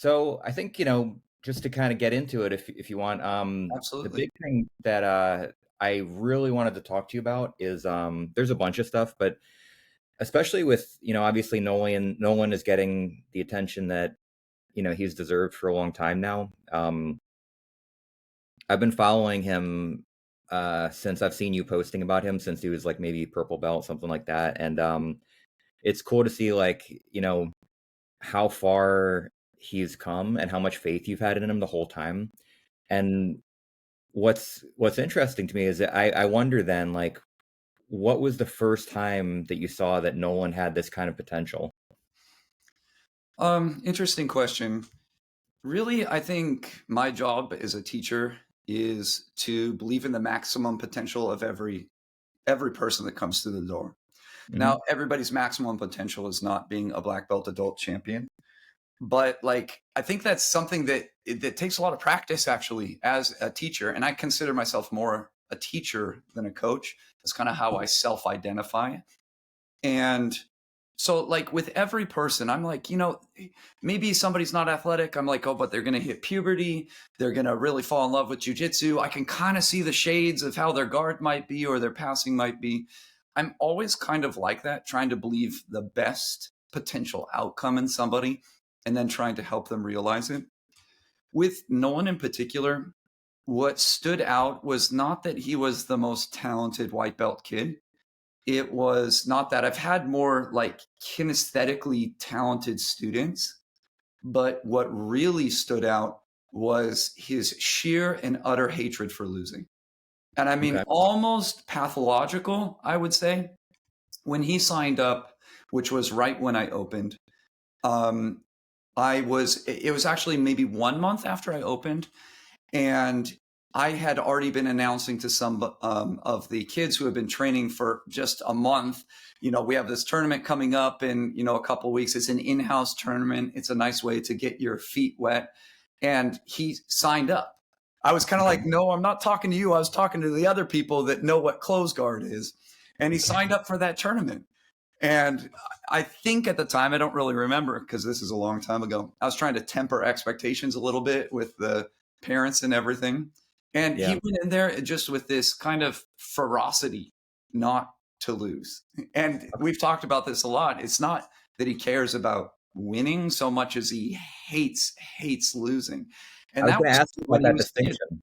So I think, just to kind of get into it, if you want, the Absolutely. big thing that I really wanted to talk to you about is there's a bunch of stuff, but especially with, obviously Nolan is getting the attention that, he's deserved for a long time now. I've been following him since I've seen you posting about him since he was like maybe purple belt, something like that. And it's cool to see like, how far he's come and how much faith you've had in him the whole time. And what's interesting to me is that I wonder then, like, what was the first time that you saw that Nolan had this kind of potential? Interesting question. Really, I think my job as a teacher is to believe in the maximum potential of every person that comes through the door. Hmm. Now, everybody's maximum potential is not being a black belt adult champion, but like I think that's something that takes a lot of practice actually as a teacher, and I consider myself more a teacher than a coach. That's kind of how I self-identify. And so, like with every person, I'm like, maybe somebody's not athletic. I'm like, oh, but they're going to hit puberty. They're going to really fall in love with jujitsu. I can kind of see the shades of how their guard might be or their passing might be. I'm always kind of like that, trying to believe the best potential outcome in somebody and then trying to help them realize it. With Nolan in particular, what stood out was not that he was the most talented white belt kid. It was not that. I've had more like kinesthetically talented students, but what really stood out was his sheer and utter hatred for losing. And I mean, Okay. almost pathological, I would say. When he signed up, which was right when I opened, um, it was actually maybe 1 month after I opened. And I had already been announcing to some of the kids who have been training for just a month, we have this tournament coming up in, a couple of weeks. It's an in-house tournament. It's a nice way to get your feet wet. And he signed up. I was kind of Okay. like, no, I'm not talking to you. I was talking to the other people that know what close guard is. And he signed up for that tournament. And I think at the time, I don't really remember because this is a long time ago, I was trying to temper expectations a little bit with the parents and everything. And he Yeah. went in there just with this kind of ferocity not to lose. And we've talked about this a lot. It's not that he cares about winning so much as he hates losing. I And was that going to was ask you when about he that was a kid. distinction.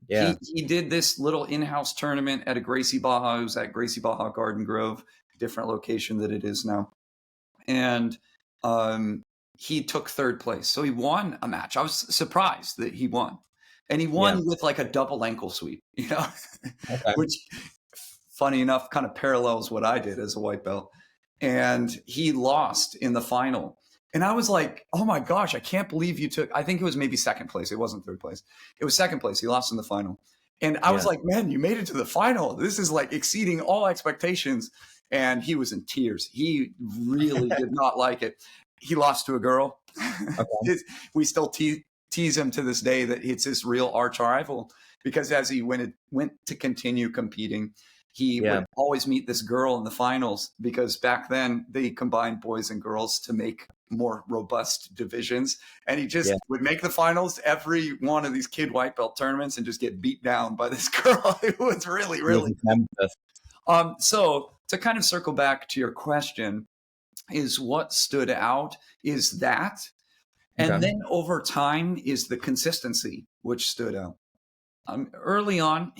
Yeah. He did this little in-house tournament at a Gracie Baja. It was at Gracie Baja Garden Grove, different location that it is now. And um, he took third place. So he won a match. I was surprised that he won. And he Yeah. won with like a double ankle sweep, Okay. which funny enough kind of parallels what I did as a white belt. And he lost in the final. And I was like, oh my gosh, I can't believe you took, I think it was maybe second place. It wasn't third place. It was second place. He lost in the final. And I was Yeah. like, man, you made it to the final. This is like exceeding all expectations. And he was in tears. He really did not like it. He lost to a girl. Okay. We still tease him to this day that it's his real arch rival because as he went to continue competing, he would Yeah. always meet this girl in the finals because back then they combined boys and girls to make more robust divisions. And he just Yeah. would make the finals every one of these kid white belt tournaments and just get beat down by this girl. It was really, He was really. his nemesis. So to kind of circle back to your question, is what stood out is that. And Okay. then over time is the consistency, which stood out. Early on,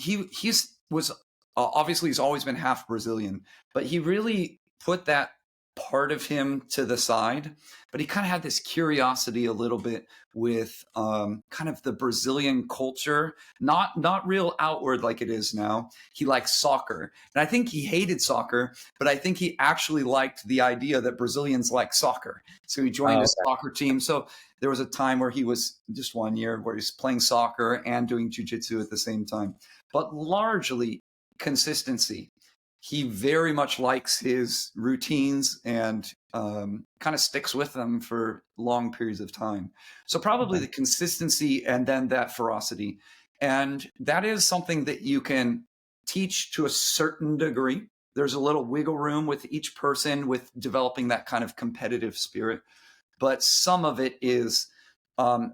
was obviously he's always been half Brazilian, but he really put that part of him to the side. But he kind of had this curiosity a little bit with kind of the Brazilian culture, not real outward like it is now. He likes soccer, and I think he hated soccer, but I think he actually liked the idea that Brazilians like soccer. So he joined Oh, a okay. soccer team. So there was a time where he was just 1 year where he was playing soccer and doing jujitsu at the same time, but largely consistency. He very much likes his routines and kind of sticks with them for long periods of time. So probably Okay. the consistency and then that ferocity. And that is something that you can teach to a certain degree. There's a little wiggle room with each person with developing that kind of competitive spirit, but some of it is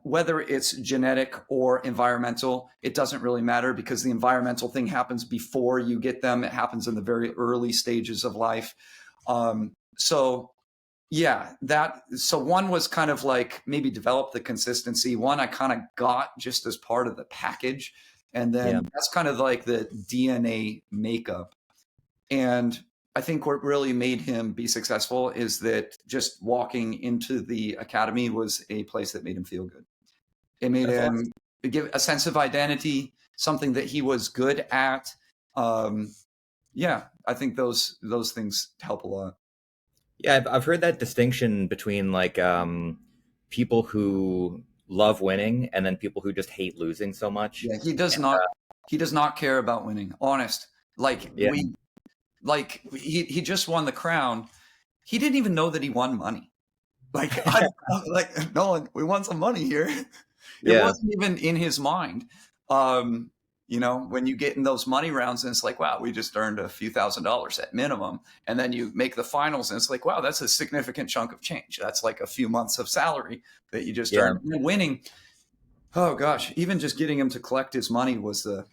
Whether it's genetic or environmental, it doesn't really matter because the environmental thing happens before you get them. It happens in the very early stages of life. So yeah, so one was kind of like maybe develop the consistency. One I kind of got just as part of the package. And then that's kind of like the DNA makeup. And I think what really made him be successful is that just walking into the academy was a place that made him feel good. It made him give a sense of identity, something that he was good at. Yeah, I think those things help a lot. Yeah, I've heard that distinction between like people who love winning and then people who just hate losing so much. Yeah, he does not care about winning. Honest. Like he just won the crown. He didn't even know that he won money. Like like Nolan, we won some money here. It wasn't even in his mind. You know, when you get in those money rounds and it's like, wow, we just earned a few $1,000s at minimum. And then you make the finals and it's like, wow, that's a significant chunk of change. That's like a few months of salary that you just earned. And winning, oh gosh, even just getting him to collect his money was the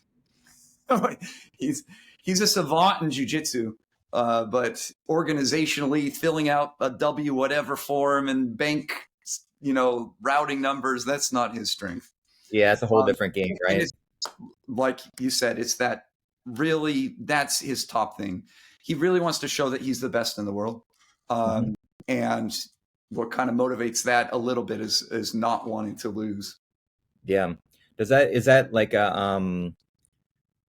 he's a savant in jiu-jitsu. But organizationally filling out a W whatever form and bank, you know, routing numbers, that's not his strength. Yeah, it's a whole different game, right? Like you said, it's that's his top thing. He really wants to show that he's the best in the world. And what kind of motivates that a little bit is not wanting to lose. Yeah. Is that like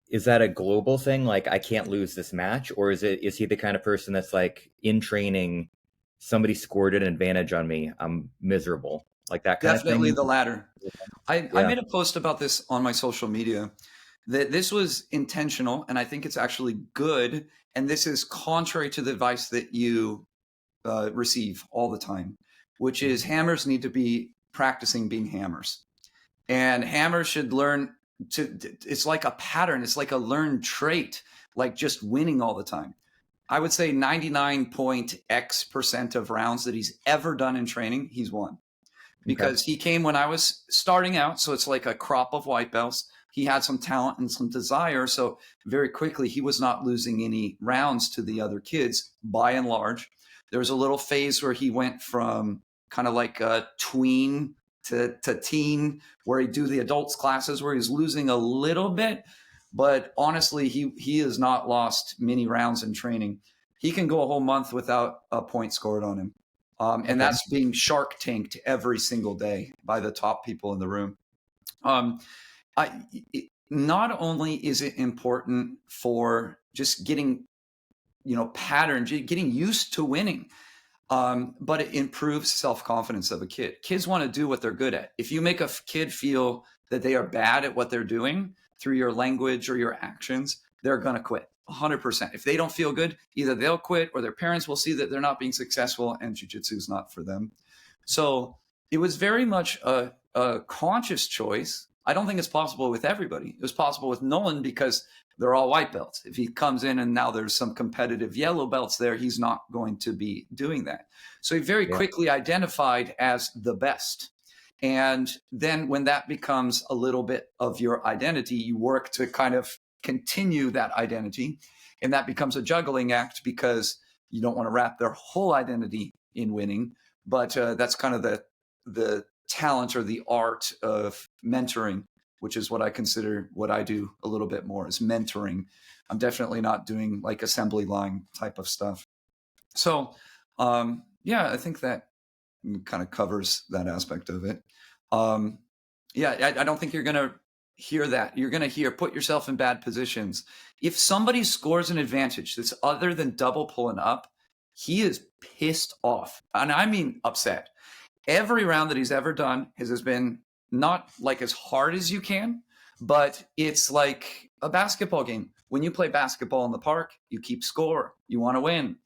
is that a global thing? Like, I can't lose this match? Or is he the kind of person that's like in training, somebody scored an advantage on me, I'm miserable? Like that kind of thing? Definitely the latter. I made a post about this on my social media, that this was intentional, and I think it's actually good. And this is contrary to the advice that you receive all the time, which is hammers need to be practicing being hammers. And hammers should learn it's like a pattern. It's like a learned trait, like just winning all the time. I would say 99.x% of rounds that he's ever done in training, he's won. Because he came when I was starting out. So it's like a crop of white belts. He had some talent and some desire. So very quickly, he was not losing any rounds to the other kids by and large. There was a little phase where he went from kind of like a tween to teen, where he'd do the adults classes where he's losing a little bit. But honestly, he has not lost many rounds in training. He can go a whole month without a point scored on him. And that's being shark tanked every single day by the top people in the room. Not only is it important for just getting, patterns, getting used to winning, but it improves self-confidence of a kid. Kids want to do what they're good at. If you make a kid feel that they are bad at what they're doing through your language or your actions, they're going to quit 100%. If they don't feel good, either they'll quit or their parents will see that they're not being successful and jiu-jitsu is not for them. So it was very much a conscious choice. I don't think it's possible with everybody. It was possible with Nolan because they're all white belts. If he comes in and now there's some competitive yellow belts there, he's not going to be doing that. So he very quickly identified as the best. And then when that becomes a little bit of your identity, you work to kind of continue that identity. And that becomes a juggling act because you don't want to wrap their whole identity in winning. But that's kind of the talent or the art of mentoring, which is what I consider what I do a little bit more is mentoring. I'm definitely not doing like assembly line type of stuff. So, I think that kind of covers that aspect of it. I don't think you're going to hear that. You're going to hear, put yourself in bad positions. If somebody scores an advantage that's other than double pulling up, he is pissed off. And I mean upset. Every round that he's ever done has been not like as hard as you can, but it's like a basketball game. When you play basketball in the park, you keep score. You want to win.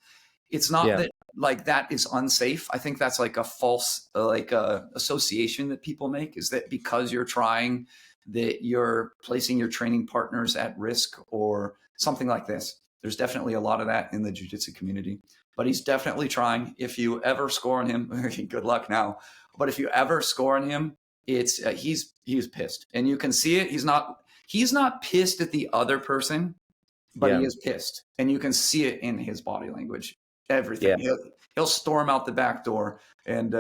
It's not that like that is unsafe. I think that's like a false association that people make, is that because you're trying that you're placing your training partners at risk or something like this. There's definitely a lot of that in the jiu-jitsu community, but he's definitely trying. If you ever score on him, good luck now. But if you ever score on him, it's he was pissed, and you can see it. He's not pissed at the other person, but he Yeah. is pissed, and you can see it in his body language. Everything. Yeah. He'll storm out the back door and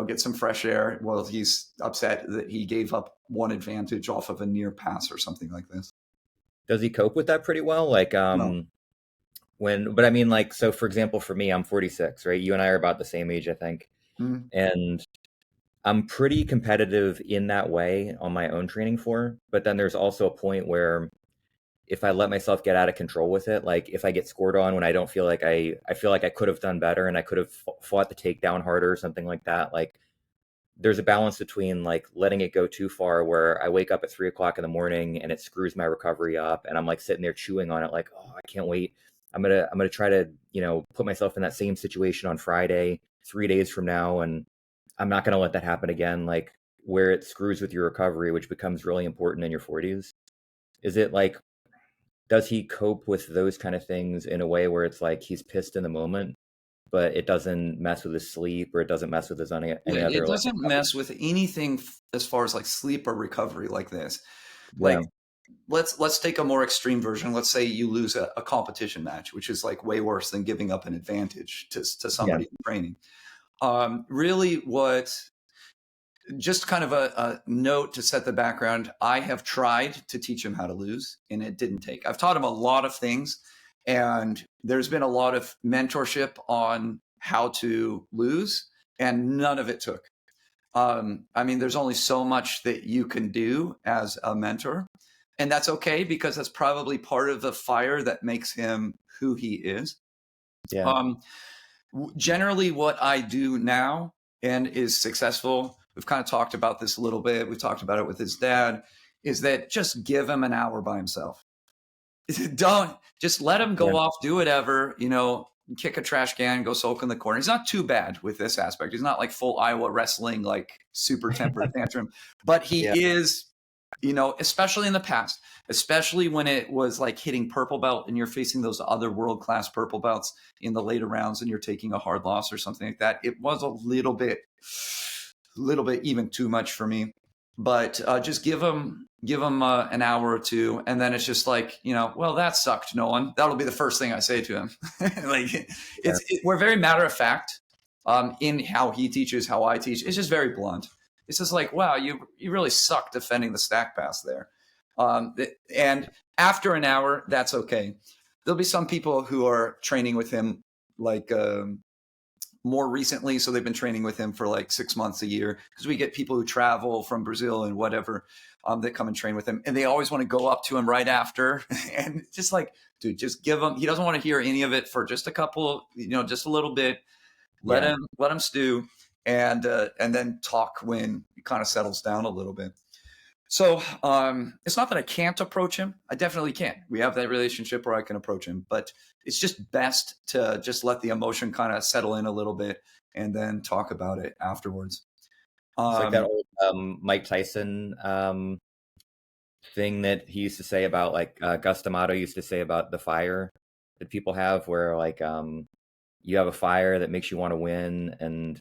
get some fresh air. Well, he's upset that he gave up one advantage off of a near pass or something like this. Does he cope with that pretty well? Like, No. but I mean, like, so for example, for me, I'm 46, right? You and I are about the same age, I think. Mm. And I'm pretty competitive in that way on my own training floor. But then there's also a point where if I let myself get out of control with it, like if I get scored on when I don't feel like I feel like I could have done better and I could have fought the takedown harder or something like that, like there's a balance between like letting it go too far where I wake up at 3 o'clock in the morning and it screws my recovery up and I'm like sitting there chewing on it like, oh, I can't wait. I'm gonna try to, put myself in that same situation on Friday, 3 days from now, and I'm not gonna let that happen again, like where it screws with your recovery, which becomes really important in your 40s. Is it like, does he cope with those kind of things in a way where it's like he's pissed in the moment, but it doesn't mess with his sleep or it doesn't mess with his any It other like doesn't mess with anything as far as like sleep or recovery like this. yeah. Like let's take a more extreme version. Let's say you lose a competition match, which is like way worse than giving up an advantage to Yeah. somebody in training. Really, just kind of a note to set the background. I have tried to teach him how to lose, and it didn't take. I've taught him a lot of things, and there's been a lot of mentorship on how to lose, and none of it took. I mean, there's only so much that you can do as a mentor, and that's okay because that's probably part of the fire that makes him who he is. Yeah. Um, Generally, what I do now and is successful, we've kind of talked about this a little bit. We talked about it with his dad, is that just give him an hour by himself. Don't just let him Yeah. go off, do whatever, kick a trash can, go sulk in the corner. He's not too bad with this aspect. He's not like full Iowa wrestling, like super temper tantrum, but he Yeah. is, especially in the past, especially when it was like hitting purple belt and you're facing those other world-class purple belts in the later rounds and you're taking a hard loss or something like that. It was a little bit even too much for me, but just give them an hour or two, and then it's just like, well, that sucked, Nolan. That'll be the first thing I say to him. Like we're very matter of fact in how he teaches, how I teach. It's just very blunt. It's just like, wow, you really suck defending the stack pass there. And after an hour, that's okay. There'll be some people who are training with him like more recently, so they've been training with him for like 6 months, a year, because we get people who travel from Brazil and whatever that come and train with him, and they always want to go up to him right after and just like, dude, just give him. He doesn't want to hear any of it for just a couple, just a little bit. Let him stew, and then talk when he kind of settles down a little bit. So it's not that I can't approach him. I definitely can. We have that relationship where I can approach him, but it's just best to just let the emotion kind of settle in a little bit and then talk about it afterwards. It's like that old Mike Tyson thing that he used to say about like Gus D'Amato used to say about the fire that people have, where like you have a fire that makes you want to win and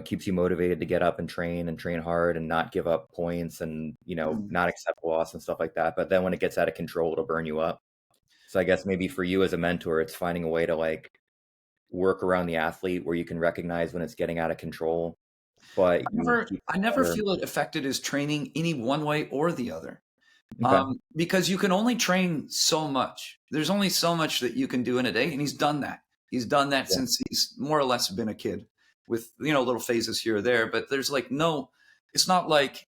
keeps you motivated to get up and train hard and not give up points and not accept loss and stuff like that. But then when it gets out of control, it'll burn you up. So I guess maybe for you as a mentor, it's finding a way to like work around the athlete where you can recognize when it's getting out of control. But I never feel it affected his training any one way or the other. Okay. Because you can only train so much. There's only so much that you can do in a day, and he's done that. He's done that since he's more or less been a kid, with little phases here or there. But there's like it's not like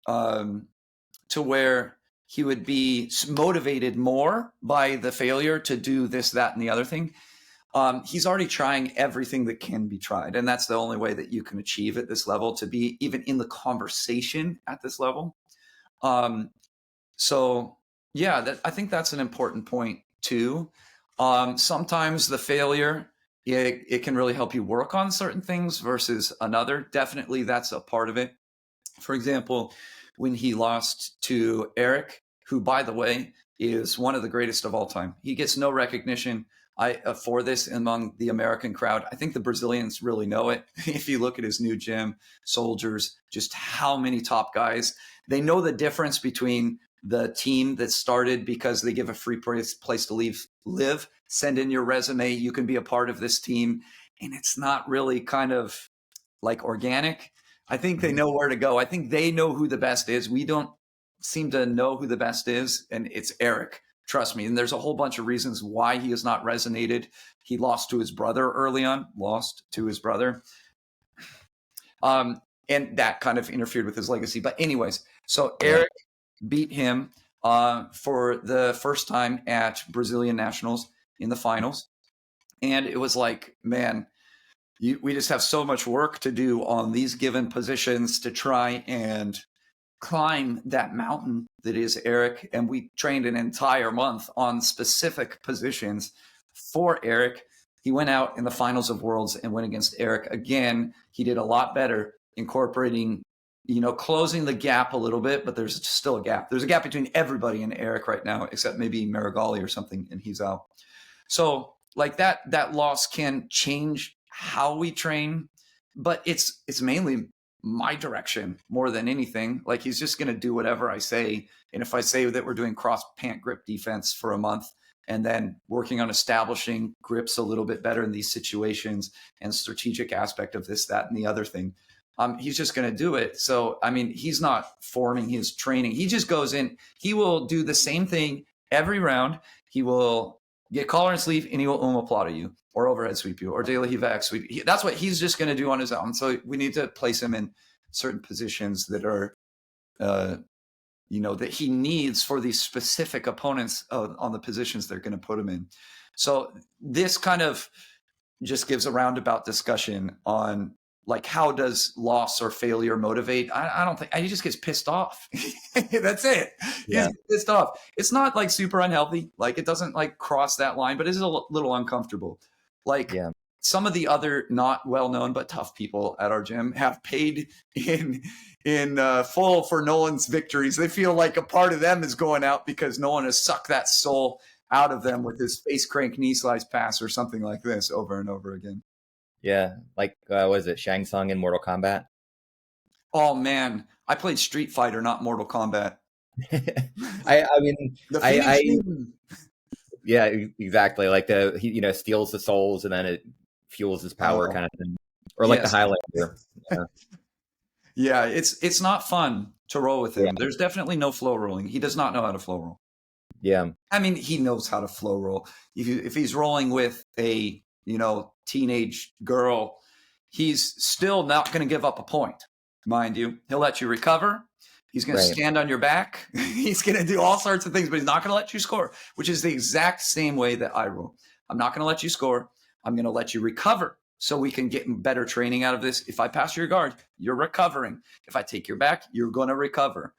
to where he would be motivated more by the failure to do this, that, and the other thing. He's already trying everything that can be tried, and that's the only way that you can achieve at this level, to be even in the conversation at this level. So yeah, I think that's an important point too. Sometimes the failure, it can really help you work on certain things versus another. Definitely that's a part of it. For example, when he lost to Eric, who, by the way, is one of the greatest of all time. He gets no recognition. for this among the American crowd. I think the Brazilians really know it. If you look at his new gym, Soldiers, just how many top guys, they know the difference between the team that started because they give a free place to live, send in your resume, you can be a part of this team. And it's not really kind of like organic. I think they know where to go. I think they know who the best is. We don't seem to know who the best is, and it's Eric. Trust me. And there's a whole bunch of reasons why he has not resonated. He lost to his brother early on, and that kind of interfered with his legacy. But anyways, so Eric beat him for the first time at Brazilian Nationals in the finals. And it was like, man, we just have so much work to do on these given positions to try and climb that mountain that is Eric. And we trained an entire month on specific positions for Eric. He went out in the finals of Worlds and went against Eric again. He did a lot better, incorporating, closing the gap a little bit, but there's still a gap. There's a gap between everybody and Eric right now, except maybe Marigali or something, and he's out. So like that loss can change how we train, but it's mainly my direction more than anything. Like, he's just going to do whatever I say. And if I say that we're doing cross pant grip defense for a month and then working on establishing grips a little bit better in these situations and strategic aspect of this, that, and the other thing, he's just going to do it. So, I mean, he's not forming his training. He just goes in, he will do the same thing every round. He will get collar and sleeve, and he will omoplata you, or overhead sweep you, or de la Hivac sweep. That's what he's just going to do on his own. So we need to place him in certain positions that are, that he needs for these specific opponents on the positions they're going to put him in. So this kind of just gives a roundabout discussion on, like, how does loss or failure motivate? I don't think, he just gets pissed off. That's it. Yeah. He's pissed off. It's not like super unhealthy. Like, it doesn't like cross that line, but it's a little uncomfortable. Like, some of the other not well-known but tough people at our gym have paid in full for Nolan's victories. They feel like a part of them is going out because Nolan has sucked that soul out of them with his face crank knee slice pass or something like this over and over again. Yeah, like was it Shang Tsung in Mortal Kombat? Oh man, I played Street Fighter, not Mortal Kombat. I mean, yeah, exactly. Like he steals the souls and then it fuels his power, kind of thing, or like the Highlander. Yeah, it's not fun to roll with him. There's definitely no flow rolling. He does not know how to flow roll. Yeah, I mean, he knows how to flow roll. If he's rolling with a teenage girl, he's still not going to give up a point, mind you. He'll let you recover. He's going to stand on your back. He's going to do all sorts of things, but he's not going to let you score, which is the exact same way that I roll. I'm not going to let you score. I'm going to let you recover so we can get better training out of this. If I pass your guard, you're recovering. If I take your back, you're going to recover.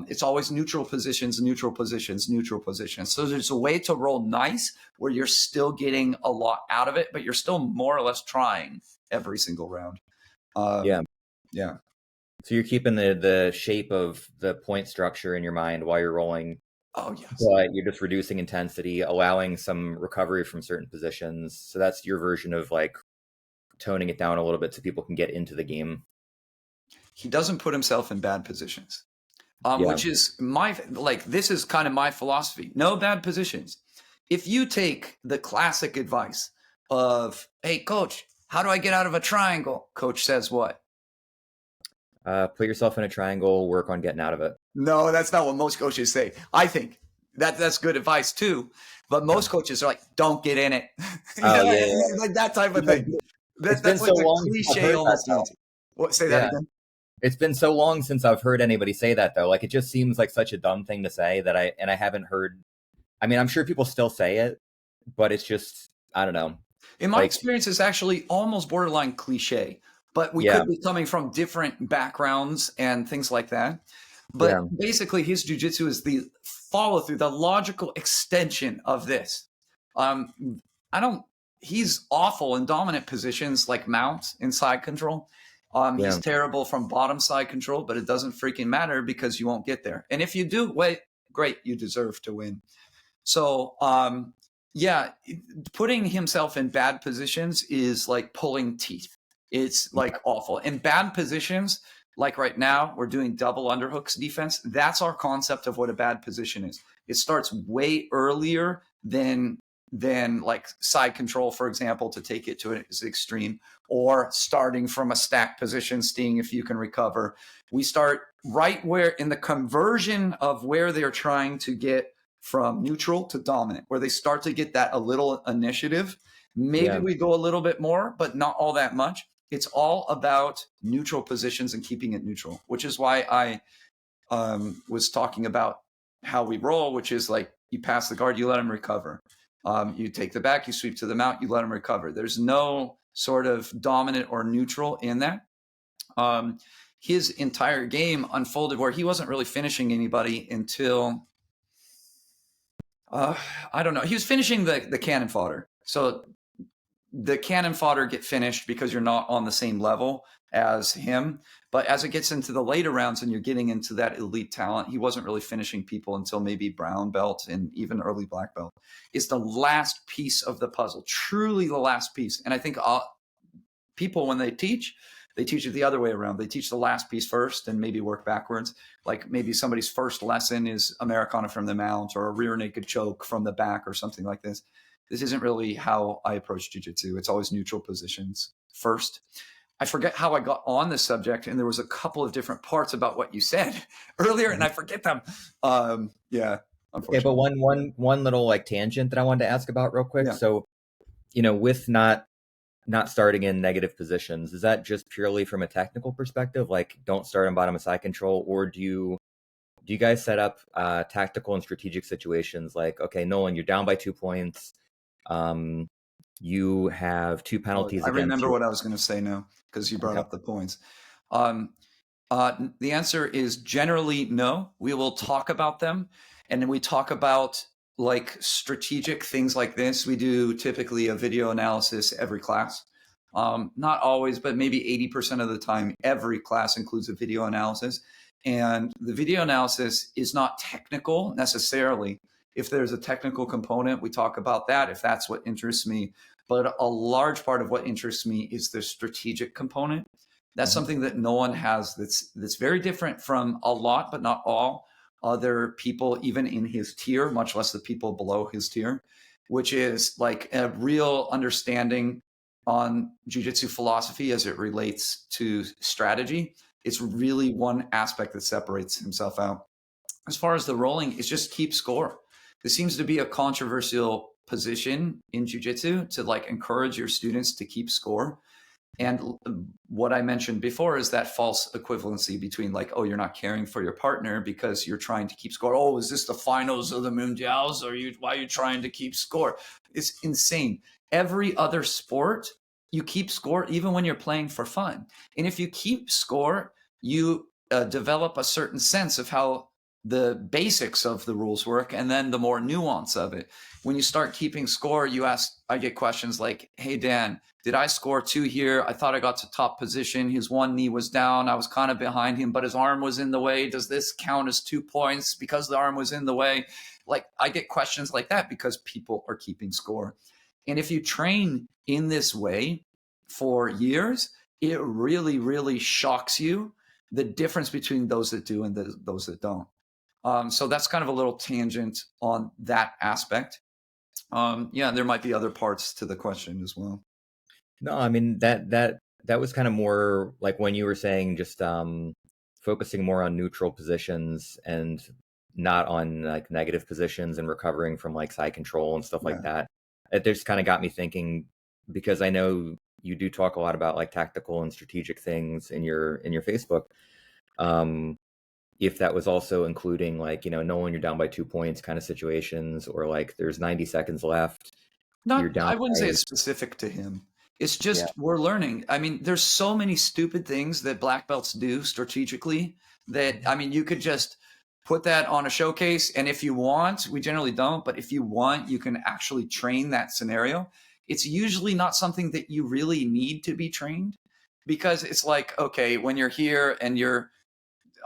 It's always neutral positions, neutral positions, neutral positions. So there's a way to roll nice where you're still getting a lot out of it, but you're still more or less trying every single round. Yeah. So you're keeping the shape of the point structure in your mind while you're rolling. Oh, yes. But you're just reducing intensity, allowing some recovery from certain positions. So that's your version of like toning it down a little bit so people can get into the game. He doesn't put himself in bad positions. Which is this is kind of my philosophy. No bad positions. If you take the classic advice of, hey, coach, how do I get out of a triangle? Coach says what? Put yourself in a triangle, work on getting out of it. No, that's not what most coaches say. I think that's good advice too. But most coaches are like, don't get in it. Like that type of thing. That's like so a cliche almost. Say that again. It's been so long since I've heard anybody say that, though. Like, it just seems like such a dumb thing to say that I haven't heard. I mean, I'm sure people still say it, but it's just, I don't know. In my experience, it's actually almost borderline cliche, but we could be coming from different backgrounds and things like that. But basically, his jiu-jitsu is the follow through, the logical extension of this. He's awful in dominant positions like mounts in side control. He's terrible from bottom side control, but it doesn't freaking matter because you won't get there. And if you do, great, you deserve to win. So Yeah, putting himself in bad positions is like pulling teeth. It's like awful. In bad positions, like right now, we're doing double underhooks defense. That's our concept of what a bad position is. It starts way earlier than like side control, for example, to take it to its extreme, or starting from a stack position, seeing if you can recover. We start right where in the conversion of where they're trying to get from neutral to dominant, where they start to get that a little initiative. Maybe Yeah. we go a little bit more, but not all that much. It's all about neutral positions and keeping it neutral, which is why I was talking about how we roll, which is like you pass the guard, you let him recover. You take the back, you sweep to the mount, you let him recover. There's no sort of dominant or neutral in that. His entire game unfolded where he wasn't really finishing anybody until I don't know. He was finishing the cannon fodder. So the cannon fodder get finished because you're not on the same level as him. But as it gets into the later rounds and you're getting into that elite talent, he wasn't really finishing people until maybe brown belt and even early black belt. It's the last piece of the puzzle, truly the last piece. And I think people, when they teach it the other way around. They teach the last piece first and maybe work backwards. Like maybe somebody's first lesson is Americana from the mount or a rear naked choke from the back or something like this. This isn't really how I approach jiu-jitsu. It's always neutral positions first. I forget how I got on this subject, and there was a couple of different parts about what you said earlier, and I forget them. Yeah, unfortunately. Okay, but one little like tangent that I wanted to ask about real quick. Yeah. So, with not starting in negative positions, is that just purely from a technical perspective, like don't start on bottom of side control, or do you guys set up tactical and strategic situations like, okay, Nolan, you're down by 2 points, you have 2 penalties I against remember you. what I was going to say now because you brought Okay. up the points. The answer is generally no. We will talk about them, and then we talk about like strategic things like this. We do typically a video analysis every class. Not always, but maybe 80% of the time, every class includes a video analysis. And the video analysis is not technical necessarily. If there's a technical component, we talk about that if that's what interests me. But a large part of what interests me is the strategic component. That's something that no one has that's very different from a lot, but not all other people, even in his tier, much less the people below his tier, which is like a real understanding on jiu-jitsu philosophy as it relates to strategy. It's really one aspect that separates himself out. As far as the rolling, it's just keep score. This seems to be a controversial position in jiu-jitsu to like encourage your students to keep score. And what I mentioned before is that false equivalency between like, oh, you're not caring for your partner because you're trying to keep score. Oh, is this the finals of the mundials? Why are you trying to keep score? It's insane. Every other sport, you keep score even when you're playing for fun. And if you keep score, you develop a certain sense of how the basics of the rules work and then the more nuance of it. When you start keeping score, I get questions like, hey, Dan, did I score 2 here? I thought I got to top position. His one knee was down. I was kind of behind him, but his arm was in the way. Does this count as 2 points because the arm was in the way? Like I get questions like that because people are keeping score. And if you train in this way for years, it really, really shocks you the difference between those that do and those that don't. So that's kind of a little tangent on that aspect. There might be other parts to the question as well. No, I mean that was kind of more like when you were saying just focusing more on neutral positions and not on like negative positions and recovering from like side control and stuff like that. It just kind of got me thinking, because I know you do talk a lot about like tactical and strategic things in your Facebook. If that was also including like, knowing you're down by 2 points kind of situations, or like there's 90 seconds left, you're down I wouldn't say by, it's specific to him. It's yeah. just we're learning. I mean, there's so many stupid things that black belts do strategically that, I mean, you could just put that on a showcase. And if you want, we generally don't, but if you want, you can actually train that scenario. It's usually not something that you really need to be trained, because it's like, okay, when you're here and you're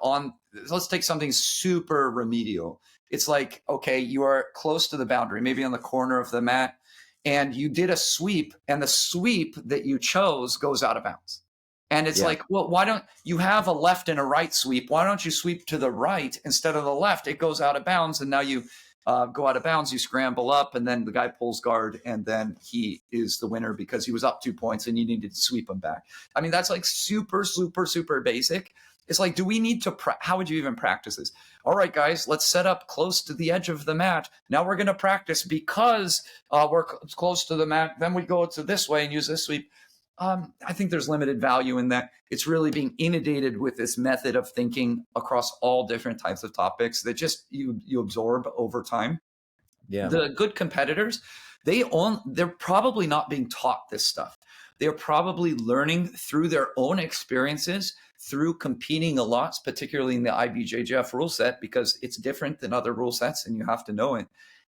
on, let's take something super remedial. It's like, okay, you are close to the boundary, maybe on the corner of the mat, and you did a sweep, and the sweep that you chose goes out of bounds. And it's Yeah. like, well, why don't you have a left and a right sweep? Why don't you sweep to the right instead of the left? It goes out of bounds, and now you go out of bounds, you scramble up, and then the guy pulls guard, and then he is the winner because he was up 2 points and you needed to sweep him back. I mean, that's like super, super, super basic. It's like, do we need to, how would you even practice this? All right, guys, let's set up close to the edge of the mat. Now we're going to practice because we're close to the mat. Then we go to this way and use this sweep. I think there's limited value in that. It's really being inundated with this method of thinking across all different types of topics that just you absorb over time. Yeah. The good competitors, they're probably not being taught this stuff. They're probably learning through their own experiences, through competing a lot, particularly in the IBJJF rule set, because it's different than other rule sets and you have to know it.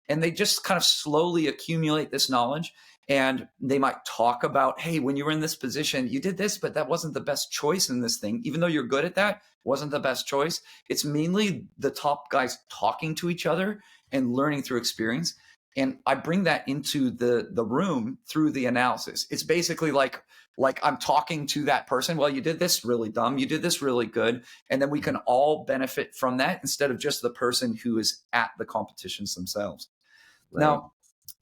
And they just kind of slowly accumulate this knowledge. And they might talk about, hey, when you were in this position, you did this, but that wasn't the best choice in this thing. Even though you're good at that, wasn't the best choice. It's mainly the top guys talking to each other and learning through experience. And I bring that into the room through the analysis. It's basically like I'm talking to that person. Well, you did this really dumb. You did this really good. And then we can all benefit from that instead of just the person who is at the competitions themselves. Right. Now,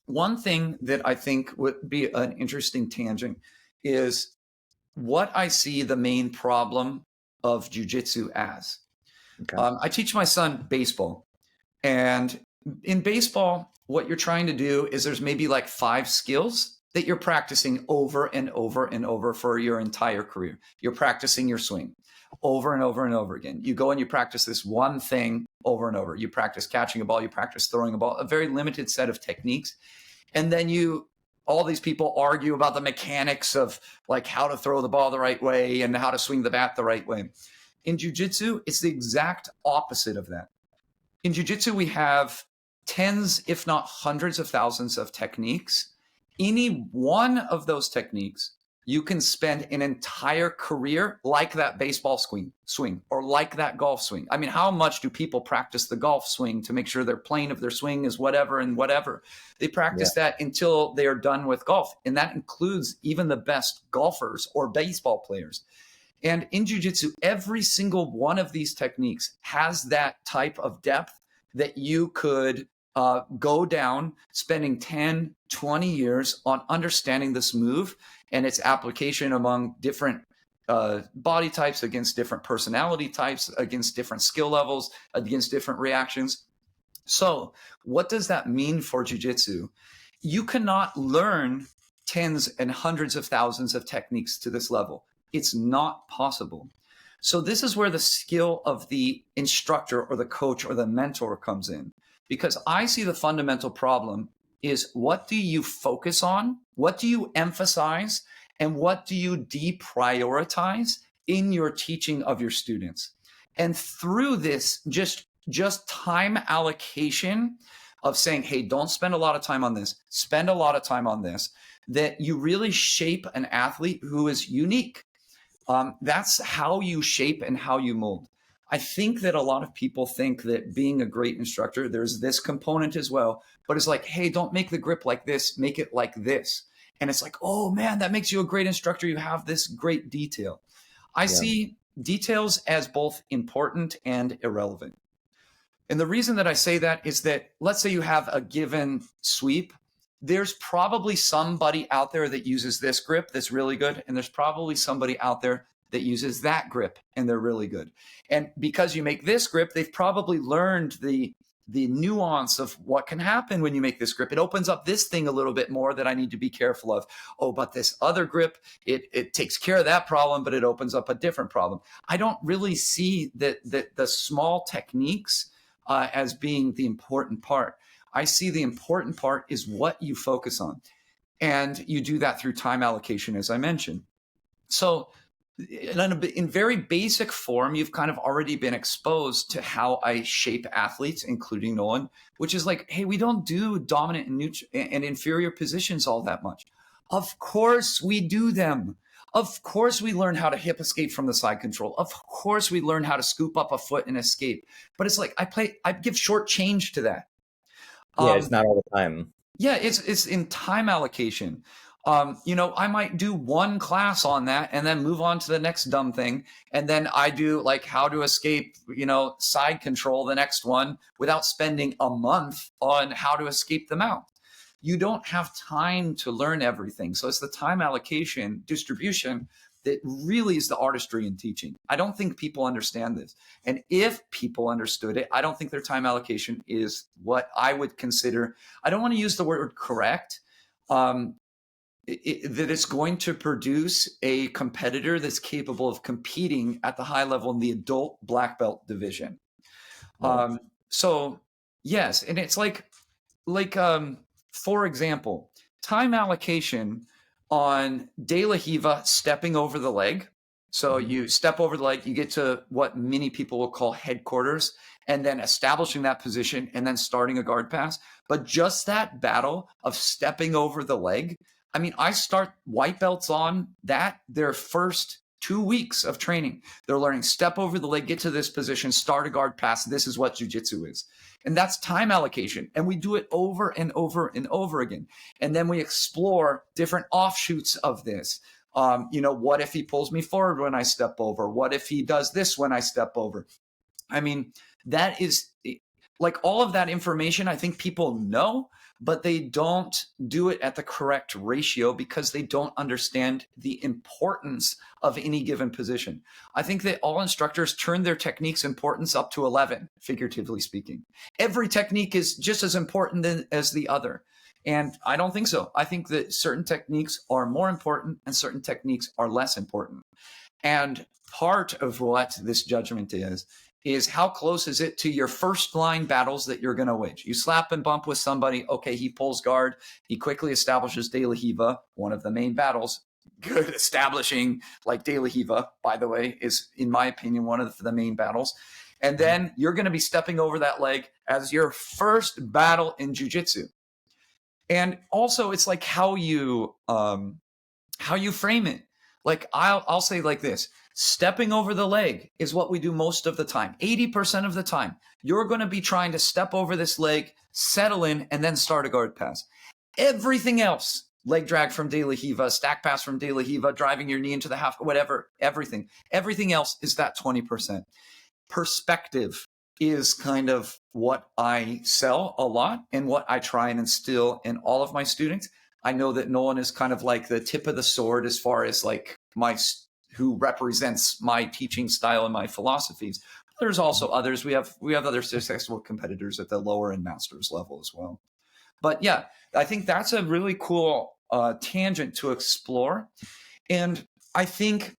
one thing that I think would be an interesting tangent is what I see the main problem of jiu-jitsu as. Okay. I teach my son baseball. And in baseball, what you're trying to do is there's maybe like 5 skills that you're practicing over and over and over for your entire career. You're practicing your swing over and over and over again. You go and you practice this one thing over and over. You practice catching a ball, you practice throwing a ball, a very limited set of techniques. And then all these people argue about the mechanics of like how to throw the ball the right way and how to swing the bat the right way. In jiu-jitsu, it's the exact opposite of that. In jiu-jitsu, we have tens, if not hundreds of thousands of techniques. Any one of those techniques, you can spend an entire career like that baseball swing or like that golf swing. I mean, how much do people practice the golf swing to make sure their plane of their swing is whatever and whatever? They practice that until they are done with golf. And that includes even the best golfers or baseball players. And in jiu-jitsu, every single one of these techniques has that type of depth that you could go down spending 10, 20 years on understanding this move and its application among different body types, against different personality types, against different skill levels, against different reactions. So what does that mean for jiu-jitsu? You cannot learn tens and hundreds of thousands of techniques to this level. It's not possible. So this is where the skill of the instructor or the coach or the mentor comes in, because I see the fundamental problem is, what do you focus on? What do you emphasize? And what do you deprioritize in your teaching of your students? And through this, just time allocation of saying, hey, don't spend a lot of time on this, spend a lot of time on this, that you really shape an athlete who is unique. That's how you shape and how you mold. I think that a lot of people think that being a great instructor, there's this component as well, but it's like, hey, don't make the grip like this, make it like this. And it's like, oh man, that makes you a great instructor. You have this great detail. I see details as both important and irrelevant. And the reason that I say that is that, let's say you have a given sweep. There's probably somebody out there that uses this grip that's really good. And there's probably somebody out there that uses that grip and they're really good. And because you make this grip, they've probably learned the nuance of what can happen when you make this grip. It opens up this thing a little bit more that I need to be careful of. Oh, but this other grip, it takes care of that problem, but it opens up a different problem. I don't really see that the small techniques as being the important part. I see the important part is what you focus on. And you do that through time allocation, as I mentioned. So in very basic form, you've kind of already been exposed to how I shape athletes, including Nolan, which is like, hey, we don't do dominant and inferior positions all that much. Of course we do them. Of course, we learn how to hip escape from the side control. Of course, we learn how to scoop up a foot and escape. But it's like I give short change to that. Yeah, it's not all the time. Yeah, it's in time allocation. I might do one class on that and then move on to the next dumb thing. And then I do like how to escape, side control the next one without spending a month on how to escape the mount. You don't have time to learn everything. So it's the time allocation distribution that really is the artistry in teaching. I don't think people understand this. And if people understood it, I don't think their time allocation is what I would consider, I don't want to use the word correct, that it's going to produce a competitor that's capable of competing at the high level in the adult black belt division. Right. So yes, and it's like, for example, time allocation on De La Hiva stepping over the leg. So you step over the leg, you get to what many people will call headquarters, and then establishing that position and then starting a guard pass. But just that battle of stepping over the leg, I mean, I start white belts on that their first 2 weeks of training. They're learning step over the leg, get to this position, start a guard pass. This is what jiu-jitsu is. And that's time allocation. And we do it over and over and over again. And then we explore different offshoots of this. What if he pulls me forward when I step over? What if he does this when I step over? I mean, that is like all of that information, I think people know, but they don't do it at the correct ratio because they don't understand the importance of any given position. I think that all instructors turn their technique's importance up to 11, figuratively speaking. Every technique is just as important as the other. And I don't think so. I think that certain techniques are more important and certain techniques are less important. And part of what this judgment is how close is it to your first line battles that you're going to wage? You slap and bump with somebody. Okay, he pulls guard. He quickly establishes De La Hiva, one of the main battles. Good establishing like De La Hiva, by the way, is, in my opinion, one of the main battles. And then you're going to be stepping over that leg as your first battle in jiu-jitsu. And also, it's like how you frame it. Like I'll say like this. Stepping over the leg is what we do most of the time. 80% of the time, you're going to be trying to step over this leg, settle in, and then start a guard pass. Everything else, leg drag from De La Hiva, stack pass from De La Hiva, driving your knee into the half, whatever, everything else is that 20%. Perspective is kind of what I sell a lot and what I try and instill in all of my students. I know that Nolan is kind of like the tip of the sword as far as like who represents my teaching style and my philosophies. There's also others. We have other successful competitors at the lower and master's level as well. But yeah, I think that's a really cool tangent to explore. And I think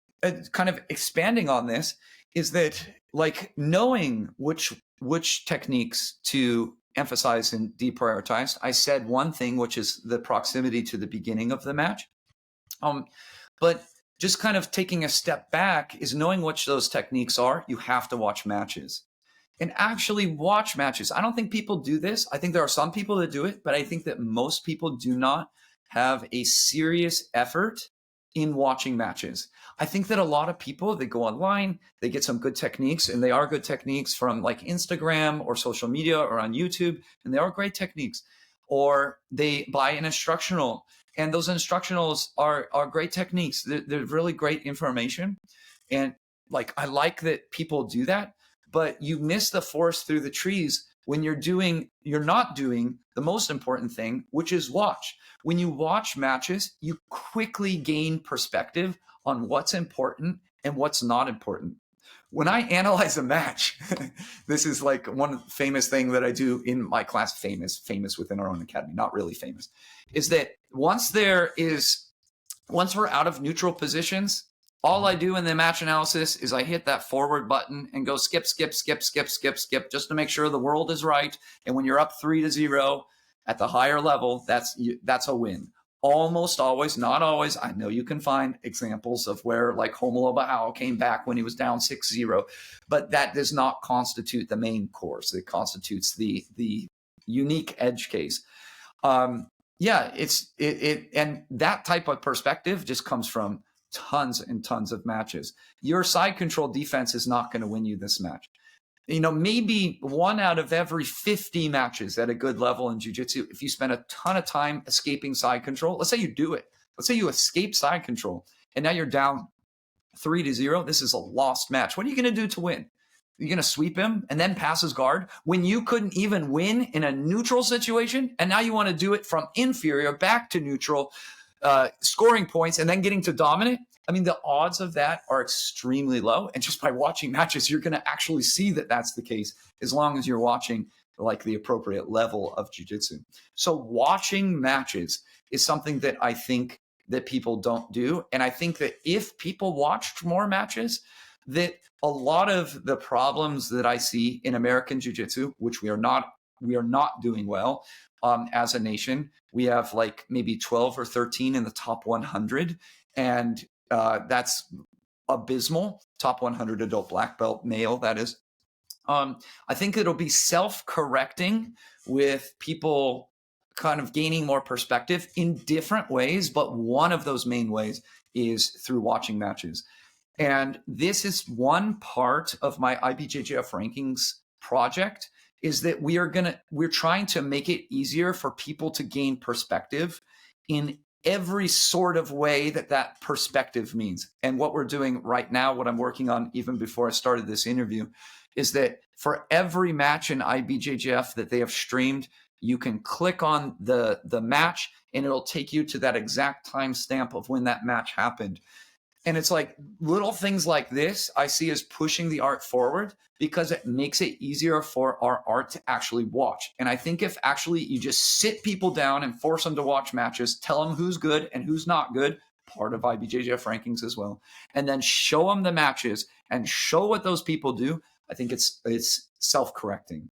kind of expanding on this is that like knowing which techniques to emphasize and deprioritize. I said one thing, which is the proximity to the beginning of the match. But just kind of taking a step back is knowing which those techniques are. You have to watch matches and actually watch matches. I don't think people do this. I think there are some people that do it, but I think that most people do not have a serious effort in watching matches. I think that a lot of people, they go online, they get some good techniques, and they are good techniques from like Instagram or social media or on YouTube, and they are great techniques. Or they buy an instructional, and those instructionals are great techniques. They're really great information. And like, I like that people do that, but you miss the forest through the trees when you're not doing the most important thing, which is watch. When you watch matches, you quickly gain perspective on what's important and what's not important. When I analyze a match, this is like one famous thing that I do in my class, famous within our own academy, not really famous, is that once we're out of neutral positions, all I do in the match analysis is I hit that forward button and go skip, just to make sure the world is right. And when you're up 3-0 at the higher level, that's a win. Almost always, not always. I know you can find examples of where like Homolobahao came back when he was down 6-0, but that does not constitute the main course. It constitutes the unique edge case. And that type of perspective just comes from tons and tons of matches. Your side control defense is not going to win you this match. Maybe 1 out of every 50 matches at a good level in jiu-jitsu, if you spend a ton of time escaping side control, let's say you do it. Let's say you escape side control and now you're down 3-0. This is a lost match. What are you going to do to win? You're going to sweep him and then pass his guard when you couldn't even win in a neutral situation. And now you want to do it from inferior back to neutral, scoring points and then getting to dominant. I mean, the odds of that are extremely low. And just by watching matches, you're going to actually see that that's the case as long as you're watching like the appropriate level of jiu-jitsu. So watching matches is something that I think that people don't do. And I think that if people watched more matches, that a lot of the problems that I see in American jiu-jitsu, which we are not doing well as a nation. We have like maybe 12 or 13 in the top 100. And that's abysmal. Top 100 adult black belt male, that is. I think it'll be self-correcting with people kind of gaining more perspective in different ways, but one of those main ways is through watching matches. And this is one part of my IBJJF rankings project, is that we're trying to make it easier for people to gain perspective in every sort of way that perspective means. And what we're doing right now, what I'm working on even before I started this interview, is that for every match in IBJJF that they have streamed, you can click on the match and it'll take you to that exact timestamp of when that match happened. And it's like little things like this I see as pushing the art forward because it makes it easier for our art to actually watch. And I think if actually you just sit people down and force them to watch matches, tell them who's good and who's not good, part of IBJJF rankings as well, and then show them the matches and show what those people do, I think it's self-correcting.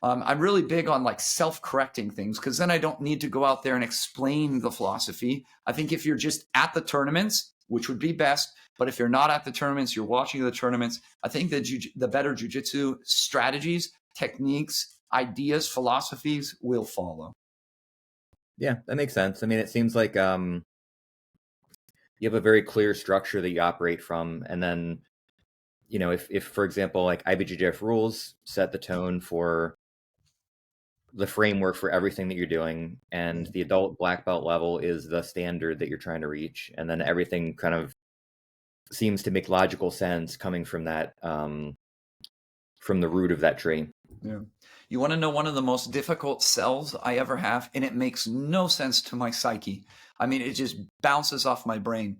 I'm really big on like self-correcting things because then I don't need to go out there and explain the philosophy. I think if you're just at the tournaments, which would be best, but if you're not at the tournaments, you're watching the tournaments, I think that the better jiu-jitsu strategies, techniques, ideas, philosophies will follow. Yeah, that makes sense. I mean, it seems like you have a very clear structure that you operate from, and then, if for example, like IBJJF rules set the tone for the framework for everything that you're doing, and the adult black belt level is the standard that you're trying to reach, and then everything kind of seems to make logical sense coming from that, from the root of that tree. Yeah. You want to know one of the most difficult sells I ever have, and it makes no sense to my psyche. I mean, it just bounces off my brain.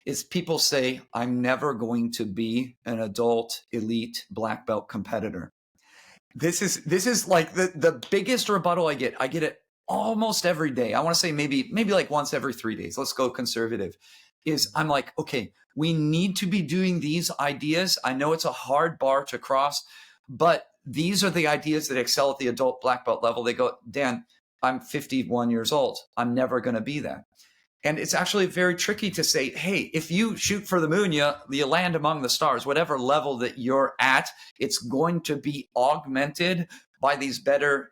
Is people say, I'm never going to be an adult elite black belt competitor. This is like the biggest rebuttal I get. I get it almost every day. I want to say maybe like once every 3 days. Let's go conservative. I'm like, okay, we need to be doing these ideas. I know it's a hard bar to cross, but these are the ideas that excel at the adult black belt level. They go, Dan, I'm 51 years old. I'm never going to be that. And it's actually very tricky to say, hey, if you shoot for the moon, you land among the stars. Whatever level that you're at, it's going to be augmented by these better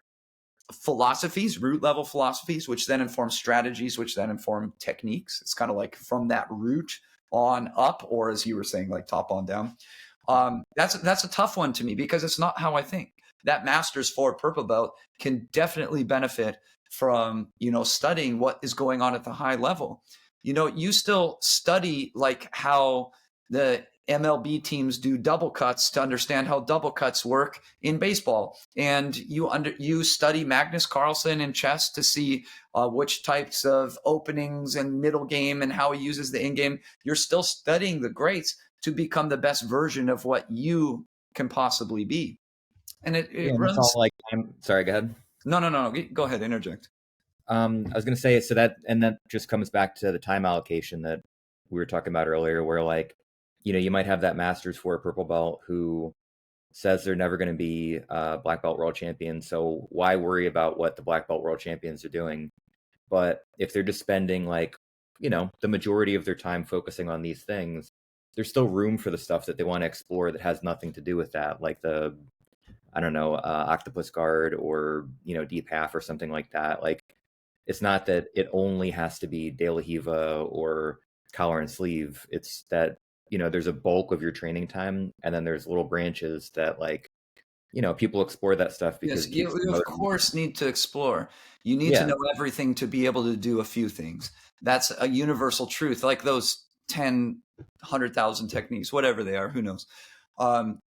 philosophies, root level philosophies, which then inform strategies, which then inform techniques. It's kind of like from that root on up, or as you were saying, like top on down. That's a tough one to me because it's not how I think. That Masters 4 purple belt can definitely benefit from, studying what is going on at the high level. You still study like how the MLB teams do double cuts to understand how double cuts work in baseball. And you study Magnus Carlsen in chess to see which types of openings and middle game and how he uses the in game. You're still studying the greats to become the best version of what you can possibly be. And it runs. It's all like, I'm sorry, go ahead. No. Go ahead, interject. I was going to say, that just comes back to the time allocation that we were talking about earlier, where like, you might have that Masters 4 purple belt who says they're never going to be black belt world champion. So why worry about what the black belt world champions are doing? But if they're just spending like, the majority of their time focusing on these things, there's still room for the stuff that they want to explore that has nothing to do with that. Like the, octopus guard or, deep half or something like that. Like, it's not that it only has to be De La Riva or collar and sleeve. It's that, there's a bulk of your training time, and then there's little branches that, like, people explore that stuff because Yes, it keeps you them of motivated. course need to explore. You need to Yeah. know everything to be able to do a few things. That's a universal truth, like those 10, 100,000 techniques, whatever they are, who knows.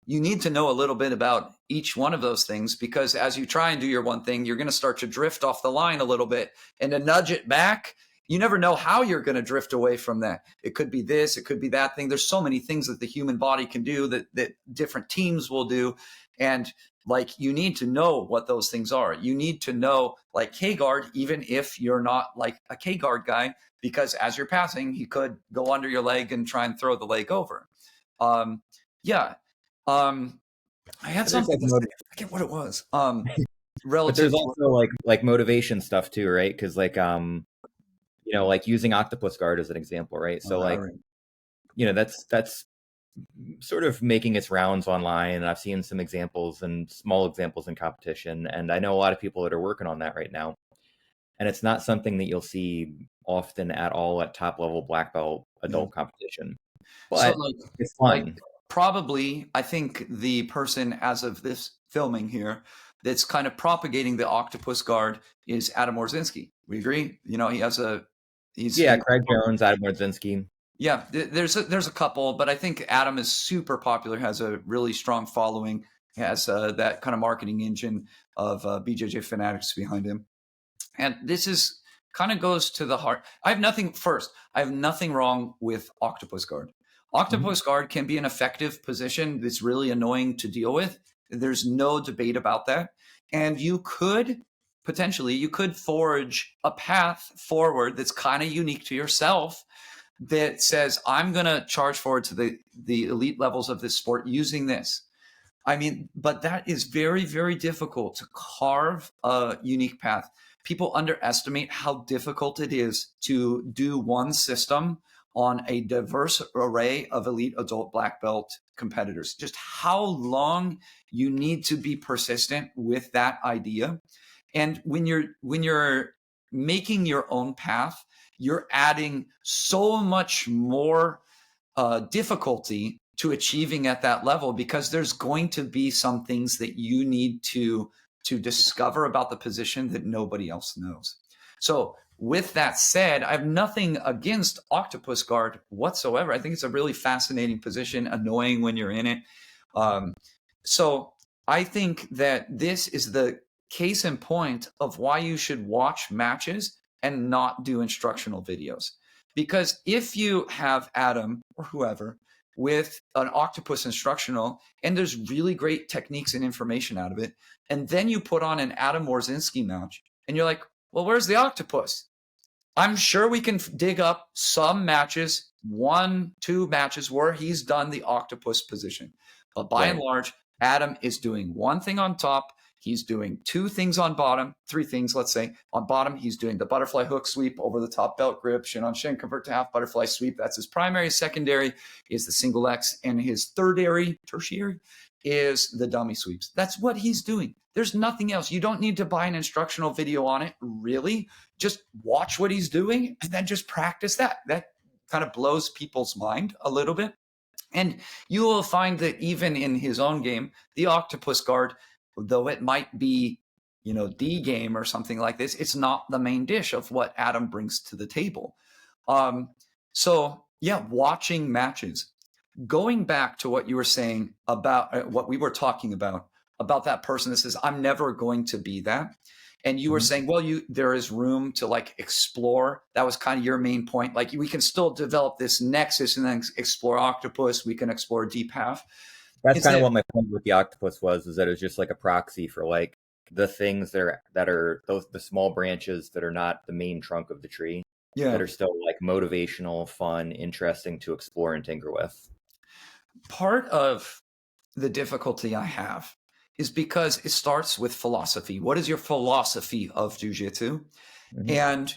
You need to know a little bit about each one of those things, because as you try and do your one thing, you're going to start to drift off the line a little bit, and to nudge it back. You never know how you're going to drift away from that. It could be this, it could be that thing. There's so many things that the human body can do that different teams will do. And like, you need to know what those things are. You need to know, like, K-guard, even if you're not like a K-guard guy, because as you're passing, he could go under your leg and try and throw the leg over. Yeah. I had But there's something like to say. I forget what it was. but there's Relative to also like motivation stuff too, right? Because like like using octopus guard as an example, right? So like, right. that's sort of making its rounds online, and I've seen some examples and small examples in competition, and I know a lot of people that are working on that right now. And it's not something that you'll see often at all at top level black belt Yeah. adult competition, So but it's fun. probably, I think the person as of this filming here that's kind of propagating the octopus guard is Adam Orzinski. We agree? He has Yeah, Craig Jones, Adam Wardzinski. yeah, there's a couple, but I think Adam is super popular, has a really strong following, has that kind of marketing engine of BJJ fanatics behind him. And this is kind of goes to the heart. I have nothing wrong with octopus guard. Octopus guard can be an effective position that's really annoying to deal with. There's no debate about that. And you could forge a path forward that's kind of unique to yourself, that says, I'm going to charge forward to the elite levels of this sport using this. I mean, but that is very, very difficult to carve a unique path. People underestimate how difficult it is to do one system on a diverse array of elite adult black belt competitors. Just how long you need to be persistent with that idea. And when you're making your own path, you're adding so much more difficulty to achieving at that level, because there's going to be some things that you need to discover about the position that nobody else knows. So with that said, I have nothing against octopus guard whatsoever. I think it's a really fascinating position, annoying when you're in it. So I think that this is the case in point of why you should watch matches and not do instructional videos. Because if you have Adam or whoever with an octopus instructional, and there's really great techniques and information out of it, and then you put on an Adam Warzinski match, and you're like, well, where's the octopus? I'm sure we can dig up some matches, 1-2 matches where he's done the octopus position. But by and large, Adam is doing one thing on top. He's doing 2 things on bottom, 3 things, let's say. On bottom, he's doing the butterfly hook sweep over the top belt grip, shin on shin, convert to half butterfly sweep. That's his primary. Secondary is the single X, and his tertiary is the dummy sweeps. That's what he's doing. There's nothing else. You don't need to buy an instructional video on it, really. Just watch what he's doing and then just practice that. That kind of blows people's mind a little bit. And you will find that even in his own game, the octopus guard, though it might be, D game or something like this, it's not the main dish of what Adam brings to the table. So yeah, watching matches. Going back to what you were saying about what we were talking about that person that says, I'm never going to be that. And you were saying, well, there is room to like explore. That was kind of your main point. Like, we can still develop this nexus and then explore octopus. We can explore deep half. That's kind of what my point with the octopus was, is that it's just like a proxy for like the things that are the small branches that are not the main trunk of the tree, that are still like motivational, fun, interesting to explore and tinker with. Part of the difficulty I have is because it starts with philosophy. What is your philosophy of jiu-jitsu? And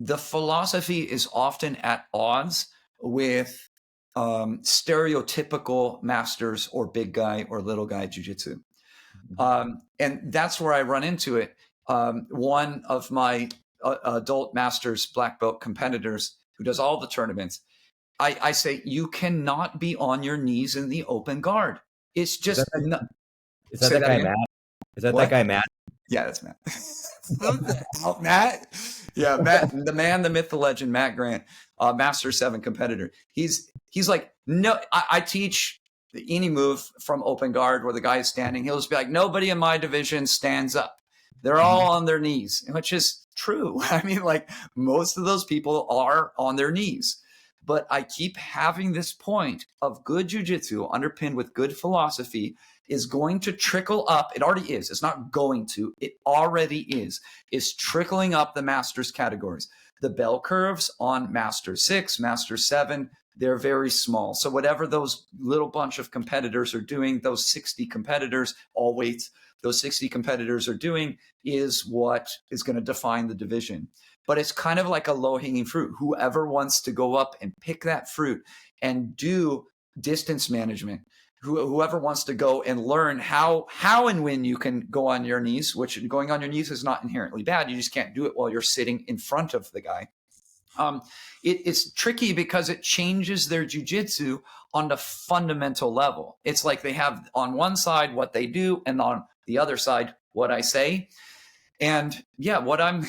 the philosophy is often at odds with stereotypical masters or big guy or little guy jiu-jitsu. And that's where I run into it. One of my adult masters black belt competitors who does all the tournaments, I say you cannot be on your knees in the open guard. It's just not. Is that that guy Matt? Is that that guy Matt? Yeah, that's Matt. Matt. Yeah, Matt, the man, the myth, the legend, Matt Grant, Master 7 competitor. He's like, no, I teach any move from open guard where the guy is standing. He'll just be like, nobody in my division stands up. They're all on their knees, which is true. I mean, like most of those people are on their knees. But I keep having this point of good jiu-jitsu underpinned with good philosophy is going to trickle up. It already is. It's not going to. It already is. It's trickling up the Masters categories. The bell curves on Master 6, Master 7, they're very small. So whatever those little bunch of competitors are doing, those 60 competitors, all weights, those 60 competitors are doing is what is going to define the division. But it's kind of like a low-hanging fruit. Whoever wants to go up and pick that fruit and do distance management, whoever wants to go and learn how and when you can go on your knees, which going on your knees is not inherently bad. You just can't do it while you're sitting in front of the guy. It's tricky because it changes their jiu-jitsu on the fundamental level. It's like they have on one side what they do and on the other side what I say. And yeah, what I'm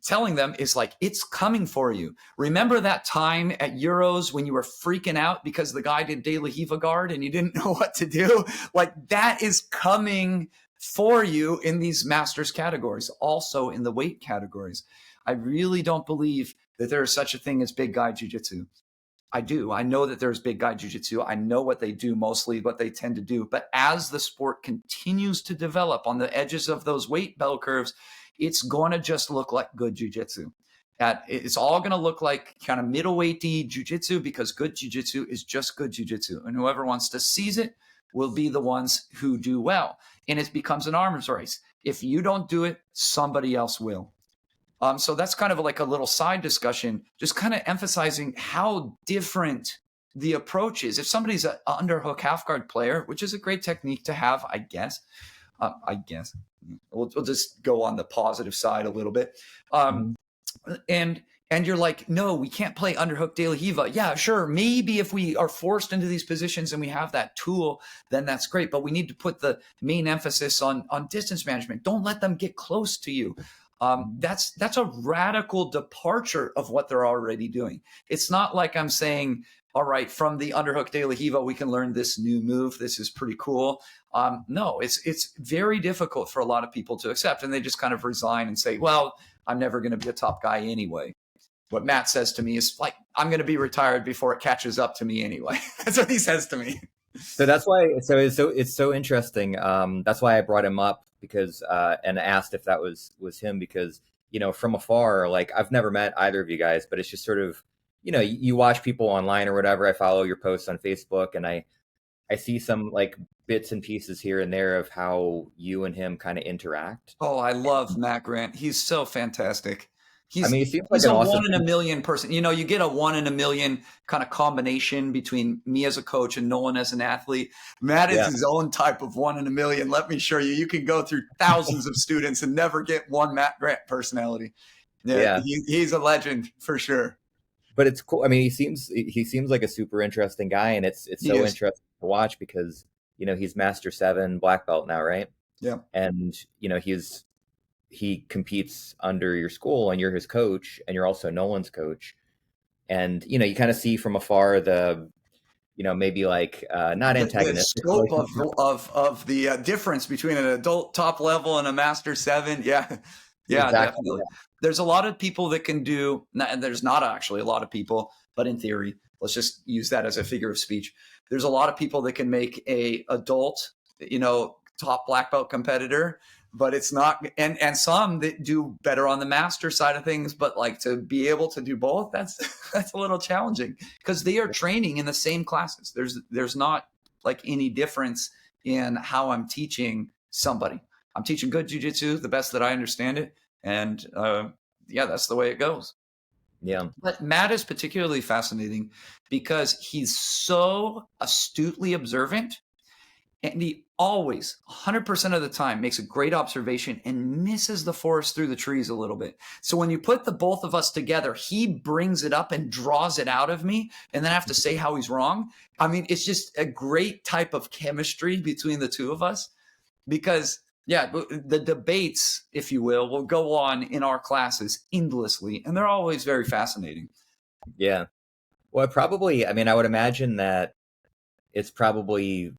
telling them is like, it's coming for you. Remember that time at Euros when you were freaking out because the guy did De La Riva guard and you didn't know what to do? Like that is coming for you in these Masters categories, also in the weight categories. I really don't believe that there is such a thing as big guy jiu-jitsu. I do. I know that there's big guy jiu-jitsu. I know what they do, mostly what they tend to do. But as the sport continues to develop on the edges of those weight bell curves, it's going to just look like good jiu-jitsu. It's all going to look like kind of middleweighty jiu-jitsu because good jiu-jitsu is just good jiu-jitsu. And whoever wants to seize it will be the ones who do well. And it becomes an arms race. If you don't do it, somebody else will. So that's kind of like a little side discussion, just kind of emphasizing how different the approach is. If somebody's an underhook half guard player, which is a great technique to have, I guess we'll just go on the positive side a little bit. And you're like, no, we can't play underhook De La Riva. Yeah, sure. Maybe if we are forced into these positions and we have that tool, then that's great. But we need to put the main emphasis on distance management. Don't let them get close to you. That's a radical departure of what they're already doing. It's not like I'm saying, all right, from the underhook De La Riva, we can learn this new move. This is pretty cool. No, it's very difficult for a lot of people to accept. And they just kind of resign and say, well, I'm never going to be a top guy anyway. What Matt says to me is like, I'm going to be retired before it catches up to me anyway. That's what he says to me. So that's why. So it's so interesting. That's why I brought him up because and asked if that was him because from afar, like I've never met either of you guys, but it's just sort of you watch people online or whatever. I follow your posts on Facebook, and I see some like bits and pieces here and there of how you and him kind of interact. Oh, I love Matt Grant. He's so fantastic. He seems like a awesome 1 in a million person. You get a 1 in a million kind of combination between me as a coach and Nolan as an athlete. Matt is his own type of 1 in a million. Let me show you. You can go through thousands of students and never get one Matt Grant personality. Yeah. He's a legend for sure. But it's cool. I mean, he seems like a super interesting guy, and it's so interesting to watch because he's Master 7 black belt now, right? Yeah. And he competes under your school and you're his coach and you're also Nolan's coach. And, you kind of see from afar the, maybe like not antagonistic. The scope of the difference between an adult top level and a Master 7. Yeah. Yeah, exactly. Definitely. Yeah. There's a lot of people that can do, and there's not actually a lot of people, but in theory, let's just use that as a figure of speech. There's a lot of people that can make a adult, top black belt competitor, but it's not, and some that do better on the master side of things, but like to be able to do both, that's a little challenging because they are training in the same classes. There's not like any difference in how I'm teaching somebody. I'm teaching good jiu-jitsu, the best that I understand it. And that's the way it goes. Yeah. But Matt is particularly fascinating because he's so astutely observant And he always, 100% of the time, makes a great observation and misses the forest through the trees a little bit. So when you put the both of us together, he brings it up and draws it out of me, and then I have to say how he's wrong. I mean, it's just a great type of chemistry between the two of us, because yeah, the debates, if you will go on in our classes endlessly, and they're always very fascinating. Yeah. Well, probably, I mean, I would imagine that it's probably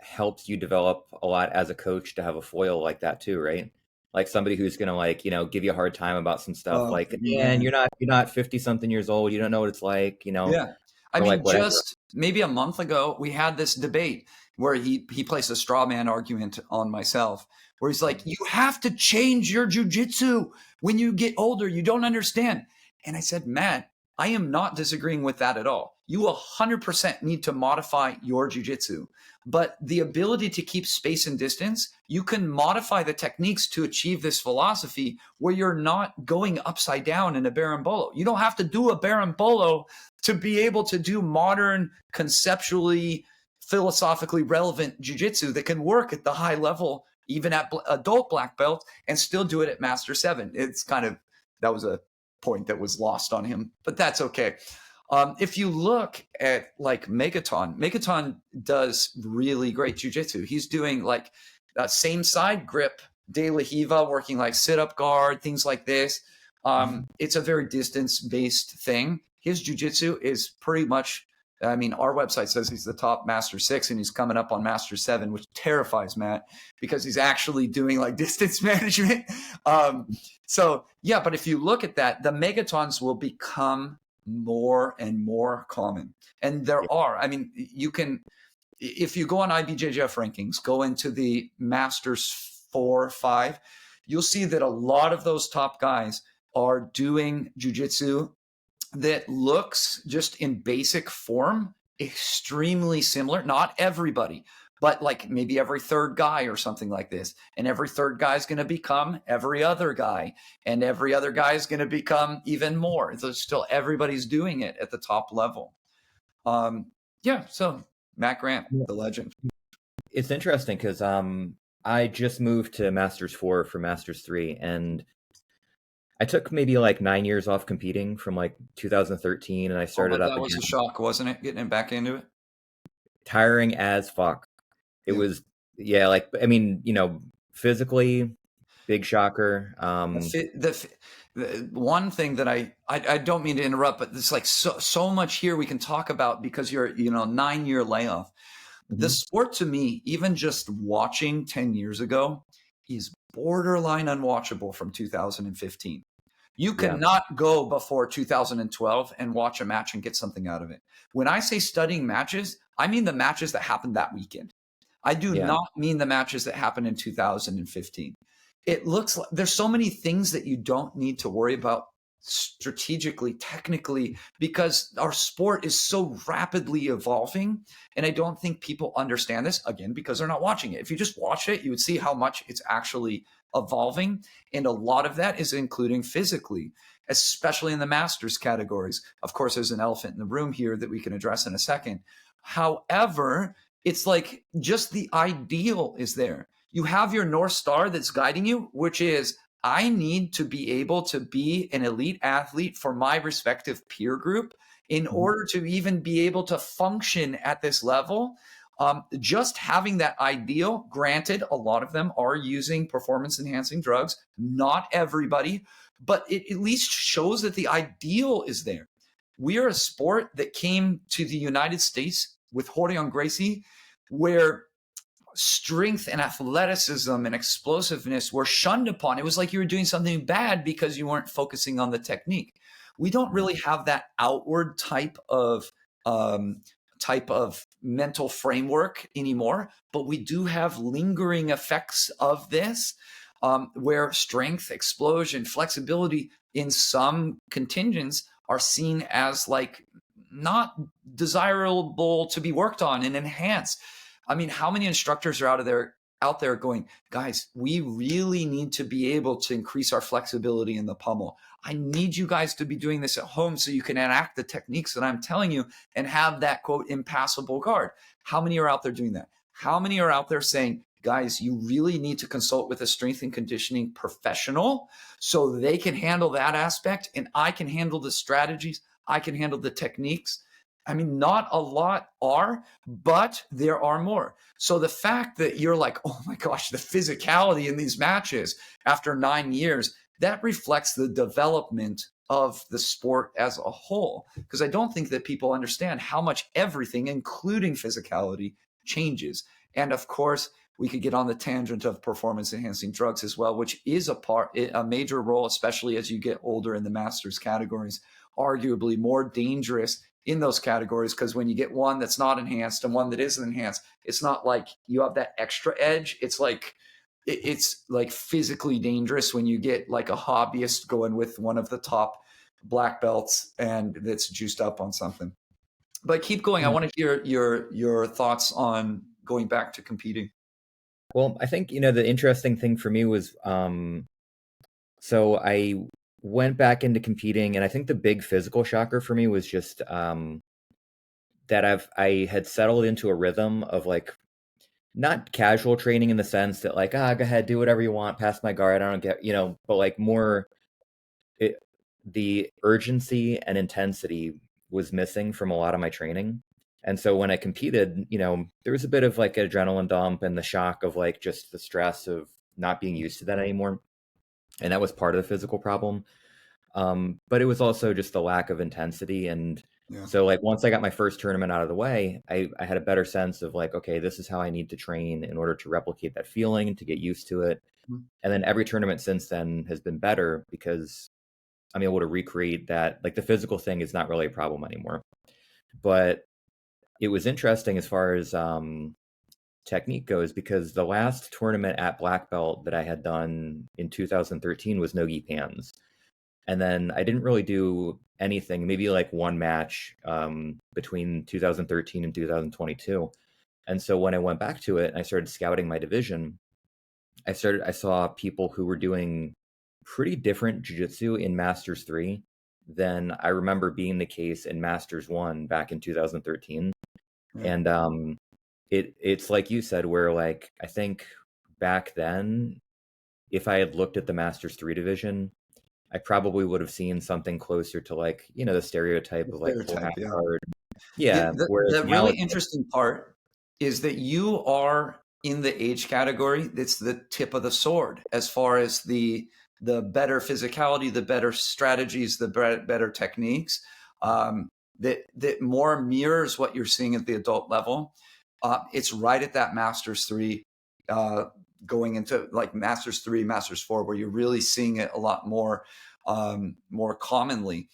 helps you develop a lot as a coach to have a foil like that too, right? Like somebody who's gonna like, give you a hard time about some stuff. Oh, Like, man, man. you're not 50 something years old. You don't know what it's like, Yeah. I or like mean, whatever. just maybe a month ago, we had this debate where he placed a straw man argument on myself, where he's like, you have to change your jujitsu when you get older. You don't understand. And I said, Matt, I am not disagreeing with that at all. You 100% need to modify your jujitsu. But the ability to keep space and distance, you can modify the techniques to achieve this philosophy where you're not going upside down in a berimbolo. You don't have to do a berimbolo to be able to do modern, conceptually, philosophically relevant jujitsu that can work at the high level, even at adult black belt, and still do it at Master 7. It's kind of, that was a point that was lost on him, but that's okay. If you look at like Megaton does really great jujitsu. He's doing like same side grip, De La Hiva, working like sit-up guard, things like this. It's a very distance-based thing. His jujitsu is pretty much, I mean, our website says he's the top Master 6 and he's coming up on Master 7, which terrifies Matt because he's actually doing like distance management. So yeah, but if you look at that, the Megatons will become more and more common. And there are, I mean, you can, if you go on IBJJF rankings, go into the Masters 4, 5, you'll see that a lot of those top guys are doing jujitsu that looks just in basic form extremely similar. Not everybody, but like maybe every third guy or something like this. And every third guy is going to become every other guy. And every other guy is going to become even more. So still everybody's doing it at the top level. Yeah. So Matt Grant, the legend. It's interesting because I just moved to Masters 4 from Masters 3, and I took maybe like 9 years off competing from like 2013, and I started But up that was again. a shock, wasn't it? Getting back into it. Tiring as fuck. It was, yeah, like, I mean, physically, big shocker. The one thing that I don't mean to interrupt, but there's like so much here we can talk about because you're 9-year layoff. The sport to me, even just watching 10 years ago, is borderline unwatchable from 2015. You cannot go before 2012 and watch a match and get something out of it. When I say studying matches, I mean the matches that happened that weekend. I do not mean the matches that happened in 2015. It looks like there's so many things that you don't need to worry about strategically, technically, because our sport is so rapidly evolving. And I don't think people understand this, again, because they're not watching it. If you just watch it, you would see how much it's actually evolving. And a lot of that is including physically, especially in the masters categories. Of course, there's an elephant in the room here that we can address in a second. However, it's like just the ideal is there. You have your North Star that's guiding you, which is I need to be able to be an elite athlete for my respective peer group in order to even be able to function at this level. Just having that ideal, granted, a lot of them are using performance enhancing drugs, not everybody, but it at least shows that the ideal is there. We are a sport that came to the United States with Rorion Gracie, where strength and athleticism and explosiveness were shunned upon. It was like you were doing something bad because you weren't focusing on the technique. We don't really have that outward type of mental framework anymore, but we do have lingering effects of this, where strength, explosion, flexibility in some contingents are seen as like not desirable to be worked on and enhanced. I mean, how many instructors are out there out there going, guys, we really need to be able to increase our flexibility in the pummel. I need you guys to be doing this at home so you can enact the techniques that I'm telling you and have that, quote, impassable guard. How many are out there doing that? How many are out there saying, guys, you really need to consult with a strength and conditioning professional so they can handle that aspect and I can handle the strategies, I can handle the techniques. I mean, not a lot are, but there are more. So the fact that you're like, oh my gosh, the physicality in these matches after 9 years, that reflects the development of the sport as a whole. Because I don't think that people understand how much everything, including physicality, changes. And of course, we could get on the tangent of performance enhancing drugs as well, which is a major role, especially as you get older in the masters categories, arguably more dangerous in those categories, because when you get one that's not enhanced and one that isn't enhanced, it's not like you have that extra edge. It's like physically dangerous when you get like a hobbyist going with one of the top black belts and that's juiced up on something. But keep going. I want to hear your thoughts on going back to competing. Well, I think, the interesting thing for me was, so I went back into competing, and I think the big physical shocker for me was just that I had settled into a rhythm of like not casual training in the sense that like, go ahead, do whatever you want, pass my guard, I don't get, but like more the urgency and intensity was missing from a lot of my training. And so when I competed, there was a bit of like adrenaline dump and the shock of like just the stress of not being used to that anymore. And that was part of the physical problem. But it was also just the lack of intensity. And so like once I got my first tournament out of the way, I had a better sense of like, okay, this is how I need to train in order to replicate that feeling, to get used to it. And then every tournament since then has been better because I'm able to recreate that. Like the physical thing is not really a problem anymore. But it was interesting as far as technique goes, because the last tournament at black belt that I had done in 2013 was no-gi pans. And then I didn't really do anything, maybe like one match between 2013 and 2022. And so when I went back to it and I started scouting my division, I saw people who were doing pretty different jiu-jitsu in Masters 3 than I remember being the case in Masters 1 back in 2013. And it's like you said, where like I think back then, if I had looked at the Masters 3 division, I probably would have seen something closer to like, the stereotype of like full half guard. Yeah. The really interesting part is that you are in the age category that's the tip of the sword as far as the better physicality, the better strategies, the better techniques, that more mirrors what you're seeing at the adult level. It's right at that Masters 3, going into like Masters 3, Masters 4, where you're really seeing it a lot more commonly.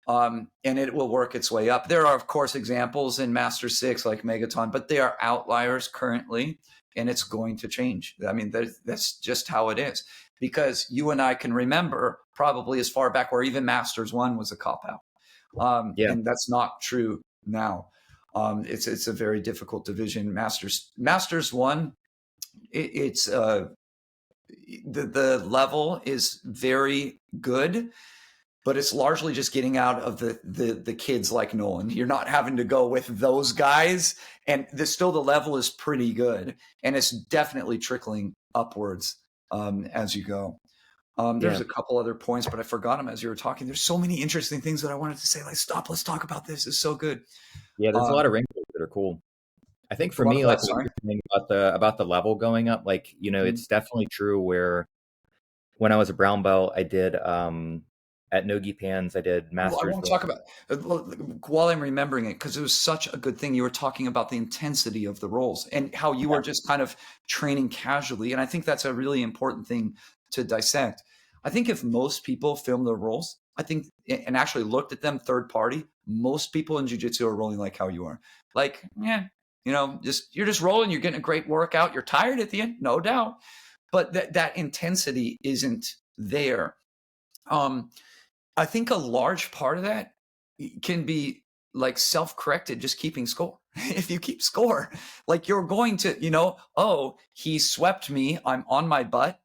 And it will work its way up. There are, of course, examples in Master 6 like Megaton, but they are outliers currently, and it's going to change. I mean, that's just how it is, because you and I can remember probably as far back where even Masters 1 was a cop-out. And that's not true now. It's a very difficult division. Masters 1, it's the level is very good, but it's largely just getting out of the kids like Nolan. You're not having to go with those guys, and still the level is pretty good, and it's definitely trickling upwards as you go. There's a couple other points, but I forgot them as you were talking. There's so many interesting things that I wanted to say. Like, stop, let's talk about this. It's so good. Yeah, there's a lot of wrinkles that are cool. I think for me, like about the level going up, like, it's definitely true where when I was a brown belt, I did at no-gi pans, I did Masters. Well, I want to talk about while I'm remembering it, because it was such a good thing. You were talking about the intensity of the roles and how you were just kind of training casually. And I think that's a really important thing to dissect. I think if most people film their roles, and actually looked at them third party, most people in jiu-jitsu are rolling like how you are. Like, you're just rolling, you're getting a great workout, you're tired at the end, no doubt. But that intensity isn't there. I think a large part of that can be like self-corrected, just keeping score. if you keep score. Like you're going to, oh, he swept me, I'm on my butt.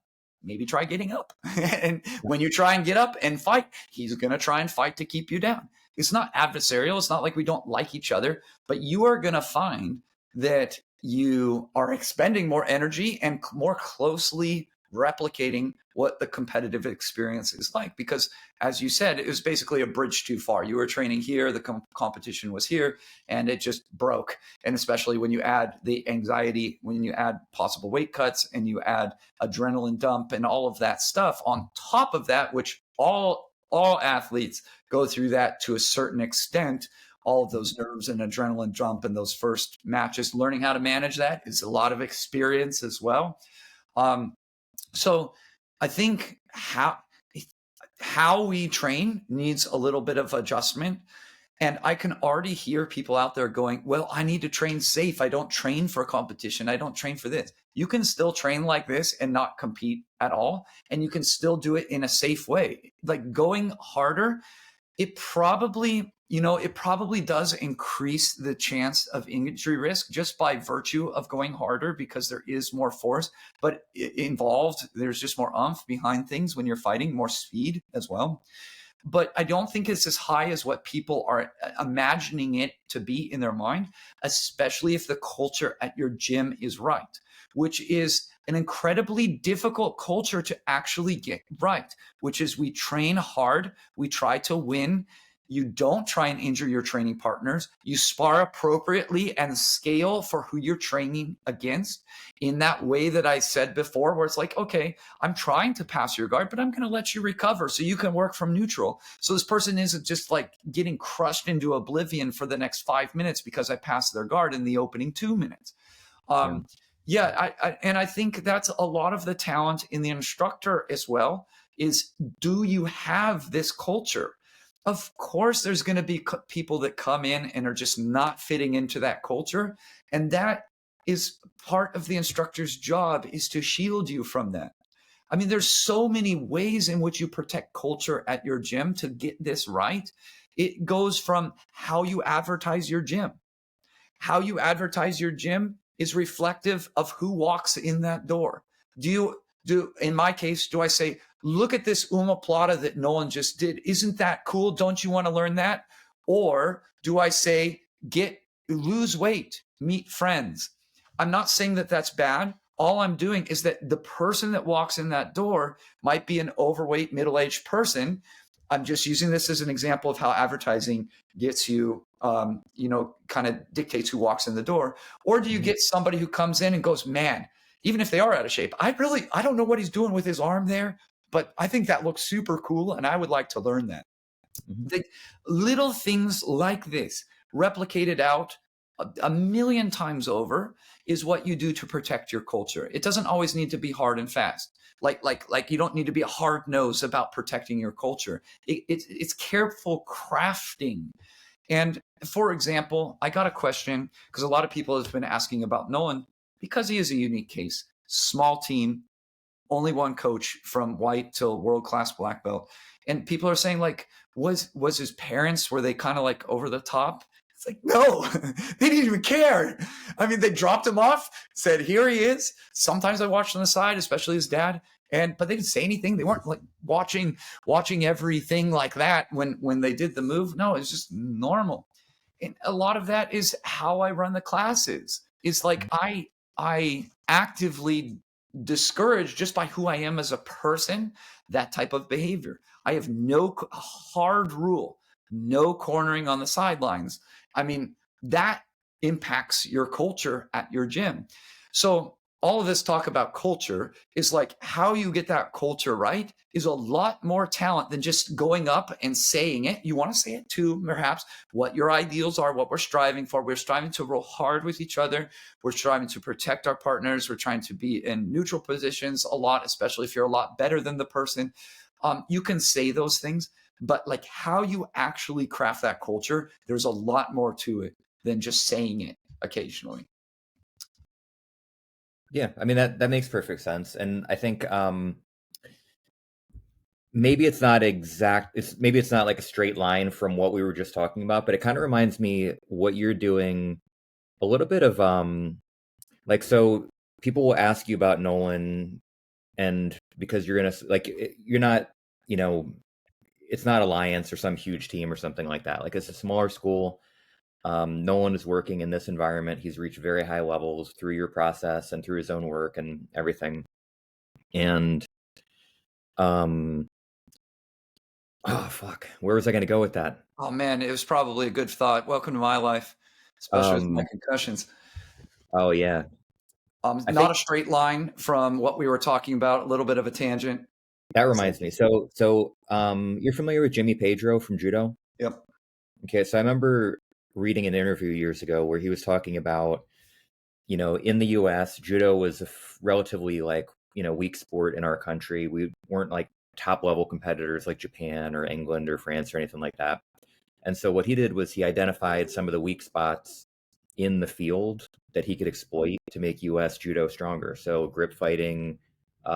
Maybe try getting up. And when you try and get up and fight, he's going to try and fight to keep you down. It's not adversarial. It's not like we don't like each other, but you are going to find that you are expending more energy and more closely replicating what the competitive experience is like. Because as you said, it was basically a bridge too far. You were training here, the competition was here, and it just broke. And especially when you add the anxiety, when you add possible weight cuts and you add adrenaline dump and all of that stuff on top of that, which all athletes go through that to a certain extent, all of those nerves and adrenaline dump in those first matches, learning how to manage that is a lot of experience as well. So I think how we train needs a little bit of adjustment. And I can already hear people out there going, well, I need to train safe. I don't train for competition. I don't train for this. You can still train like this and not compete at all. And you can still do it in a safe way. Like going harder, it probably does increase the chance of injury risk just by virtue of going harder because there is more force, but involved, there's just more oomph behind things when you're fighting, more speed as well. But I don't think it's as high as what people are imagining it to be in their mind, especially if the culture at your gym is right, which is an incredibly difficult culture to actually get right, which is we train hard, we try to win. You don't try and injure your training partners. You spar appropriately and scale for who you're training against in that way that I said before, where it's like, okay, I'm trying to pass your guard, but I'm going to let you recover so you can work from neutral. So this person isn't just like getting crushed into oblivion for the next 5 minutes because I passed their guard in the opening 2 minutes. I think that's a lot of the talent in the instructor as well is, do you have this culture? Of course, there's going to be people that come in and are just not fitting into that culture. And that is part of the instructor's job, is to shield you from that. I mean, there's so many ways in which you protect culture at your gym to get this right. It goes from how you advertise your gym. How you advertise your gym is reflective of who walks in that door. In my case, do I say, look at this omoplata that Nolan just did. Isn't that cool? Don't you want to learn that? Or do I say, lose weight, meet friends? I'm not saying that that's bad. All I'm doing is that the person that walks in that door might be an overweight, middle-aged person. I'm just using this as an example of how advertising gets you, kind of dictates who walks in the door. Or do you get somebody who comes in and goes, man, even if they are out of shape, I don't know what he's doing with his arm there, but I think that looks super cool and I would like to learn that. The little things like this replicated out a million times over is what you do to protect your culture. It doesn't always need to be hard and fast. Like you don't need to be a hard nose about protecting your culture. It's careful crafting. And for example, I got a question because a lot of people have been asking about Nolan because he is a unique case. Small team, only one coach from white till world-class black belt. And people are saying, like, was his parents, were they kind of like over the top? It's like, no, they didn't even care. I mean, they dropped him off, said, here he is. Sometimes I watched on the side, especially his dad. But they didn't say anything. They weren't like watching everything like that when they did the move. No, it's just normal. And a lot of that is how I run the classes. It's like I actively discourage, just by who I am as a person, that type of behavior. I have no hard rule, no cornering on the sidelines. I mean, that impacts your culture at your gym. So all of this talk about culture is like how you get that culture right is a lot more talent than just going up and saying it. You want to say it too, perhaps, what your ideals are, what we're striving for. We're striving to roll hard with each other. We're striving to protect our partners. We're trying to be in neutral positions a lot, especially if you're a lot better than the person. You can say those things, but like how you actually craft that culture, there's a lot more to it than just saying it occasionally. Yeah, I mean that makes perfect sense, and I think maybe it's not maybe it's not like a straight line from what we were just talking about, but it kind of reminds me what you're doing a little bit of like, so people will ask you about Nolan, and because you're gonna like you're not, you know, it's not Alliance or some huge team or something like that. Like it's a smaller school. Nolan is working in this environment. He's reached very high levels through your process and through his own work and everything. And um, oh fuck, where was I going to go with that? Oh man, it was probably a good thought. Welcome to my life, especially with my Um, concussions. oh yeah, I Not a think straight line from what we were talking about, a little bit of a tangent. that So, reminds me. You're familiar with Jimmy Pedro from judo? yep. Okay, so I remember reading an interview years ago where he was talking about, in the US, judo was a relatively like, weak sport in our country. We weren't like top level competitors like Japan or England or France or anything like that. And so what he did was he identified some of the weak spots in the field that he could exploit to make US judo stronger. So grip fighting,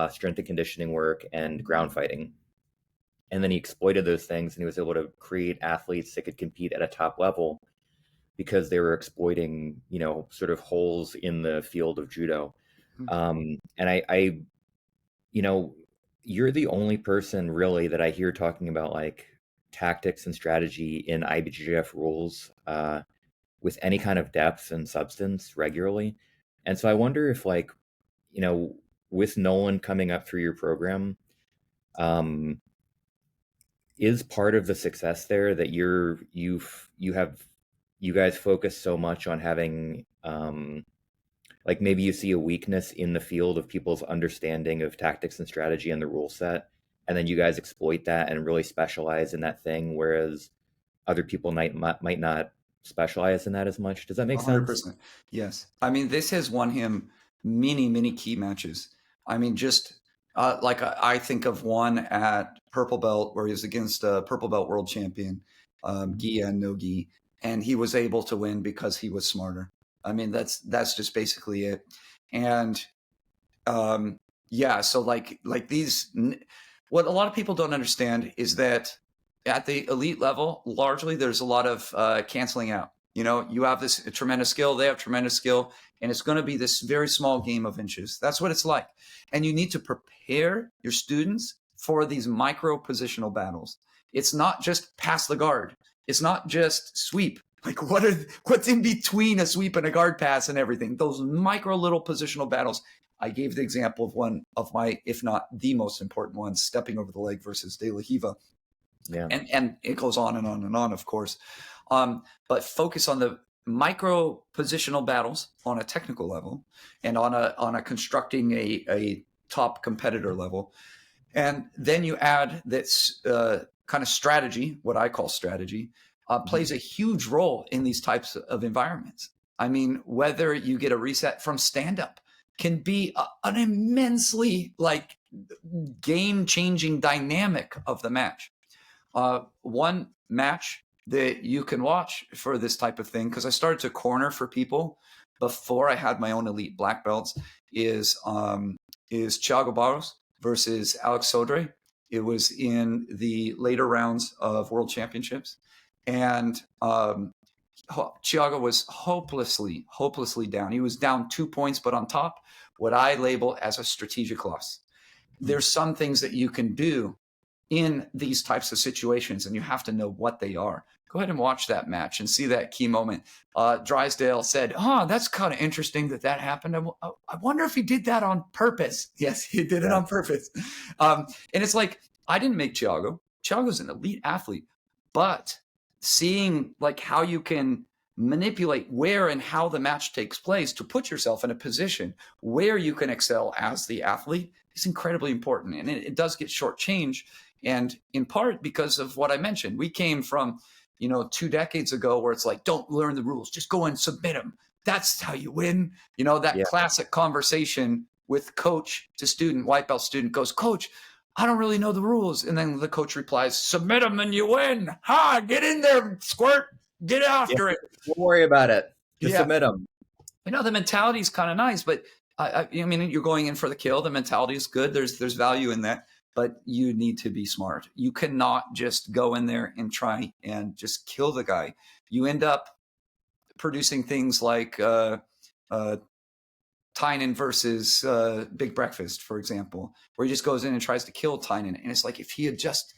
strength and conditioning work, and ground fighting. And then he exploited those things and he was able to create athletes that could compete at a top level because they were exploiting, sort of holes in the field of judo. And you know, you're the only person really that I hear talking about like tactics and strategy in IBJJF rules with any kind of depth and substance regularly. And so I wonder if like, you know, with Nolan coming up through your program, um, is part of the success there that you guys focus so much on having like maybe you see a weakness in the field of people's understanding of tactics and strategy and the rule set, and then you guys exploit that and really specialize in that thing, whereas other people might not specialize in that as much. Does that make sense? 100%. Yes. I mean, this has won him many, many key matches. I mean, just like I think of one at Purple Belt where he was against a Purple Belt world champion, gi and no gi, and he was able to win because he was smarter. I mean, that's just basically it. And yeah, so like these, what a lot of people don't understand is that at the elite level, largely there's a lot of canceling out. You know, you have this tremendous skill, they have tremendous skill, and it's going to be this very small game of inches. That's what it's like. And you need to prepare your students for these micro-positional battles. It's not just pass the guard. It's not just sweep. Like what's in between a sweep and a guard pass and everything? Those micro little positional battles. I gave the example of one of my, if not the most important ones, stepping over the leg versus De La Hiva. Yeah. And it goes on and on and on, of course. But focus on the micro positional battles on a technical level and on a constructing a top competitor level. And then you add this kind of strategy, what I call strategy, plays a huge role in these types of environments. I mean, whether you get a reset from stand up can be an immensely like game changing dynamic of the match. One match that you can watch for this type of thing, because I started to corner for people before I had my own elite black belts, is Thiago Barros versus Alex Sodre. It was in the later rounds of World Championships, and Thiago was hopelessly down. He was down 2 points, but on top, what I label as a strategic loss. There's some things that you can do in these types of situations, and you have to know what they are. Go ahead and watch that match and see that key moment. Drysdale said, that's kind of interesting that happened. I wonder if he did that on purpose. Yes, he did it on purpose. And it's like, I didn't make Thiago. Thiago's an elite athlete, but seeing like how you can manipulate where and how the match takes place to put yourself in a position where you can excel as the athlete is incredibly important. And it does get shortchanged. And in part because of what I mentioned, we came from, 2 decades ago where it's like, don't learn the rules, just go and submit them. That's how you win. That classic conversation with coach to student, white belt student goes, Coach, I don't really know the rules. And then the coach replies, submit them and you win. Get in there, squirt, get after it. Don't worry about it. Just submit them. The mentality is kind of nice, but I mean, you're going in for the kill. The mentality is good. There's value in that, but you need to be smart. You cannot just go in there and try and just kill the guy. You end up producing things like Tynan versus Big Breakfast, for example, where he just goes in and tries to kill Tynan. And it's like, if he had just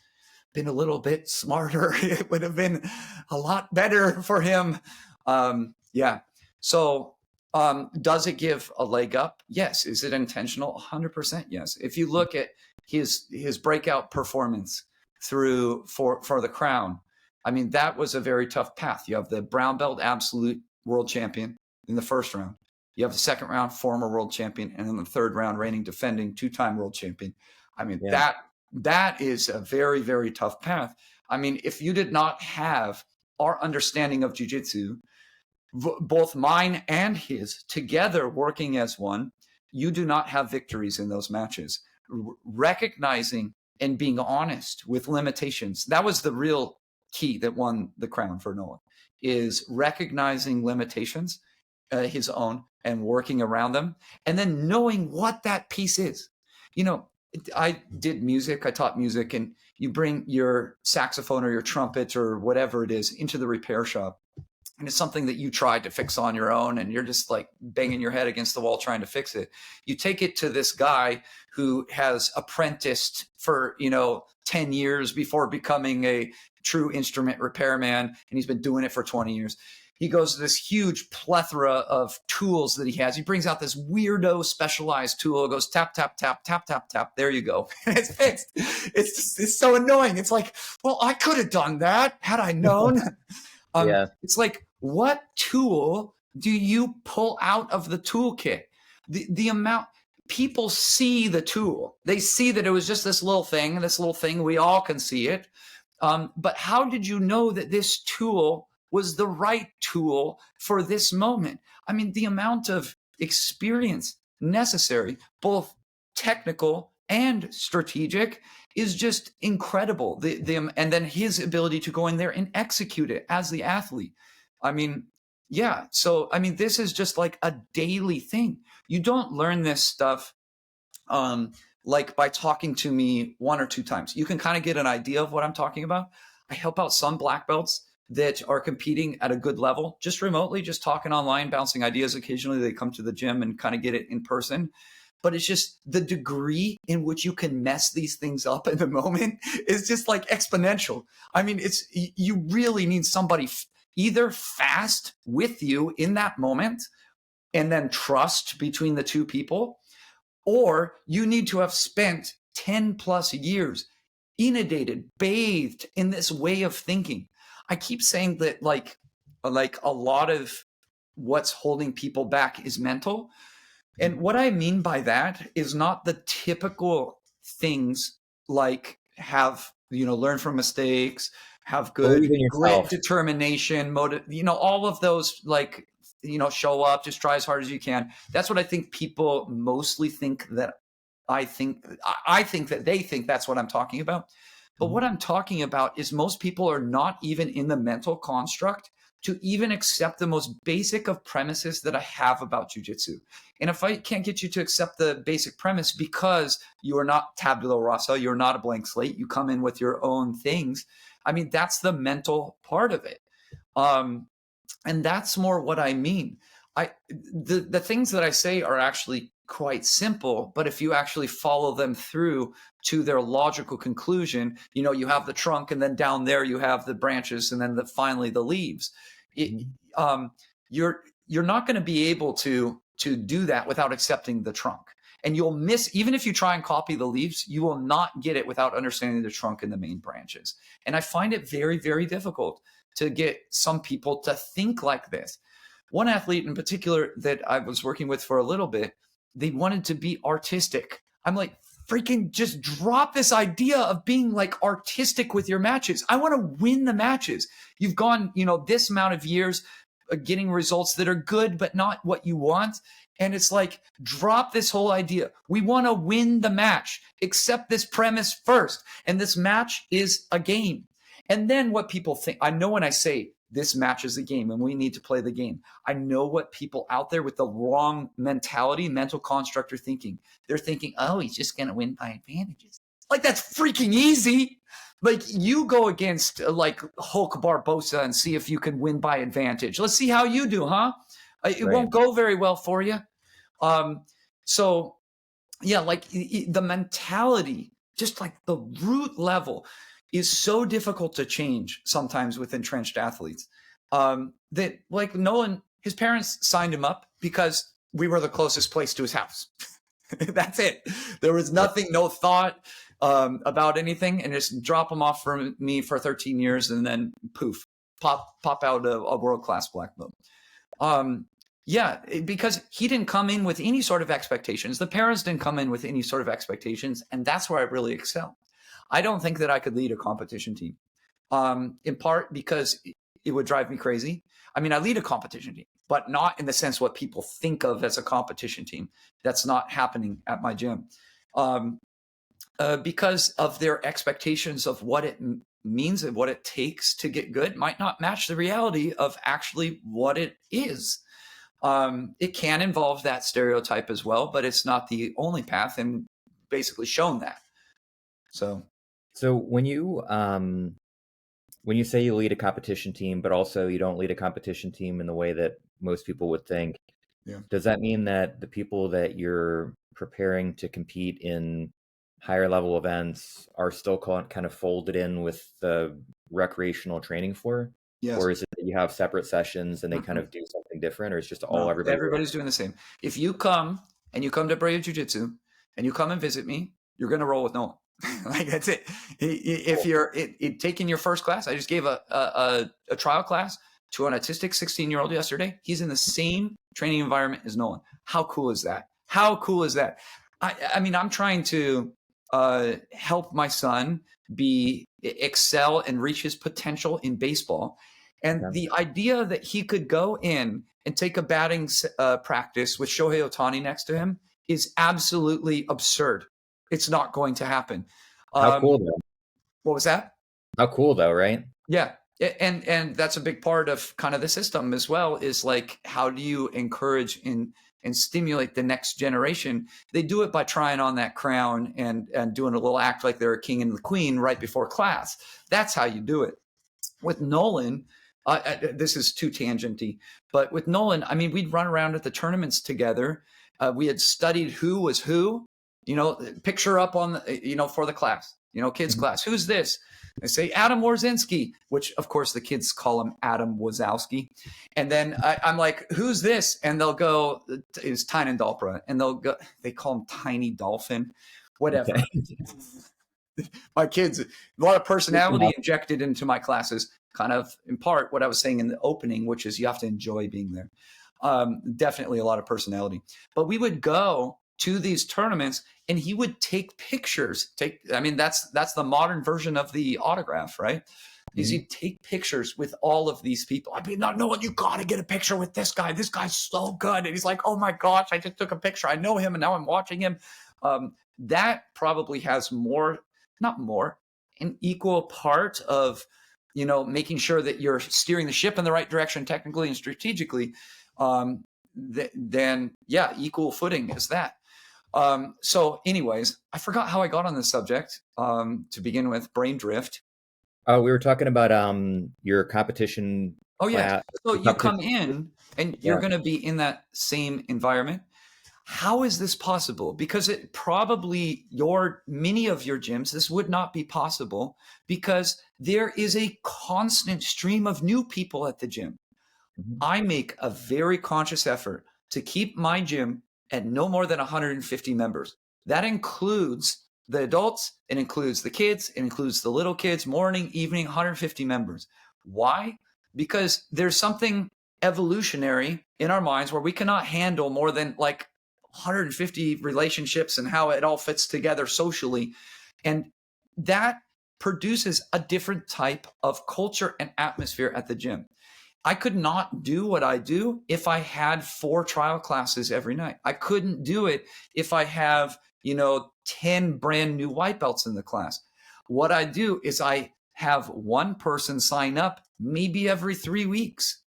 been a little bit smarter, it would have been a lot better for him. Yeah. So does it give a leg up? Yes. Is it intentional? 100% yes. If you look at his breakout performance through for the crown, I mean, that was a very tough path. You have the brown belt absolute world champion in the first round. You have the second round former world champion, and in the third round reigning defending two-time world champion. I mean, that is a very, very tough path. I mean, if you did not have our understanding of jiu-jitsu, both mine and his together working as one, you do not have victories in those matches. Recognizing and being honest with limitations. That was the real key that won the crown for Noah, is recognizing limitations, his own, and working around them, and then knowing what that piece is. You know, I did music, I taught music, and you bring your saxophone or your trumpet or whatever it is into the repair shop. And it's something that you tried to fix on your own, and you're just like banging your head against the wall trying to fix it. You take it to this guy who has apprenticed for, 10 years before becoming a true instrument repairman, and he's been doing it for 20 years. He goes to this huge plethora of tools that he has. He brings out this weirdo specialized tool. It goes tap, tap, tap, tap, tap, tap. There you go. It's fixed. It's so annoying. It's like, well, I could have done that had I known. It's like, what tool do you pull out of the toolkit? The amount people see the tool, they see that it was just this little thing. We all can see it. But how did you know that this tool was the right tool for this moment? I mean, the amount of experience necessary, both technical and strategic, is just incredible. And then his ability to go in there and execute it as the athlete. I mean, yeah. So, I mean, this is just like a daily thing. You don't learn this stuff like by talking to me one or two times. You can kind of get an idea of what I'm talking about. I help out some black belts that are competing at a good level, just remotely, just talking online, bouncing ideas. Occasionally they come to the gym and kind of get it in person. But it's just the degree in which you can mess these things up in the moment is just like exponential. I mean, you really need somebody either fast with you in that moment and then trust between the two people, or you need to have spent 10 plus years inundated, bathed in this way of thinking. I keep saying that like a lot of what's holding people back is mental. And what I mean by that is not the typical things like have, learn from mistakes, have good grit, determination, motive, all of those, like, show up, just try as hard as you can. That's what I think people mostly think that I think that they think that's what I'm talking about. But what I'm talking about is most people are not even in the mental construct to even accept the most basic of premises that I have about jiu-jitsu. And if I can't get you to accept the basic premise because you are not tabula rasa, you're not a blank slate, you come in with your own things. I mean, that's the mental part of it. And that's more what I mean. The things that I say are actually quite simple, but if you actually follow them through to their logical conclusion, you have the trunk, and then down there you have the branches, and then finally the leaves. You're not going to be able to do that without accepting the trunk. And you'll miss, even if you try and copy the leaves, you will not get it without understanding the trunk and the main branches. And I find it very, very difficult to get some people to think like this. One athlete in particular that I was working with for a little bit, they wanted to be artistic. I'm like, freaking just drop this idea of being like artistic with your matches. I want to win the matches. You've gone, this amount of years getting results that are good, but not what you want. And it's like, drop this whole idea. We want to win the match. Accept this premise first. And this match is a game. And then what people think, I know when I say this match is a game and we need to play the game, I know what people out there with the wrong mentality, mental construct are thinking. They're thinking, oh, he's just going to win by advantages. Like, that's freaking easy. Like, you go against like Hulk Barbosa and see if you can win by advantage. Let's see how you do, huh? It Right. won't go very well for you. So yeah, like the mentality, just like the root level, is so difficult to change sometimes with entrenched athletes. That like Nolan, his parents signed him up because we were the closest place to his house. That's it. There was nothing, no thought about anything, and just drop him off for me for 13 years, and then poof, pop out a world class black belt. Yeah, because he didn't come in with any sort of expectations. The parents didn't come in with any sort of expectations, and that's where I really excel. I don't think that I could lead a competition team, in part because it would drive me crazy. I mean, I lead a competition team, but not in the sense what people think of as a competition team. That's not happening at my gym. Because of their expectations of what it means and what it takes to get good might not match the reality of actually what it is. It can involve that stereotype as well, but it's not the only path, and basically shown that. So when you say you lead a competition team, but also you don't lead a competition team in the way that most people would think, yeah. does that mean that the people that you're preparing to compete in higher level events are still kind of folded in with the recreational training floor? Yes. Or is it that you have separate sessions and they kind of do something different, or it's just all everybody's doing the same? If you come to Brave Jiu-Jitsu and you come and visit me, you're going to roll with Nolan. Like, that's it. If you're taking your first class, I just gave a trial class to an autistic 16-year-old yesterday. He's in the same training environment as Nolan. How cool is that? How cool is that? I mean, I'm trying to help my son excel and reach his potential in baseball. And the idea that he could go in and take a batting practice with Shohei Ohtani next to him is absolutely absurd. It's not going to happen. How cool, though? What was that? How cool, though, right? Yeah. And that's a big part of kind of the system as well, is like, how do you encourage and stimulate the next generation? They do it by trying on that crown and doing a little act like they're a king and the queen right before class. That's how you do it. With Nolan, this is too tangenty, but with Nolan, I mean, we'd run around at the tournaments together. We had studied who was who, picture up on the, for the class, kids class. Who's this? I say Adam Warzinski, which of course the kids call him Adam Wazowski. And then I'm like, who's this? And they'll go, it's Tynan Dalpra. And they call him Tiny Dolphin, whatever. Okay. My kids, a lot of personality injected into my classes, kind of in part what I was saying in the opening, which is you have to enjoy being there. Definitely a lot of personality. But we would go to these tournaments and he would take pictures. That's the modern version of the autograph, right? Is he'd take pictures with all of these people. I'd be, no, you got to get a picture with this guy. This guy's so good. And he's like, oh my gosh, I just took a picture. I know him and now I'm watching him. That probably has an equal part of, making sure that you're steering the ship in the right direction technically and strategically. Then equal footing is that. So anyways, I forgot how I got on this subject to begin with. Brain drift. Oh, we were talking about your competition. Oh yeah. So you come in and you're going to be in that same environment. How is this possible? Because it probably many of your gyms, this would not be possible because there is a constant stream of new people at the gym. I make a very conscious effort to keep my gym at no more than 150 members. That includes the adults, it includes the kids, it includes the little kids, morning, evening, 150 members. Why? Because there's something evolutionary in our minds where we cannot handle more than like 150 relationships and how it all fits together socially. And that produces a different type of culture and atmosphere at the gym. I could not do what I do if I had 4 trial classes every night. I couldn't do it if I have, 10 brand new white belts in the class. What I do is I have one person sign up maybe every 3 weeks.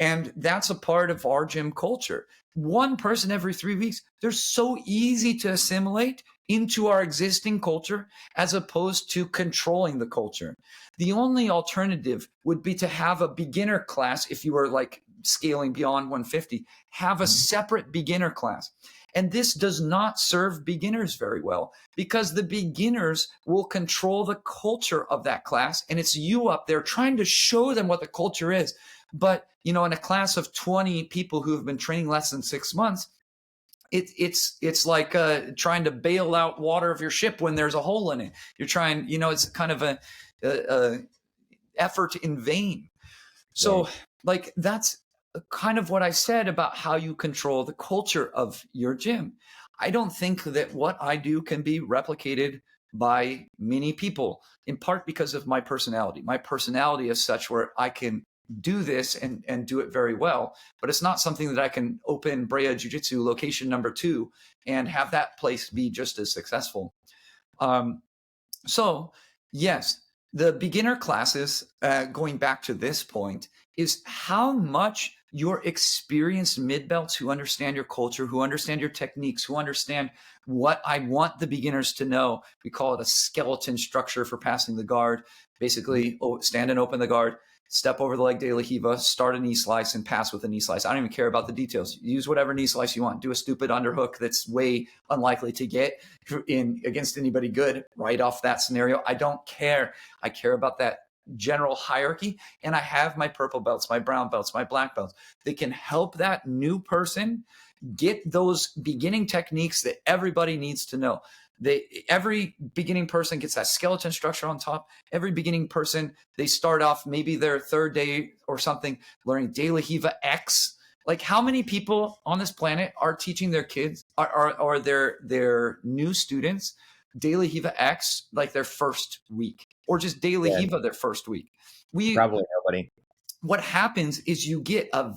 And that's a part of our gym culture. One person every 3 weeks. They're so easy to assimilate. into our existing culture as opposed to controlling the culture. The only alternative would be to have a beginner class. If you were like scaling beyond 150, have a separate beginner class. And this does not serve beginners very well because the beginners will control the culture of that class. And it's you up there trying to show them what the culture is. But, you know, in a class of 20 people who have been training less than 6 months, it's like trying to bail out water of your ship when there's a hole in it. You're trying, you know, it's kind of a effort in vain. So like that's kind of what I said about how you control the culture of your gym. I don't think that what I do can be replicated by many people, in part because of my personality. My personality is such where I can do this and do it very well, but it's not something that I can open Brea Jiu-Jitsu location number 2 and have that place be just as successful. So yes, the beginner classes, going back to this point, is how much your experienced mid-belts who understand your culture, who understand your techniques, who understand what I want the beginners to know. We call it a skeleton structure for passing the guard. Basically, stand and open the guard, step over the leg de la Hiva, start a knee slice, and pass with a knee slice. I don't even care about the details. Use whatever knee slice you want. Do a stupid underhook that's way unlikely to get in against anybody good right off that scenario. I don't care. I care about that general hierarchy. And I have my purple belts, my brown belts, my black belts. They can help that new person get those beginning techniques that everybody needs to know. Every beginning person gets that skeleton structure on top. Every beginning person, they start off maybe their 3rd day or something learning De La Hiva X. Like how many people on this planet are teaching their kids or their new students De La Hiva X like their first week, or just De La Hiva their first week? Probably nobody. What happens is you get a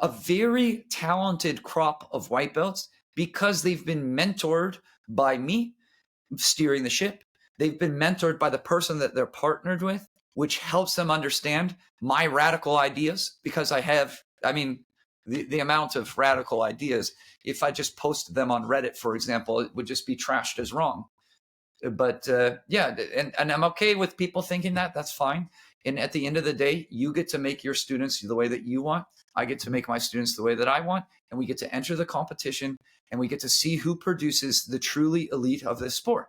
very talented crop of white belts because they've been mentored by me steering the ship. They've been mentored by the person that they're partnered with, which helps them understand my radical ideas, because the amount of radical ideas, if I just posted them on Reddit, for example, it would just be trashed as wrong. But and I'm okay with people thinking that. That's fine. And at the end of the day, you get to make your students the way that you want. I get to make my students the way that I want. And we get to enter the competition and we get to see who produces the truly elite of this sport.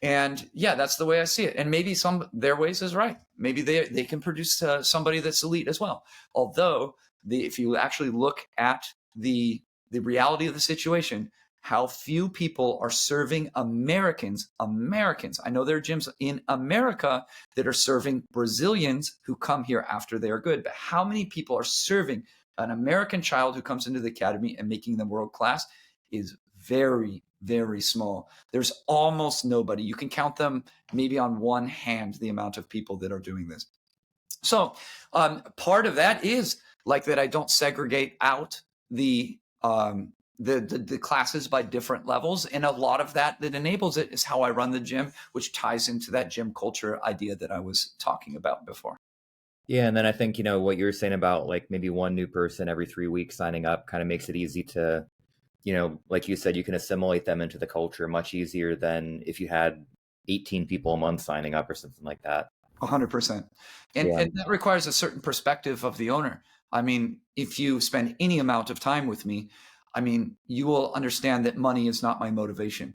And yeah, that's the way I see it. And maybe their ways is right. Maybe they can produce somebody that's elite as well. Although if you actually look at the reality of the situation, how few people are serving Americans. I know there are gyms in America that are serving Brazilians who come here after they are good, but how many people are serving an American child who comes into the academy and making them world class is very, very small. There's almost nobody. You can count them maybe on one hand, the amount of people that are doing this. So part of that is like that I don't segregate out the classes by different levels. And a lot of that enables it is how I run the gym, which ties into that gym culture idea that I was talking about before. Yeah. And then I think, what you were saying about like maybe one new person every 3 weeks signing up kind of makes it easy to, like you said, you can assimilate them into the culture much easier than if you had 18 people a month signing up or something like that. 100%. And that requires a certain perspective of the owner. I mean, if you spend any amount of time with me, you will understand that money is not my motivation.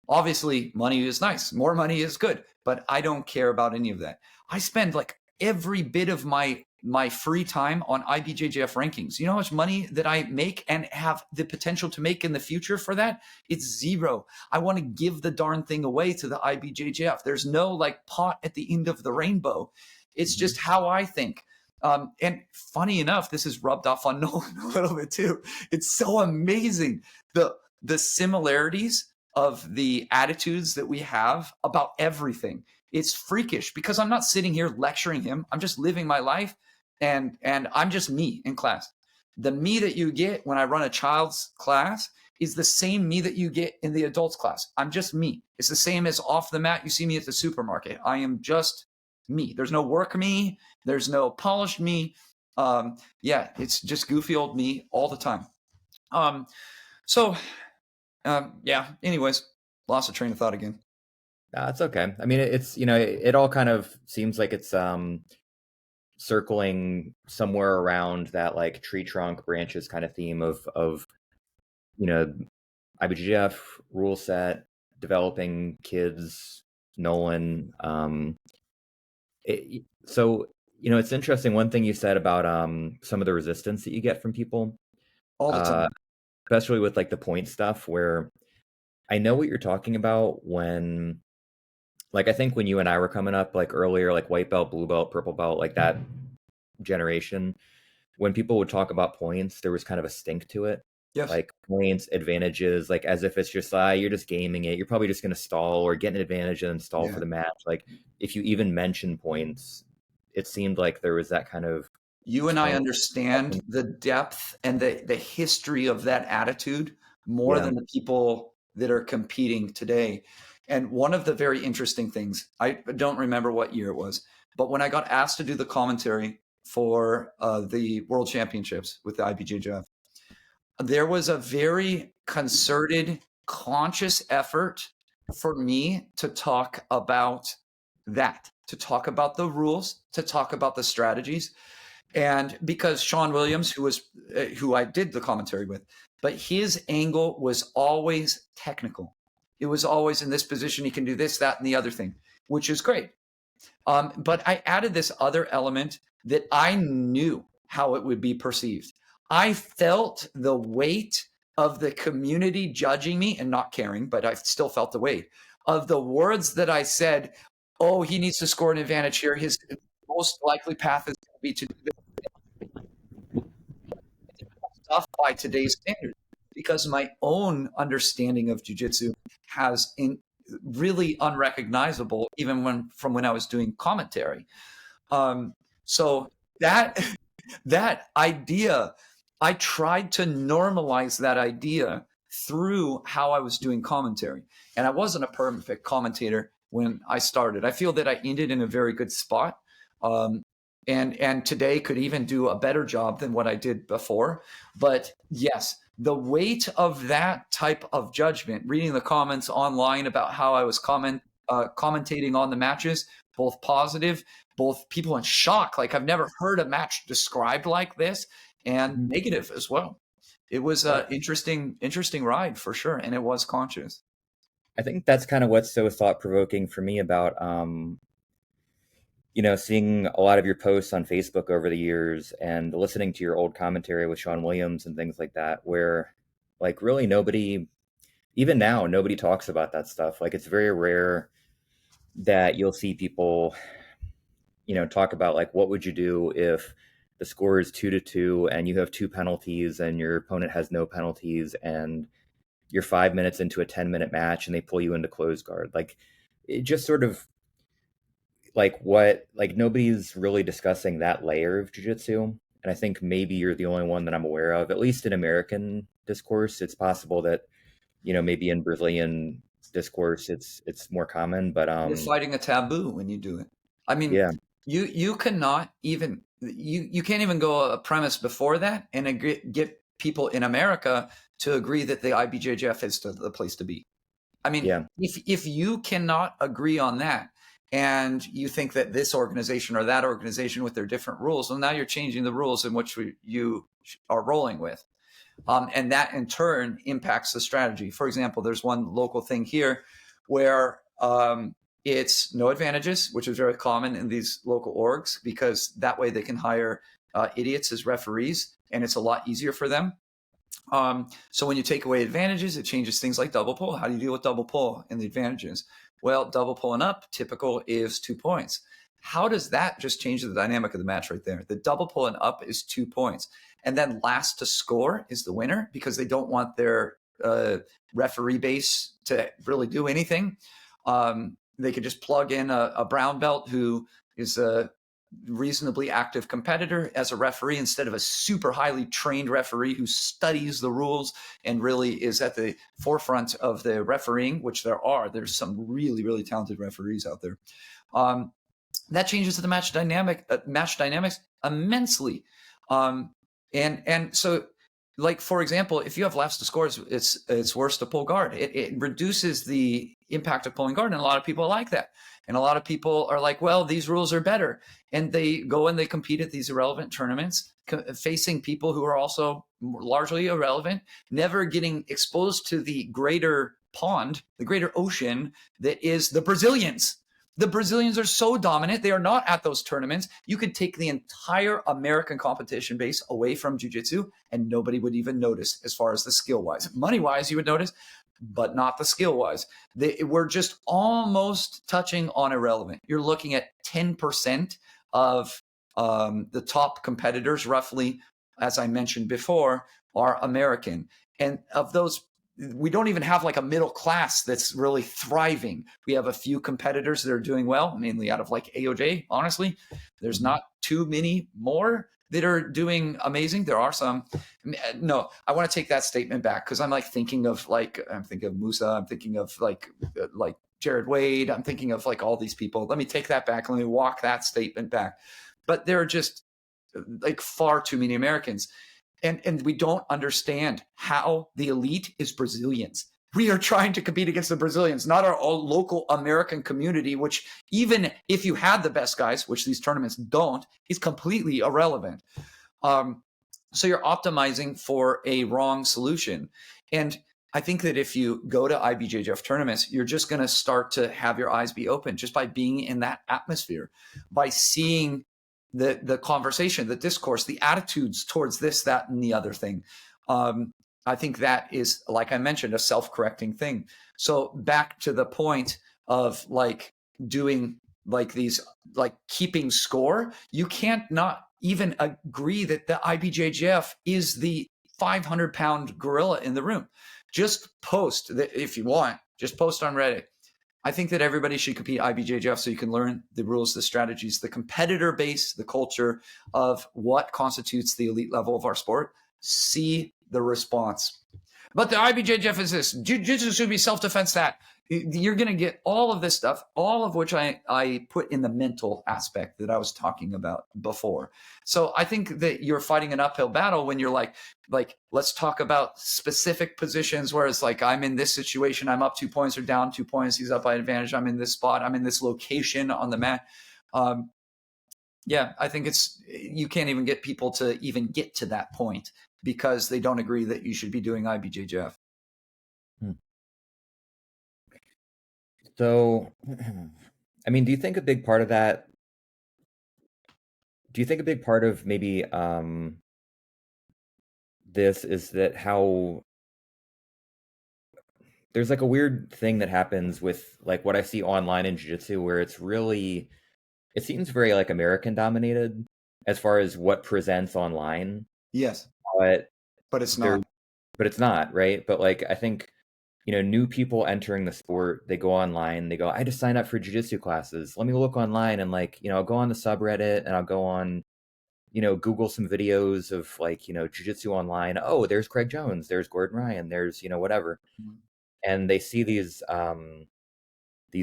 Obviously, money is nice. More money is good, but I don't care about any of that. I spend like every bit of my free time on IBJJF rankings. You know how much money that I make and have the potential to make in the future for that? It's zero. I want to give the darn thing away to the IBJJF. There's no like pot at the end of the rainbow. It's just how I think. And funny enough, this is rubbed off on Nolan a little bit too. It's so amazing. The similarities of the attitudes that we have about everything. It's freakish because I'm not sitting here lecturing him. I'm just living my life and I'm just me in class. The me that you get when I run a child's class is the same me that you get in the adults class. I'm just me. It's the same as off the mat. You see me at the supermarket. I am just me. There's no work me. There's no polished me. It's just goofy old me all the time. Anyways, Lost a train of thought again. It's okay. I mean, it's, it all kind of seems like it's circling somewhere around that like tree trunk branches kind of theme of you know IBJJF rule set, developing kids, Nolan. So it's interesting. One thing you said about some of the resistance that you get from people, All the uh, time. especially with like the point stuff, where I know what you're talking about when, like, I think when you and I were coming up, like earlier, like white belt, blue belt, purple belt, like that generation, when people would talk about points, there was kind of a stink to it. Yes. Like points, advantages, like as if it's just you're just gaming it. You're probably just going to stall or get an advantage and then stall Yeah. for the match. Like if you even mention points, it seemed like there was that kind of You and I tone. understand the depth and the history of that attitude more Yeah. than the people that are competing today. And one of the very interesting things, I don't remember what year it was, but when I got asked to do the commentary for the World Championships with the IBJJF, there was a very concerted, conscious effort for me to talk about that, to talk about the rules, to talk about the strategies. And because Sean Williams, who I did the commentary with, but his angle was always technical. It was always in this position, he can do this, that, and the other thing, which is great. But I added this other element that I knew how it would be perceived. I felt the weight of the community judging me and not caring, but I still felt the weight of the words that I said. Oh, he needs to score an advantage here. His most likely path is going to be to do this stuff by today's standards, because my own understanding of jiu-jitsu has in really unrecognizable even from when I was doing commentary. So that that idea, I tried to normalize that idea through how I was doing commentary. And I wasn't a perfect commentator when I started. I feel that I ended in a very good spot. And today could even do a better job than what I did before. But yes, the weight of that type of judgment, reading the comments online about how I was commentating on the matches, both positive, both people in shock, like I've never heard a match described like this, and negative as well. It was an interesting ride for sure, and it was conscious. I think that's kind of what's so thought provoking for me about seeing a lot of your posts on Facebook over the years and listening to your old commentary with Sean Williams and things like that, where like really nobody, even now, nobody talks about that stuff. Like it's very rare that you'll see people, talk about like, what would you do if the score is 2-2 and you have two penalties and your opponent has no penalties and you're 5 minutes into a 10-minute match and they pull you into close guard. Like it just sort of like nobody's really discussing that layer of jiu-jitsu. And I think maybe you're the only one that I'm aware of, at least in American discourse. It's possible that, maybe in Brazilian discourse it's more common, but You're fighting a taboo when you do it. I mean, yeah. you cannot even you can't even go a premise before that and get people in America to agree that the IBJJF is the place to be. I mean, Yeah. if you cannot agree on that, and you think that this organization or that organization with their different rules, well, now you're changing the rules in which you are rolling with. And that in turn impacts the strategy. For example, there's one local thing here where it's no advantages, which is very common in these local orgs, because that way they can hire idiots as referees, and it's a lot easier for them. So when you take away advantages, it changes things like double pull. How do you deal with double pull and the advantages? Well, double pull and up, typical is 2 points. How does that just change the dynamic of the match right there? The double pull and up is 2 points. And then last to score is the winner, because they don't want their referee base to really do anything. They could just plug in a brown belt who is a reasonably active competitor as a referee, instead of a super highly trained referee who studies the rules and really is at the forefront of the refereeing, which there's some really, really talented referees out there. That changes the match dynamics immensely. And so like, for example, if you have lefts to scores, it's worse to pull guard. It reduces the impact of pulling guard, and a lot of people like that. And a lot of people are like, well, these rules are better. And they go and they compete at these irrelevant tournaments, facing people who are also largely irrelevant, never getting exposed to the greater pond, the greater ocean that is the Brazilians. The Brazilians are so dominant. They are not at those tournaments. You could take the entire American competition base away from jiu-jitsu and nobody would even notice as far as the skill-wise. Money-wise, you would notice, but not the skill-wise. We're just almost touching on irrelevant. You're looking at 10% of the top competitors, roughly, as I mentioned before, are American. And of those, we don't even have like a middle class that's really thriving. We have a few competitors that are doing well, mainly out of like AOJ. Honestly, there's not too many more that are doing amazing. There are some. No, I want to take that statement back because I'm thinking of Musa. I'm thinking of like Jared Wade. I'm thinking of like all these people. Let me take that back. Let me walk that statement back. But there are just like far too many Americans. And we don't understand how the elite is Brazilians. We are trying to compete against the Brazilians, not our local American community, which even if you had the best guys, which these tournaments don't, is completely irrelevant. So you're optimizing for a wrong solution. And I think that if you go to IBJJF tournaments, you're just going to start to have your eyes be open just by being in that atmosphere, by seeing the conversation, the discourse, the attitudes towards this, that, and the other thing. I think that is, like I mentioned, a self-correcting thing. So back to the point of like doing like these, like keeping score, you can't not even agree that the IBJJF is the 500-pound gorilla in the room. Just post that if you want, just post on Reddit. I think that everybody should compete IBJJF so you can learn the rules, the strategies, the competitor base, the culture of what constitutes the elite level of our sport. See the response. But the IBJJF is this. Jiu-jitsu should be self-defense that. You're going to get all of this stuff, all of which I put in the mental aspect that I was talking about before. So I think that you're fighting an uphill battle when you're like, let's talk about specific positions where it's like, I'm in this situation, I'm up 2 points or down 2 points, he's up by advantage, I'm in this spot, I'm in this location on the mat. Yeah, I think you can't even get people to even get to that point because they don't agree that you should be doing IBJJF. So, I mean, do you think a big part of that, maybe this is that how there's like a weird thing that happens with like what I see online in jiu-jitsu where it seems very like American dominated as far as what presents online. Yes. But it's not. But it's not, right? But like I think new people entering the sport, they go online, they go, I just signed up for jiu-jitsu classes. Let me look online and like, I'll go on the subreddit and I'll go on, Google some videos of like, jiu-jitsu online. Oh, there's Craig Jones, there's Gordon Ryan, there's, whatever. Mm-hmm. And they see these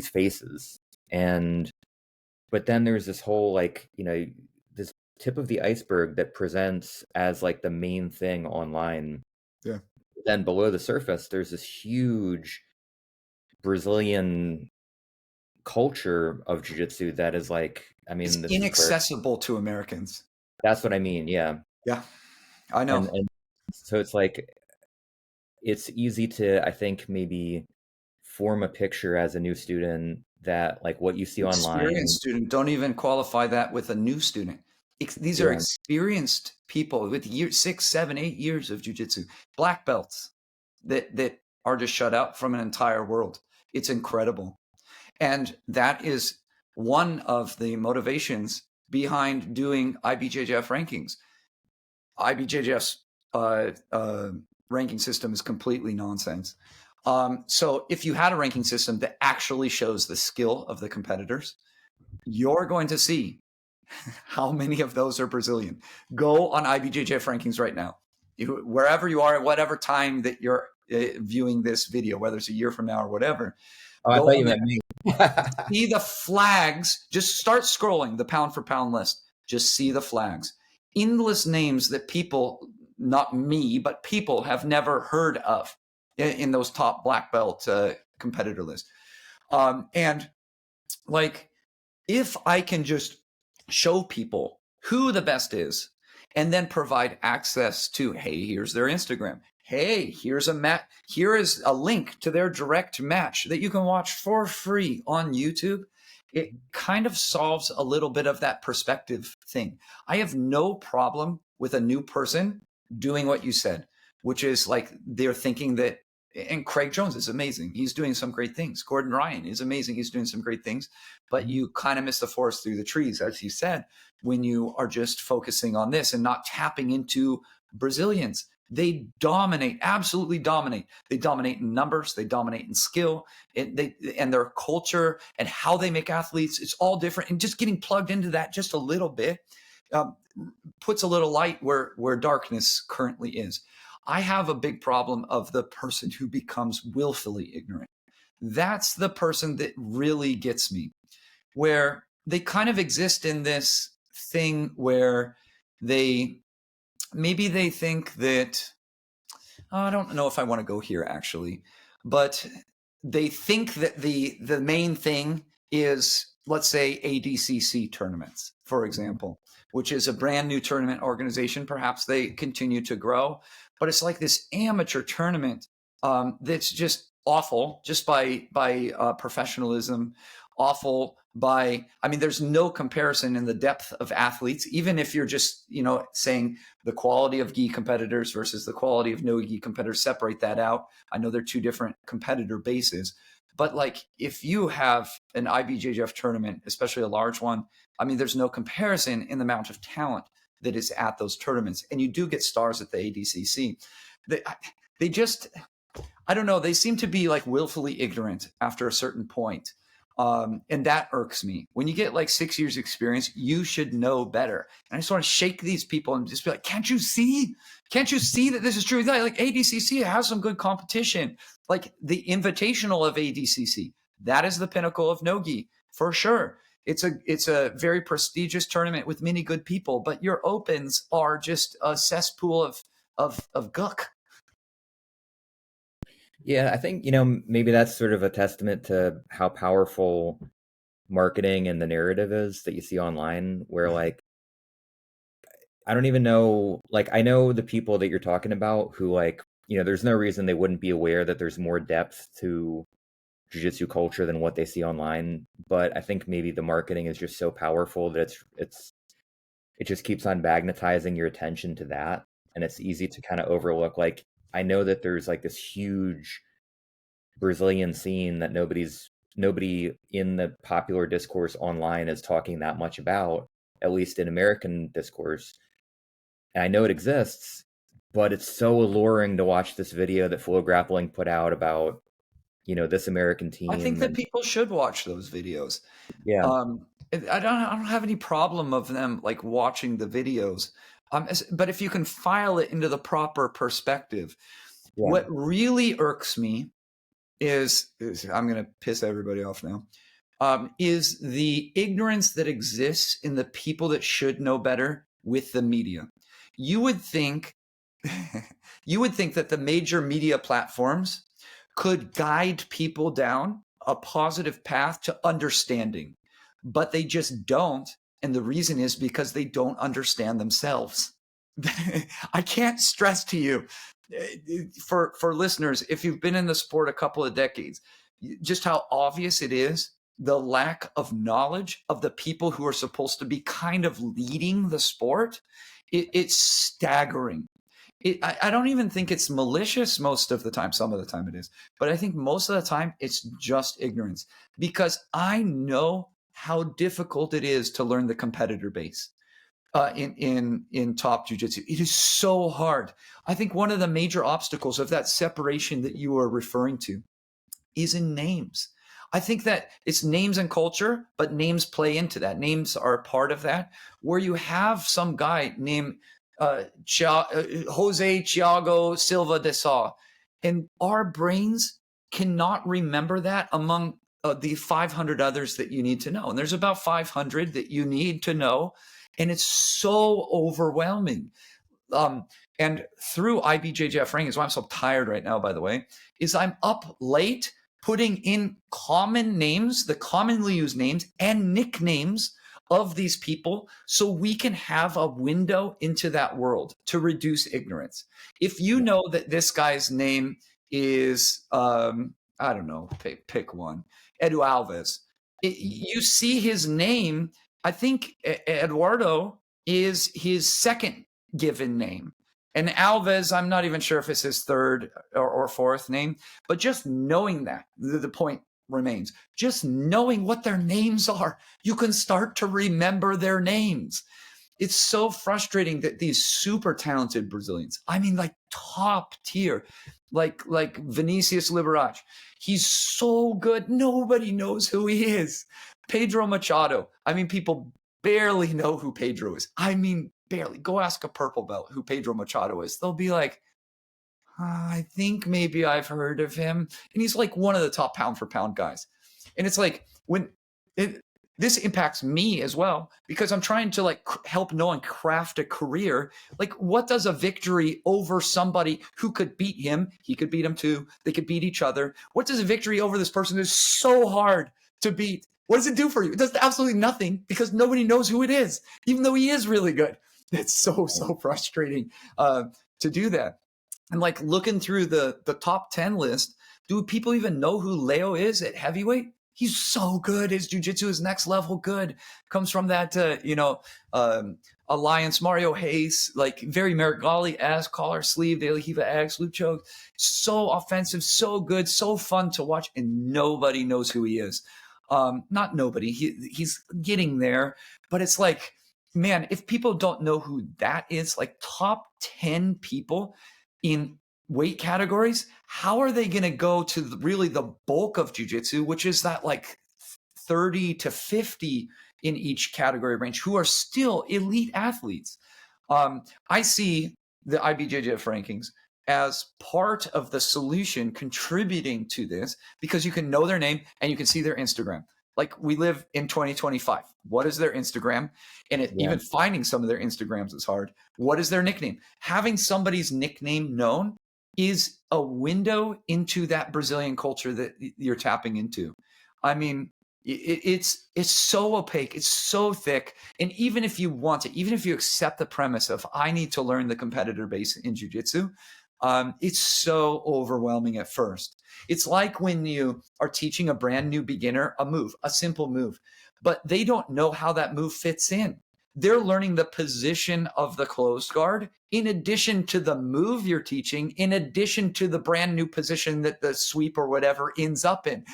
faces. But then there's this whole like, this tip of the iceberg that presents as like the main thing online. Yeah. Then below the surface, there's this huge Brazilian culture of jiu-jitsu that is like, I mean, it's inaccessible to Americans. That's what I mean. Yeah. Yeah, I know. And so it's like, it's easy to, I think, maybe form a picture as a new student that like what you see online. Experienced student, don't even qualify that with a new student. These are experienced people with 6, 7, 8 years of jiu-jitsu, black belts that are just shut out from an entire world. It's incredible. And that is one of the motivations behind doing IBJJF rankings. IBJJF's ranking system is completely nonsense. So if you had a ranking system that actually shows the skill of the competitors, you're going to see how many of those are Brazilian. Go on IBJJF rankings right now. Wherever you are, at whatever time that you're viewing this video, whether it's a year from now or whatever. Oh, I thought you meant me. See the flags. Just start scrolling the pound for pound list. Just see the flags. Endless names that people not me, but people have never heard of in those top black belt competitor lists. And like, if I can just show people who the best is and then provide access to, hey, here's their Instagram. Hey, here is a link to their direct match that you can watch for free on YouTube. It kind of solves a little bit of that perspective thing. I have no problem with a new person doing what you said, which is like they're thinking that, and Craig Jones is amazing. He's doing some great things. Gordon Ryan is amazing. He's doing some great things, but you kind of miss the forest through the trees, as you said, when you are just focusing on this and not tapping into Brazilians. They dominate, absolutely dominate. They dominate in numbers. They dominate in skill, and their culture and how they make athletes. It's all different. And just getting plugged into that just a little bit puts a little light where darkness currently is. I have a big problem of the person who becomes willfully ignorant. That's the person that really gets me, where they kind of exist in this thing where maybe they think that, I don't know if I want to go here actually, but they think that the main thing is, let's say, ADCC tournaments, for example, which is a brand new tournament organization. Perhaps they continue to grow, but it's like this amateur tournament that's just awful, just by professionalism, awful by, I mean, there's no comparison in the depth of athletes, even if you're just, saying the quality of gi competitors versus the quality of no gi competitors, separate that out. I know they're two different competitor bases, but like if you have an IBJJF tournament, especially a large one, I mean, there's no comparison in the amount of talent that is at those tournaments. And you do get stars at the ADCC. They just, I don't know, they seem to be like willfully ignorant after a certain point. And that irks me. When you get like 6 years experience, you should know better. And I just want to shake these people and just be like, can't you see? Can't you see that this is true? Like ADCC has some good competition. Like the invitational of ADCC, that is the pinnacle of no-gi for sure. It's a very prestigious tournament with many good people, but your opens are just a cesspool of guck. Yeah, I think, maybe that's sort of a testament to how powerful marketing and the narrative is that you see online, where like, I don't even know, like, I know the people that you're talking about who like, there's no reason they wouldn't be aware that there's more depth to jiu-jitsu culture than what they see online. But I think maybe the marketing is just so powerful that it just keeps on magnetizing your attention to that. And it's easy to kind of overlook. Like, I know that there's like this huge Brazilian scene that nobody in the popular discourse online is talking that much about, at least in American discourse. And I know it exists, but it's so alluring to watch this video that Flow Grappling put out about, this American team. I think that people should watch those videos. Yeah. I don't have any problem of them like watching the videos. But if you can file it into the proper perspective, what really irks me is I'm going to piss everybody off now, is the ignorance that exists in the people that should know better with the media. You would think that the major media platforms could guide people down a positive path to understanding, but they just don't. And the reason is because they don't understand themselves. I can't stress to you, for listeners, if you've been in the sport a couple of decades, just how obvious it is, the lack of knowledge of the people who are supposed to be kind of leading the sport. It's staggering. I don't even think it's malicious most of the time. Some of the time it is. But I think most of the time it's just ignorance, because I know how difficult it is to learn the competitor base in top jiu-jitsu. It is so hard. I think one of the major obstacles of that separation that you are referring to is in names. I think that it's names and culture, but names play into that. Names are a part of that, where you have some guy named Jose Thiago Silva de Sá, and our brains cannot remember that among the 500 others that you need to know. And there's about 500 that you need to know, and it's so overwhelming. And through IBJJF rankings, why I'm so tired right now, by the way, is I'm up late putting in common names, the commonly used names and nicknames of these people, so we can have a window into that world to reduce ignorance. If you know that this guy's name is, I don't know, pick one, Edu Alves, you see his name, I think Eduardo is his second given name. And Alves, I'm not even sure if it's his third or fourth name, but just knowing that, the point remains. Just knowing what their names are, you can start to remember their names. It's so frustrating that these super talented Brazilians, I mean, like top tier, like Vinicius Liberace, he's so good. Nobody knows who he is. Pedro Machado, I mean, people barely know who Pedro is. I mean, barely. Go ask a purple belt who Pedro Machado is. They'll be like, I think maybe I've heard of him. And he's like one of the top pound for pound guys. And it's like this impacts me as well, because I'm trying to like help no one craft a career. Like, what does a victory over somebody who could beat him? He could beat him too. They could beat each other. What does a victory over this person that's so hard to beat? What does it do for you? It does absolutely nothing, because nobody knows who it is, even though he is really good. It's so frustrating to do that. And like looking through the top 10 list, do people even know who Leo is at heavyweight? He's so good. His jiu-jitsu is next level good. Comes from that, Alliance, Mario Hayes, like very Marigali-esque, collar sleeve, De La Riva-esque, loop choke. So offensive, so good, so fun to watch, and nobody knows who he is. Not nobody. He's getting there, but it's like, man, if people don't know who that is, like top 10 people in weight categories, how are they going to go to really the bulk of jiu-jitsu, which is that like 30 to 50 in each category range, who are still elite athletes? I see the IBJJF rankings as part of the solution contributing to this, because you can know their name and you can see their Instagram. Like, we live in 2025. What is their Instagram? And even finding some of their Instagrams is hard. What is their nickname? Having somebody's nickname known is a window into that Brazilian culture that you're tapping into. I mean, it's so opaque. It's so thick. And even if you want to, even if you accept the premise of, I need to learn the competitor base in jiu-jitsu, it's so overwhelming at first. It's like when you are teaching a brand new beginner a move, a simple move, but they don't know how that move fits in. They're learning the position of the closed guard in addition to the move you're teaching, in addition to the brand new position that the sweep or whatever ends up in.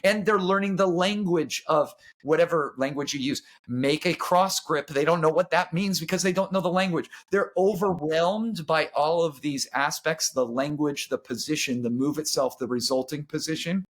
And they're learning the language of whatever language you use. Make a cross grip. They don't know what that means because they don't know the language. They're overwhelmed by all of these aspects, the language, the position, the move itself, the resulting position.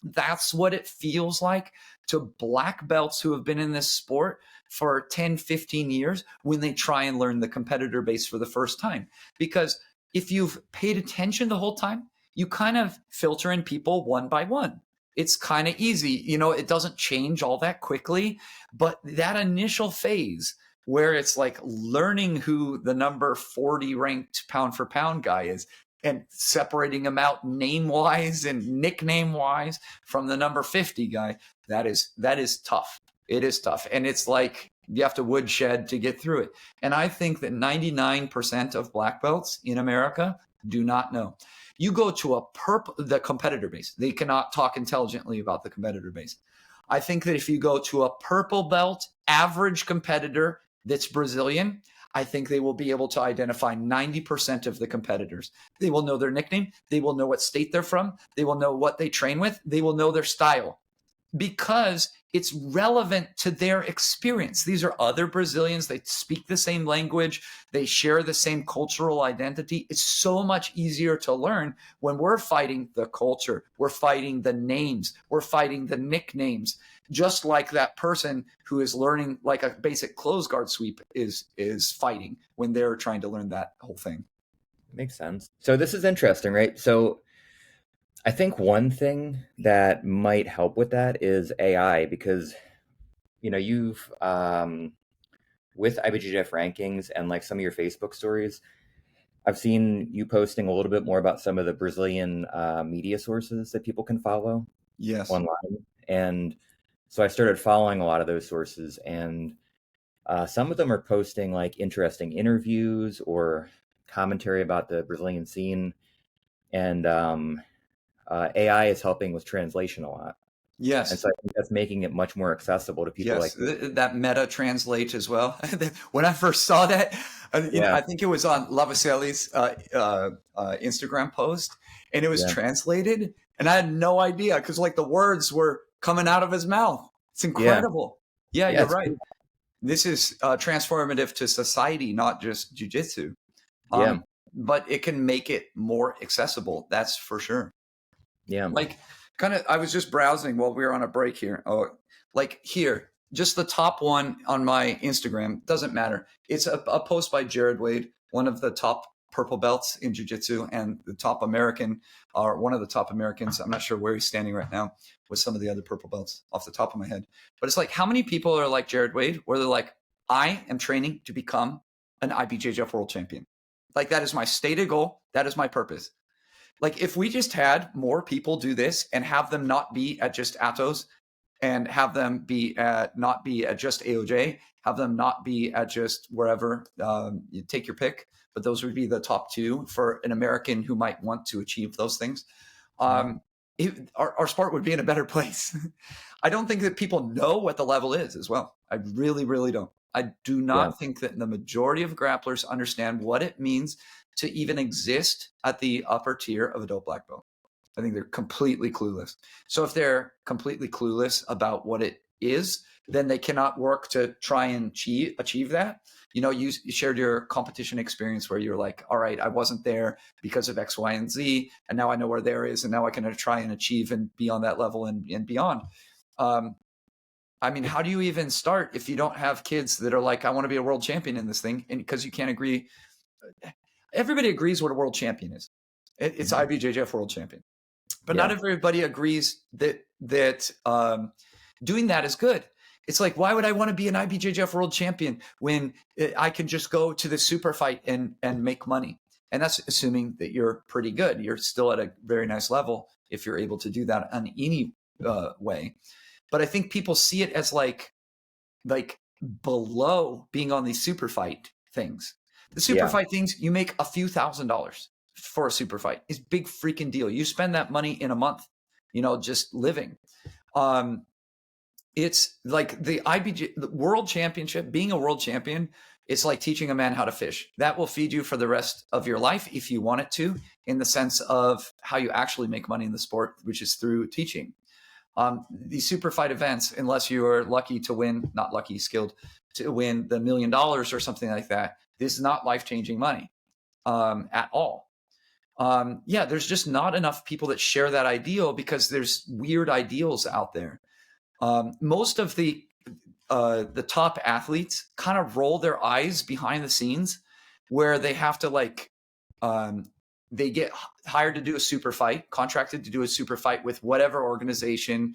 That's what it feels like to black belts who have been in this sport for 10, 15 years when they try and learn the competitor base for the first time. Because if you've paid attention the whole time, you kind of filter in people one by one. It's kind of easy. It doesn't change all that quickly, but that initial phase where it's like learning who the number 40 ranked pound for pound guy is, and separating them out name-wise and nickname-wise from the number 50 guy, that is tough. It is tough. And it's like you have to woodshed to get through it. And I think that 99% of black belts in America do not know. You go to the competitor base. They cannot talk intelligently about the competitor base. I think that if you go to a purple belt average competitor that's Brazilian, I think they will be able to identify 90% of the competitors. They will know their nickname. They will know what state they're from. They will know what they train with. They will know their style, because it's relevant to their experience. These are other Brazilians. They speak the same language. They share the same cultural identity. It's so much easier to learn when we're fighting the culture. We're fighting the names. We're fighting the nicknames. Just like that person who is learning like a basic closed guard sweep is fighting when they're trying to learn that whole thing. Makes sense. So this is interesting, right? So I think one thing that might help with that is AI, because you've with IBJJF rankings and like some of your Facebook stories, I've seen you posting a little bit more about some of the Brazilian media sources that people can follow Yes. online. And so I started following a lot of those sources, and some of them are posting like interesting interviews or commentary about the Brazilian scene. And AI is helping with translation a lot. And Yes. so I think that's making it much more accessible to people Yes, like me. that meta translate as well. When I first saw that, Yeah, I think it was on Lavaselli's Instagram post, and it was yeah, translated, and I had no idea because like the words were coming out of his mouth. It's yeah, incredible. Yeah, yeah. you're It's right. cool. This is transformative to society, not just jujitsu. Yeah, But it can make it more accessible. That's for sure. yeah, Like, kind of, I was just browsing while we were on a break here. Oh, like here, just the top one on my Instagram, doesn't matter. It's a post by Jared Wade, one of the top purple belts in jiu-jitsu and the top American, or one of the top Americans. I'm not sure where he's standing right now with some of the other purple belts off the top of my head. But it's like, how many people are like Jared Wade, where they're like, I am training to become an IBJJF world champion. Like, that is my stated goal. That is my purpose. Like, if we just had more people do this and have them not be at just Atos, and have them be at not be at just AOJ, have them not be at just wherever, you take your pick, but those would be the top two for an American who might want to achieve those things. mhm, Our sport would be in a better place. I don't think that people know what the level is as well. I really, really don't. I do yeah, not think that the majority of grapplers understand what it means to even exist at the upper tier of adult black belt. I think they're completely clueless. So if they're completely clueless about what it is, then they cannot work to try and achieve that. You shared your competition experience where you're like, all right, I wasn't there because of X, Y, and Z, and now I know where there is, and now I can try and achieve and be on that level and beyond. I mean, how do you even start if you don't have kids that are like, I want to be a world champion in this thing? And because you can't agree, everybody agrees what a world champion is. It's mhm, IBJJF world champion, but not yeah, everybody agrees that doing that is good. It's like, why would I want to be an IBJJF world champion when I can just go to the super fight and make money? And that's assuming that you're pretty good. You're still at a very nice level if you're able to do that in any way. But I think people see it as like below being on these super fight things. The super yeah, fight things, you make a few $1,000s for a super fight. It's big freaking deal. You spend that money in a month, just living. It's like the world championship, being a world champion, it's like teaching a man how to fish. That will feed you for the rest of your life if you want it to, in the sense of how you actually make money in the sport, which is through teaching. These super fight events, unless you are lucky to win, not lucky, skilled to win the $1 million or something like that, this is not life-changing money at all. Yeah, there's just not enough people that share that ideal because there's weird ideals out there. Most of the top athletes kind of roll their eyes behind the scenes where they have to they get hired to do a super fight, contracted to do a super fight with whatever organization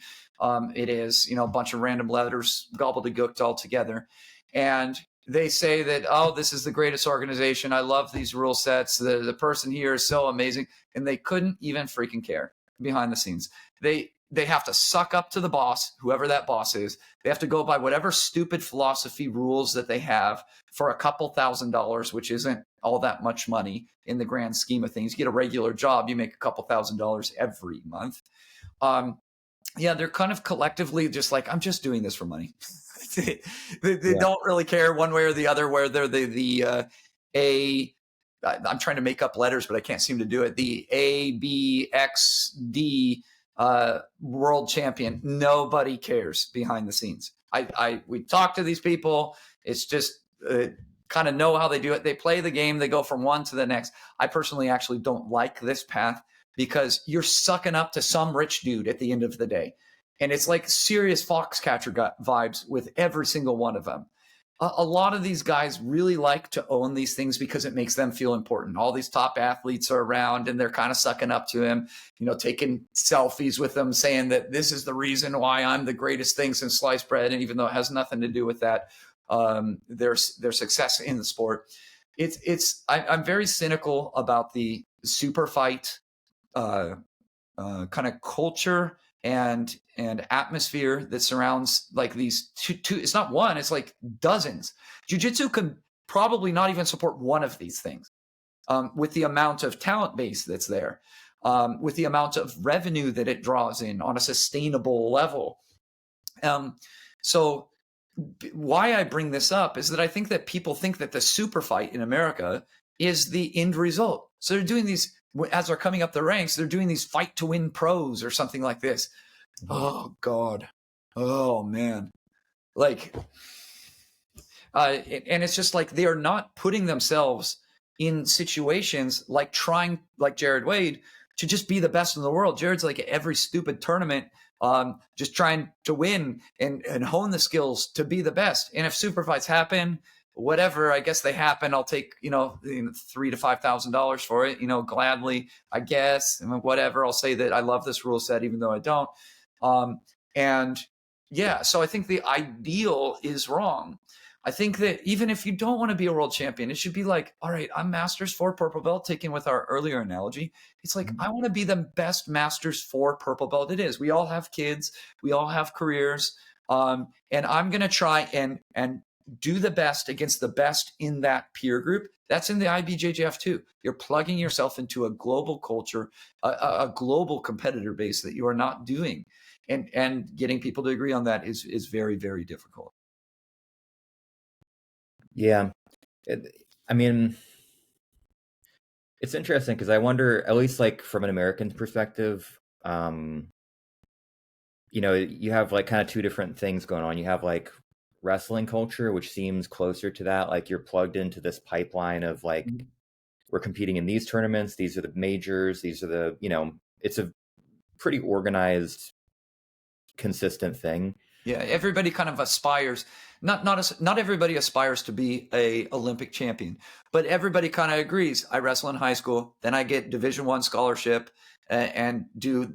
it is, a bunch of random letters gobbledygooked all together. And they say that, oh, this is the greatest organization. I love these rule sets. The person here is so amazing. And they couldn't even freaking care behind the scenes. They have to suck up to the boss, whoever that boss is. They have to go by whatever stupid philosophy rules that they have for a couple $1,000s, which isn't all that much money in the grand scheme of things. You get a regular job, you make a couple $1,000s every month. Yeah, they're kind of collectively just like, I'm just doing this for money. they yeah, don't really care one way or the other, whether I'm trying to make up letters, but I can't seem to do it. The ABXD world champion. Nobody cares behind the scenes. We talk to these people. It's just kind of know how they do it. They play the game. They go from one to the next. I personally actually don't like this path because you're sucking up to some rich dude at the end of the day. And it's like serious Foxcatcher vibes with every single one of them. A lot of these guys really like to own these things because it makes them feel important. All these top athletes are around and they're kind of sucking up to him, taking selfies with them, saying that this is the reason why I'm the greatest thing since sliced bread. And even though it has nothing to do with that, their success in the sport. I'm very cynical about the super fight kind of culture and atmosphere that surrounds like these two. It's not one, it's like dozens. Jiu-jitsu can probably not even support one of these things, with the amount of talent base that's there, with the amount of revenue that it draws in on a sustainable level. So why I bring this up is that I think that people think that the super fight in America is the end result. So they're doing these, as they're coming up the ranks, they're doing these fight to win pros or something like this. Oh God. Oh man. Like, and it's just like, they are not putting themselves in situations like trying, like Jared Wade, to just be the best in the world. Jared's like every stupid tournament, just trying to win and hone the skills to be the best. And if super fights happen, whatever, I guess they happen. I'll take, $3,000 to $5,000 for it, gladly, I guess, and whatever. I'll say that I love this rule set, even though I don't. And yeah, so I think the ideal is wrong. I think that even if you don't want to be a world champion, it should be like, all right, I'm Masters 4 purple belt, taking with our earlier analogy. It's like, I want to be the best Masters 4 purple belt it is. We all have kids. We all have careers. And I'm going to try and do the best against the best in that peer group. That's in the IBJJF too. You're plugging yourself into a global culture, a global competitor base that you are not doing. And getting people to agree on that is very, very difficult. Yeah. I mean, it's interesting because I wonder, at least like from an American perspective, you have like kind of two different things going on. You have like wrestling culture, which seems closer to that. Like you're plugged into this pipeline of like, we're competing in these tournaments. These are the majors. These are the, it's a pretty organized, consistent thing. Yeah, everybody kind of aspires. Not everybody aspires to be a Olympic champion, but everybody kind of agrees. I wrestle in high school, then I get Division I scholarship and do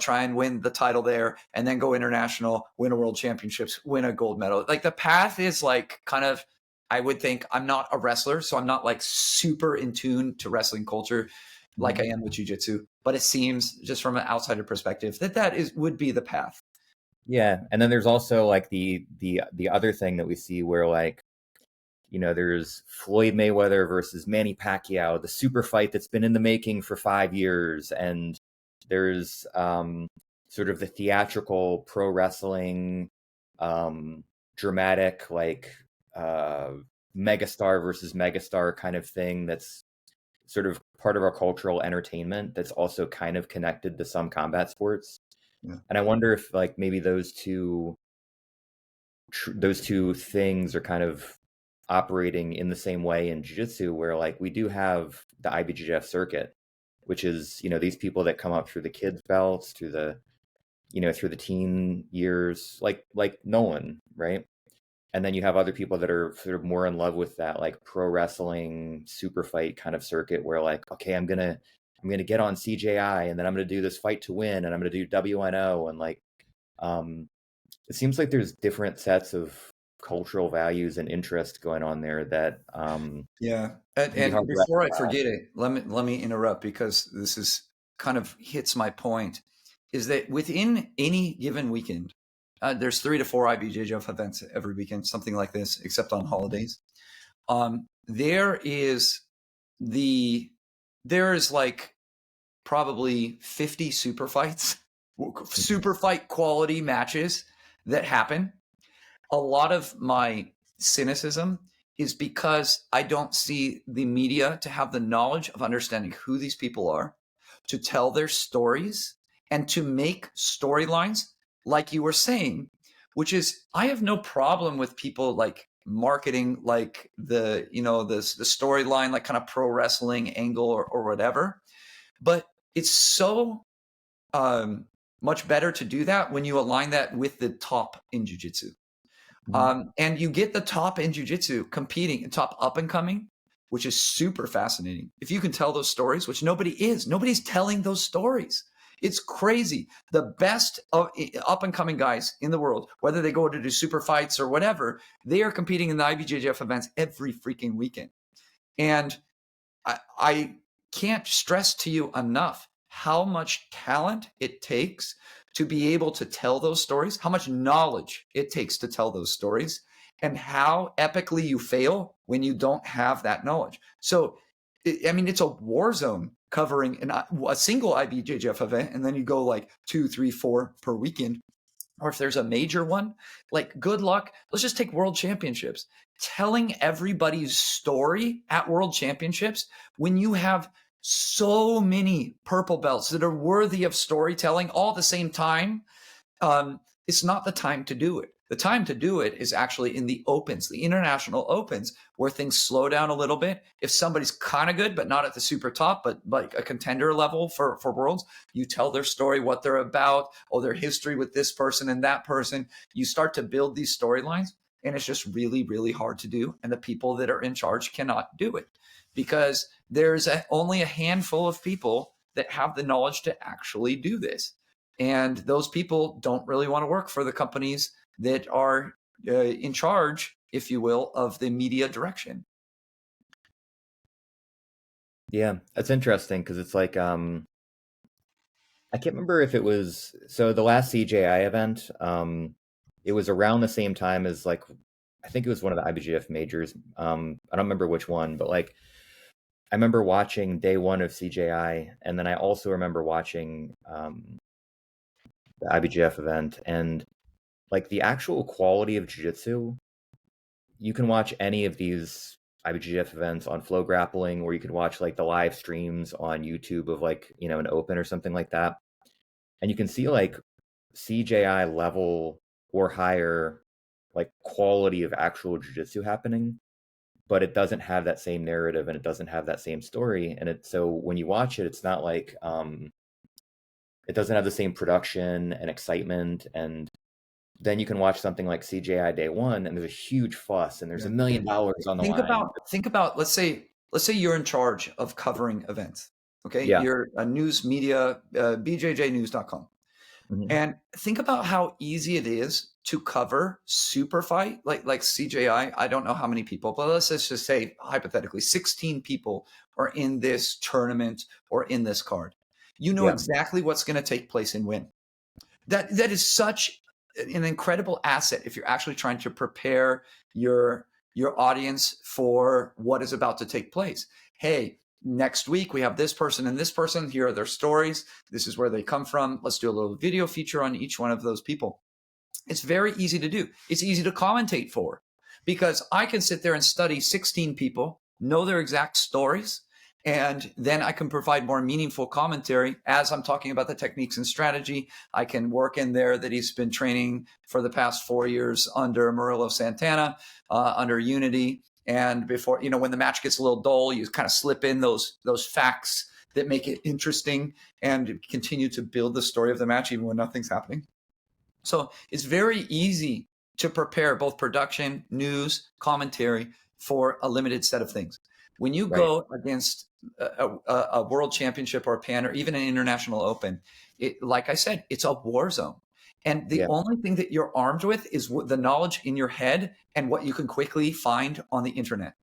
try and win the title there, and then go international, win a world championships, win a gold medal. Like the path is like kind of, I would think, I'm not a wrestler, so I'm not like super in tune to wrestling culture like I am with jiu-jitsu, but it seems just from an outsider perspective that would be the path. Yeah, and then there's also like the other thing that we see where like, there's Floyd Mayweather versus Manny Pacquiao, the super fight that's been in the making for 5 years, and there's sort of the theatrical pro wrestling, dramatic like megastar versus megastar kind of thing that's sort of part of our cultural entertainment that's also kind of connected to some combat sports. Yeah. And I wonder if like maybe those two things are kind of operating in the same way in jiu-jitsu, where like we do have the IBJJF circuit, which is, these people that come up through the kids belts, through the, through the teen years, like Nolan, right? And then you have other people that are sort of more in love with that like pro wrestling super fight kind of circuit, where like, okay, I'm gonna get on CJI, and then I'm gonna do this fight to win, and I'm gonna do WNO, and like, it seems like there's different sets of cultural values and interest going on there that yeah. And before I forget it, let me interrupt, because this is kind of hits my point, is that within any given weekend, there's 3 to 4 IBJJF events every weekend, something like this, except on holidays. There is like probably 50 super fights, super fight quality matches that happen. A lot of my cynicism is because I don't see the media to have the knowledge of understanding who these people are, to tell their stories, and to make storylines like you were saying, which is, I have no problem with people like marketing like the storyline, like kind of pro wrestling angle or whatever. But it's so much better to do that when you align that with the top in jiu-jitsu. And you get the top in jiu-jitsu competing, top up and coming, which is super fascinating. If you can tell those stories, which nobody's telling those stories. It's crazy. The best of up and coming guys in the world, whether they go to do super fights or whatever, they are competing in the IBJJF events every freaking weekend. And I can't stress to you enough how much talent it takes to be able to tell those stories, how much knowledge it takes to tell those stories, and how epically you fail when you don't have that knowledge. So, I mean, it's a war zone covering a single IBJJF event, and then you go like 2, 3, 4 per weekend. Or if there's a major one, like good luck. Let's just take World Championships. Telling everybody's story at World Championships when you have so many purple belts that are worthy of storytelling all at the same time, it's not the time to do it. The time to do it is actually in the opens, the international opens, where things slow down a little bit. If somebody's kind of good, but not at the super top, but like a contender level for worlds, you tell their story, what they're about, their history with this person and that person. You start to build these storylines, and it's just really, really hard to do. And the people that are in charge cannot do it because there's only a handful of people that have the knowledge to actually do this. And those people don't really want to work for the companies that are in charge, if you will, of the media direction. Yeah, that's interesting because it's like I can't remember if it was the last CJI event. It was around the same time as like I think it was one of the IBJJF majors. I don't remember which one, but like I remember watching day one of CJI, and then I also remember watching the IBJJF event, and like the actual quality of jiu-jitsu. You can watch any of these IBJJF events on Flow Grappling, or you can watch like the live streams on YouTube of like, an open or something like that. And you can see like CJI level or higher like quality of actual jiu-jitsu happening, but it doesn't have that same narrative and it doesn't have that same story. And so when you watch it, it's not like it doesn't have the same production and excitement. And then you can watch something like CJI Day One, and there's a huge fuss, and there's $1 million on the line. Think about let's say you're in charge of covering events. Okay, Yeah. You're a news media, bjjnews.com, and think about how easy it is to cover super fight like CJI. I don't know how many people, but let's just say hypothetically 16 people are in this tournament or in this card. You know exactly what's going to take place and when. That is such an incredible asset if you're actually trying to prepare your audience for what is about to take place. Hey, next week we have this person and this person. Here are their stories. This is where they come from. Let's do a little video feature on each one of those people. It's very easy to do. It's easy to commentate for because I can sit there and study 16 people, know their exact stories, and then I can provide more meaningful commentary as I'm talking about the techniques and strategy. I can work in there that he's been training for the past 4 years under Murillo Santana, under Unity. And before, when the match gets a little dull, you kind of slip in those facts that make it interesting and continue to build the story of the match even when nothing's happening. So it's very easy to prepare both production, news, commentary for a limited set of things. When you go against a world championship or a pan or even an international open, like I said, it's a war zone. And the only thing that you're armed with is the knowledge in your head and what you can quickly find on the internet.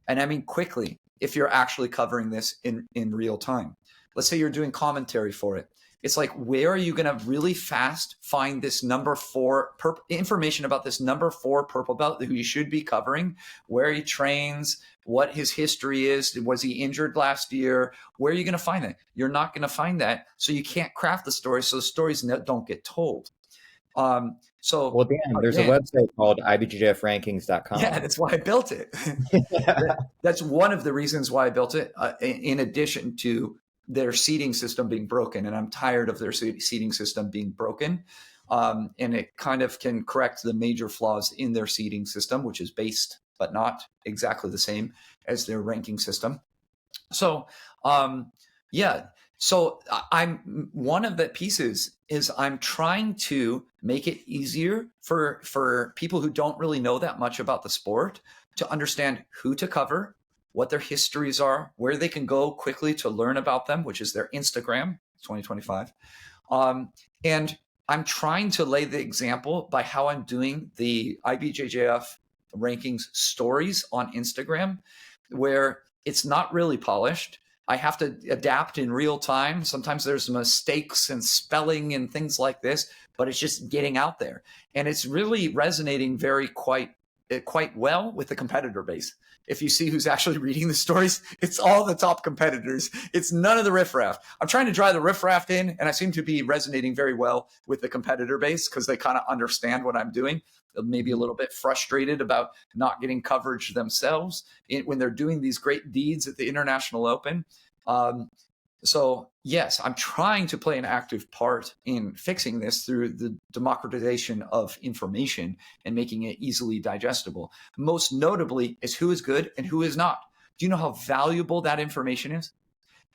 And I mean quickly, if you're actually covering this in real time. Let's say you're doing commentary for it. It's like, where are you going to really fast find this number 4 information about this number 4 purple belt who you should be covering, where he trains, what his history is, was he injured last year? Where are you going to find that? You're not going to find that. So you can't craft the story. So the stories don't get told. Dan, there's a website called IBJJFrankings.com. Yeah, that's why I built it. That's one of the reasons why I built it, in addition to their seating system being broken. And I'm tired of their seating system being broken. And it kind of can correct the major flaws in their seating system, which is based, but not exactly the same as their ranking system. So, So I'm one of the pieces is I'm trying to make it easier for people who don't really know that much about the sport to understand who to cover, what their histories are, where they can go quickly to learn about them, which is their Instagram. 2025. And I'm trying to lay the example by how I'm doing the IBJJF rankings stories on Instagram, where it's not really polished. I have to adapt in real time. Sometimes there's mistakes and spelling and things like this, but it's just getting out there. And it's really resonating quite well with the competitor base. If you see who's actually reading the stories, it's all the top competitors. It's none of the riffraff. I'm trying to drive the riffraff in, and I seem to be resonating very well with the competitor base because they kind of understand what I'm doing. They're maybe a little bit frustrated about not getting coverage themselves when they're doing these great deeds at the International Open. So yes, I'm trying to play an active part in fixing this through the democratization of information and making it easily digestible. Most notably is who is good and who is not. Do you know how valuable that information is?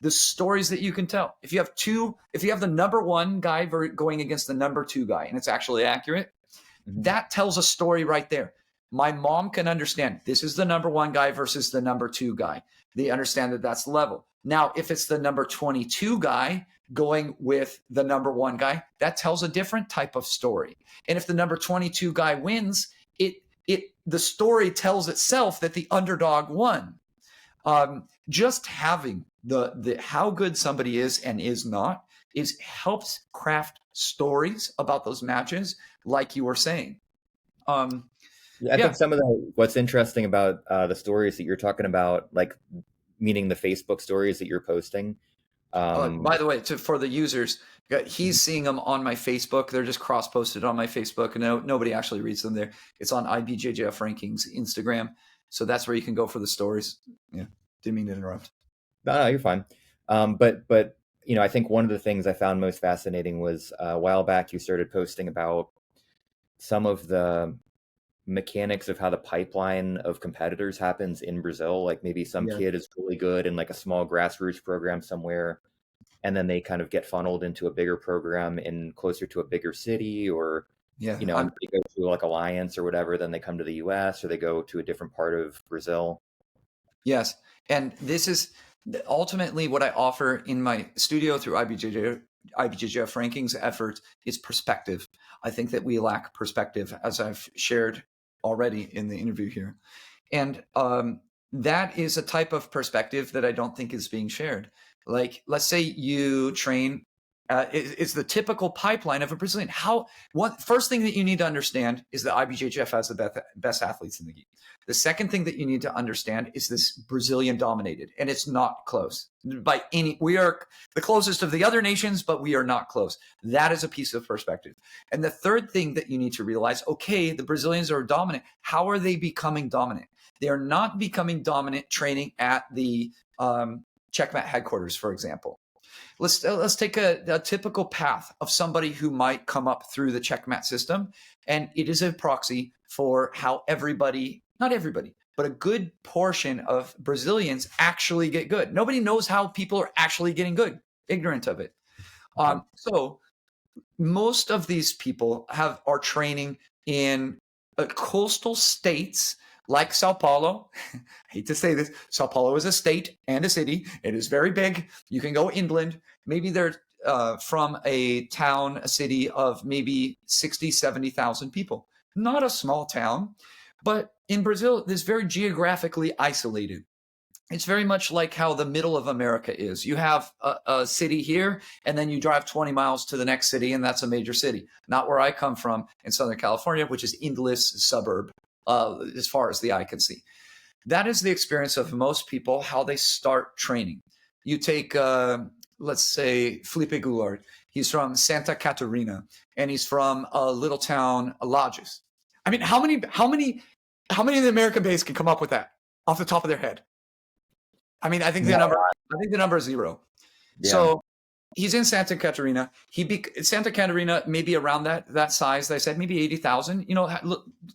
The stories that you can tell. If you have the number one guy going against the number two guy, and it's actually accurate, that tells a story right there. My mom can understand this is the number one guy versus the number two guy. They understand that that's level. Now, if it's the number 22 guy going with the number one guy, that tells a different type of story. And if the number 22 guy wins, the story tells itself that the underdog won. Just having the how good somebody is and is not helps craft stories about those matches, like you were saying. I think some of what's interesting about the stories that you're talking about, like meaning the Facebook stories that you're posting. By the way, for the users, he's seeing them on my Facebook. They're just cross-posted on my Facebook. No, nobody actually reads them there. It's on IBJJF Rankings Instagram. So that's where you can go for the stories. Yeah, didn't mean to interrupt. No, you're fine. But I think one of the things I found most fascinating was a while back you started posting about some of the mechanics of how the pipeline of competitors happens in Brazil. Like maybe some kid is really good in like a small grassroots program somewhere, and then they kind of get funneled into a bigger program in closer to a bigger city, or they go to like Alliance or whatever, then they come to the US or they go to a different part of Brazil. Yes. And this is ultimately what I offer in my studio through IBJJF rankings effort is perspective. I think that we lack perspective, as I've shared already in the interview here. And that is a type of perspective that I don't think is being shared. Like, let's say you train, it's the typical pipeline of a Brazilian. First thing that you need to understand is that IBJJF has the best athletes in the game. The second thing that you need to understand is this Brazilian dominated, and it's not close by any. We are the closest of the other nations, but we are not close. That is a piece of perspective. And the third thing that you need to realize, okay, the Brazilians are dominant. How are they becoming dominant? They are not becoming dominant training at the Checkmat headquarters, for example. Let's take a typical path of somebody who might come up through the Checkmat system, and it is a proxy for how not everybody, but a good portion of Brazilians actually get good. Nobody knows how people are actually getting good, ignorant of it. So most of these people are training in coastal states like Sao Paulo. I hate to say this, Sao Paulo is a state and a city. It is very big. You can go inland. Maybe they're from a city of maybe 60, 70,000 people. Not a small town, but in Brazil, it's very geographically isolated. It's very much like how the middle of America is. You have a city here, and then you drive 20 miles to the next city, and that's a major city. Not where I come from in Southern California, which is endless suburb as far as the eye can see. That is the experience of most people, how they start training. You take, let's say, Felipe Goulart. He's from Santa Catarina, and he's from a little town, Lages. I mean, how many in the American base can come up with that off the top of their head? I mean, I think the number is 0. Yeah. So he's in Santa Catarina. Santa Catarina, maybe around that size. They said maybe 80,000.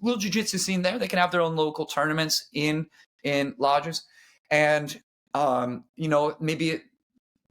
Little jiu-jitsu scene there. They can have their own local tournaments in lodges, and maybe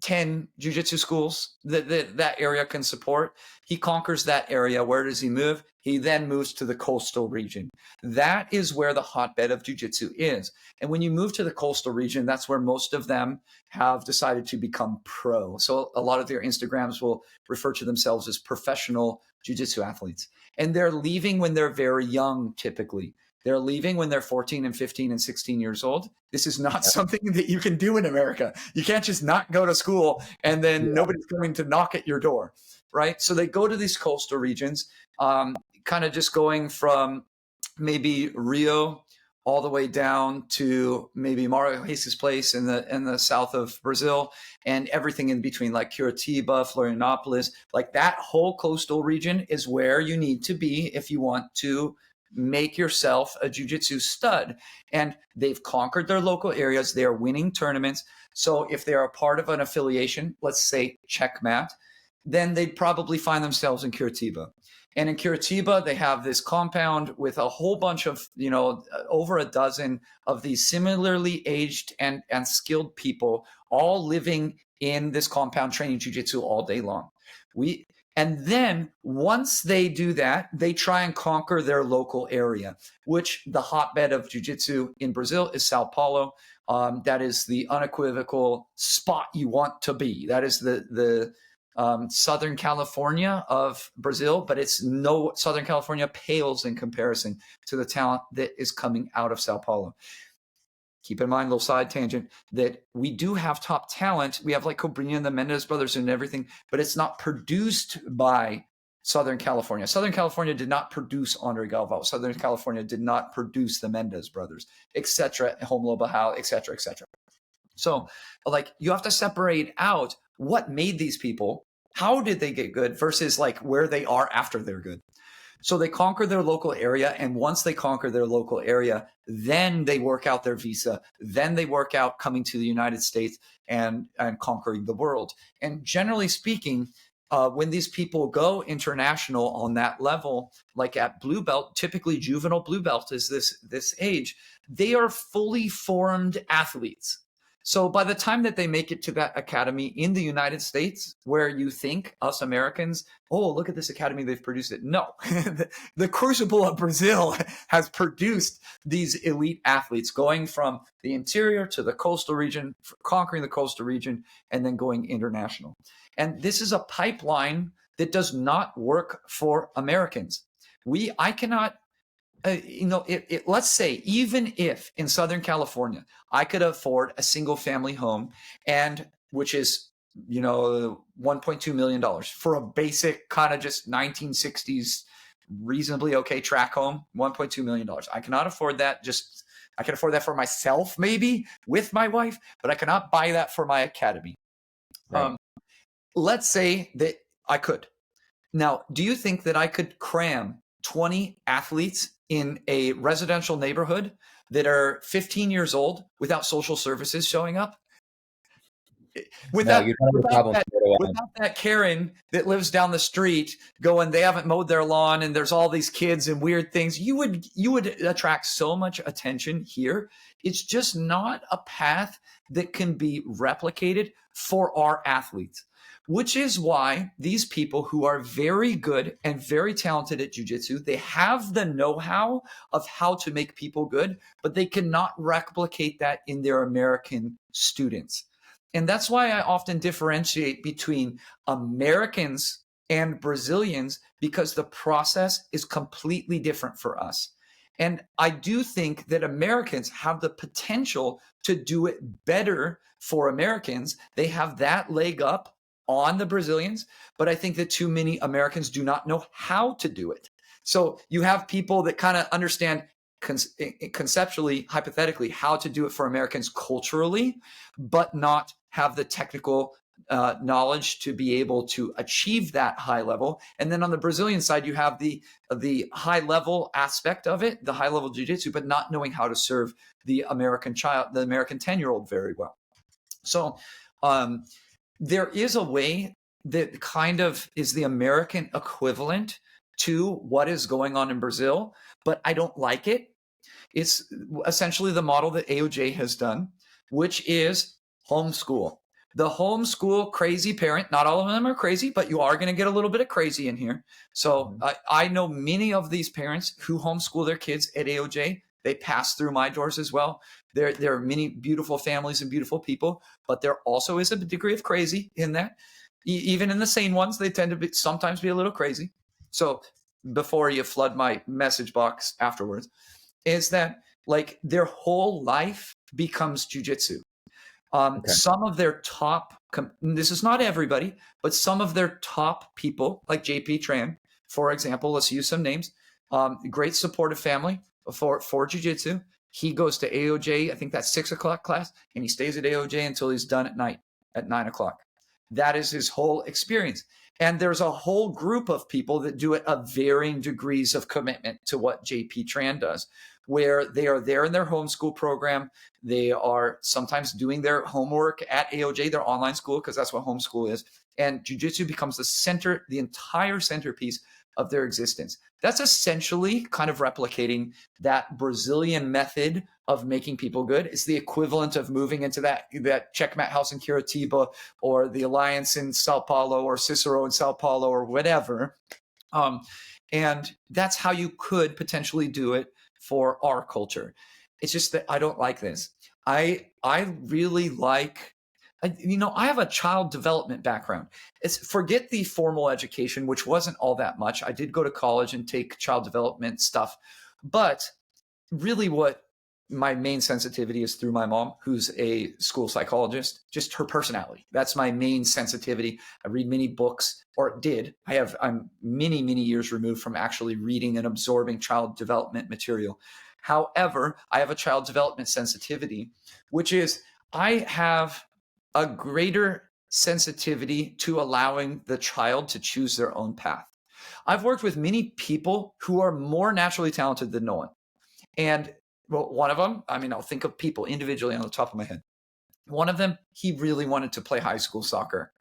10 jiu-jitsu schools that area can support. He conquers that area. Where does he move? He then moves to the coastal region. That is where the hotbed of jiu-jitsu is. And when you move to the coastal region, that's where most of them have decided to become pro. So a lot of their Instagrams will refer to themselves as professional jiu-jitsu athletes. And they're leaving when they're very young, typically. They're leaving when they're 14 and 15 and 16 years old. This is not something that you can do in America. You can't just not go to school and then nobody's going to knock at your door, right? So they go to these coastal regions, kind of just going from maybe Rio all the way down to maybe Mario Reis's place in the south of Brazil, and everything in between, like Curitiba, Florianopolis. Like that whole coastal region is where you need to be if you want to make yourself a jiu-jitsu stud. And they've conquered their local areas. They're winning tournaments. So if they're a part of an affiliation, let's say Checkmat, then they'd probably find themselves in Curitiba. And in Curitiba, they have this compound with a whole bunch of, over a dozen of these similarly aged and skilled people, all living in this compound training jiu-jitsu all day long. And then once they do that, they try and conquer their local area, which the hotbed of jiu-jitsu in Brazil is Sao Paulo. That is the unequivocal spot you want to be. That is the Southern California of Brazil, but Southern California pales in comparison to the talent that is coming out of Sao Paulo. Keep in mind, little side tangent, that we do have top talent. We have like Cobrinha and the Mendes brothers and everything, but it's not produced by Southern California. Southern California did not produce Andre Galvão. Southern California did not produce the Mendes brothers, etc., Romulo Barral, etc., etc. So, like, you have to separate out what made these people, how did they get good versus like where they are after they're good. So they conquer their local area, and once they conquer their local area, then they work out their visa. Then they work out coming to the United States and conquering the world. And generally speaking, when these people go international on that level, like at blue belt, typically juvenile blue belt is this age, they are fully formed athletes. So by the time that they make it to that academy in the United States, where you think us Americans, oh, look at this academy, they've produced it. No, the crucible of Brazil has produced these elite athletes going from the interior to the coastal region, conquering the coastal region, and then going international. And this is a pipeline that does not work for Americans. I cannot, let's say, even if in Southern California, I could afford a single family home, and which is, $1.2 million for a basic kind of just 1960s, reasonably okay track home, $1.2 million. I cannot afford that. I can afford that for myself, maybe with my wife, but I cannot buy that for my academy. Right. Let's say that I could. Now, do you think that I could cram 20 athletes in a residential neighborhood that are 15 years old without social services showing up? Without that Karen that lives down the street going, they haven't mowed their lawn and there's all these kids and weird things. You would attract so much attention here. It's just not a path that can be replicated for our athletes, which is why these people who are very good and very talented at jiu-jitsu, they have the know-how of how to make people good, but they cannot replicate that in their American students. And that's why I often differentiate between Americans and Brazilians, because the process is completely different for us. And I do think that Americans have the potential to do it better for Americans. They have that leg up on the Brazilians, but I think that too many Americans do not know how to do it. So you have people that kind of understand conceptually, hypothetically, how to do it for Americans culturally, but not have the technical knowledge to be able to achieve that high level. And then on the Brazilian side, you have the high level aspect of it, the high level jiu-jitsu, but not knowing how to serve the American child, the American 10-year-old very well. So there is a way that kind of is the American equivalent to what is going on in Brazil, but I don't like it. It's essentially the model that AOJ has done, which is homeschool. the homeschool crazy parent, not all of them are crazy, but you are going to get a little bit of crazy in here. So I know many of these parents who homeschool their kids at AOJ. They pass through my doors as well. There are many beautiful families and beautiful people, but there also is a degree of crazy in that. Even in the sane ones, they tend to sometimes be a little crazy. So before you flood my message box afterwards, is that like their whole life becomes jujitsu. Some of their top, this is not everybody, but some of their top people, like JP Tran, for example, let's use some names, great supportive family for jiu-jitsu. He goes to AOJ, I think that's 6 o'clock class, and he stays at AOJ until he's done at night at 9 o'clock. That is his whole experience. And there's a whole group of people that do it of varying degrees of commitment to what JP Tran does, where they are there in their homeschool program. They are sometimes doing their homework at AOJ, their online school, because that's what homeschool is. And jiu-jitsu becomes the entire centerpiece of their existence. That's essentially kind of replicating that Brazilian method of making people good. It's the equivalent of moving into that Checkmate House in Curitiba, or the Alliance in Sao Paulo, or Cicero in Sao Paulo, or whatever. And that's how you could potentially do it for our culture. It's just that I don't like this. I really like, I have a child development background. Forget the formal education, which wasn't all that much. I did go to college and take child development stuff, but really what my main sensitivity is through my mom, who's a school psychologist, just her personality. That's my main sensitivity. I read many books, or did. I'm many, many years removed from actually reading and absorbing child development material. However, I have a child development sensitivity, which is I have a greater sensitivity to allowing the child to choose their own path. I've worked with many people who are more naturally talented than Nolan. And one of them, I'll think of people individually on the top of my head. One of them, he really wanted to play high school soccer.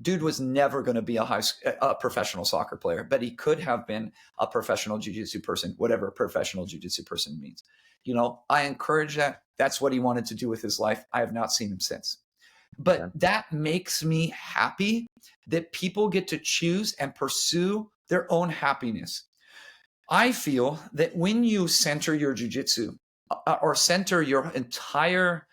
Dude was never going to be a professional soccer player, but he could have been a professional jiu-jitsu person, whatever a professional jiu-jitsu person means. I encourage that. That's what he wanted to do with his life. I have not seen him since. But that makes me happy that people get to choose and pursue their own happiness. I feel that when you center your jiu-jitsu or center your entire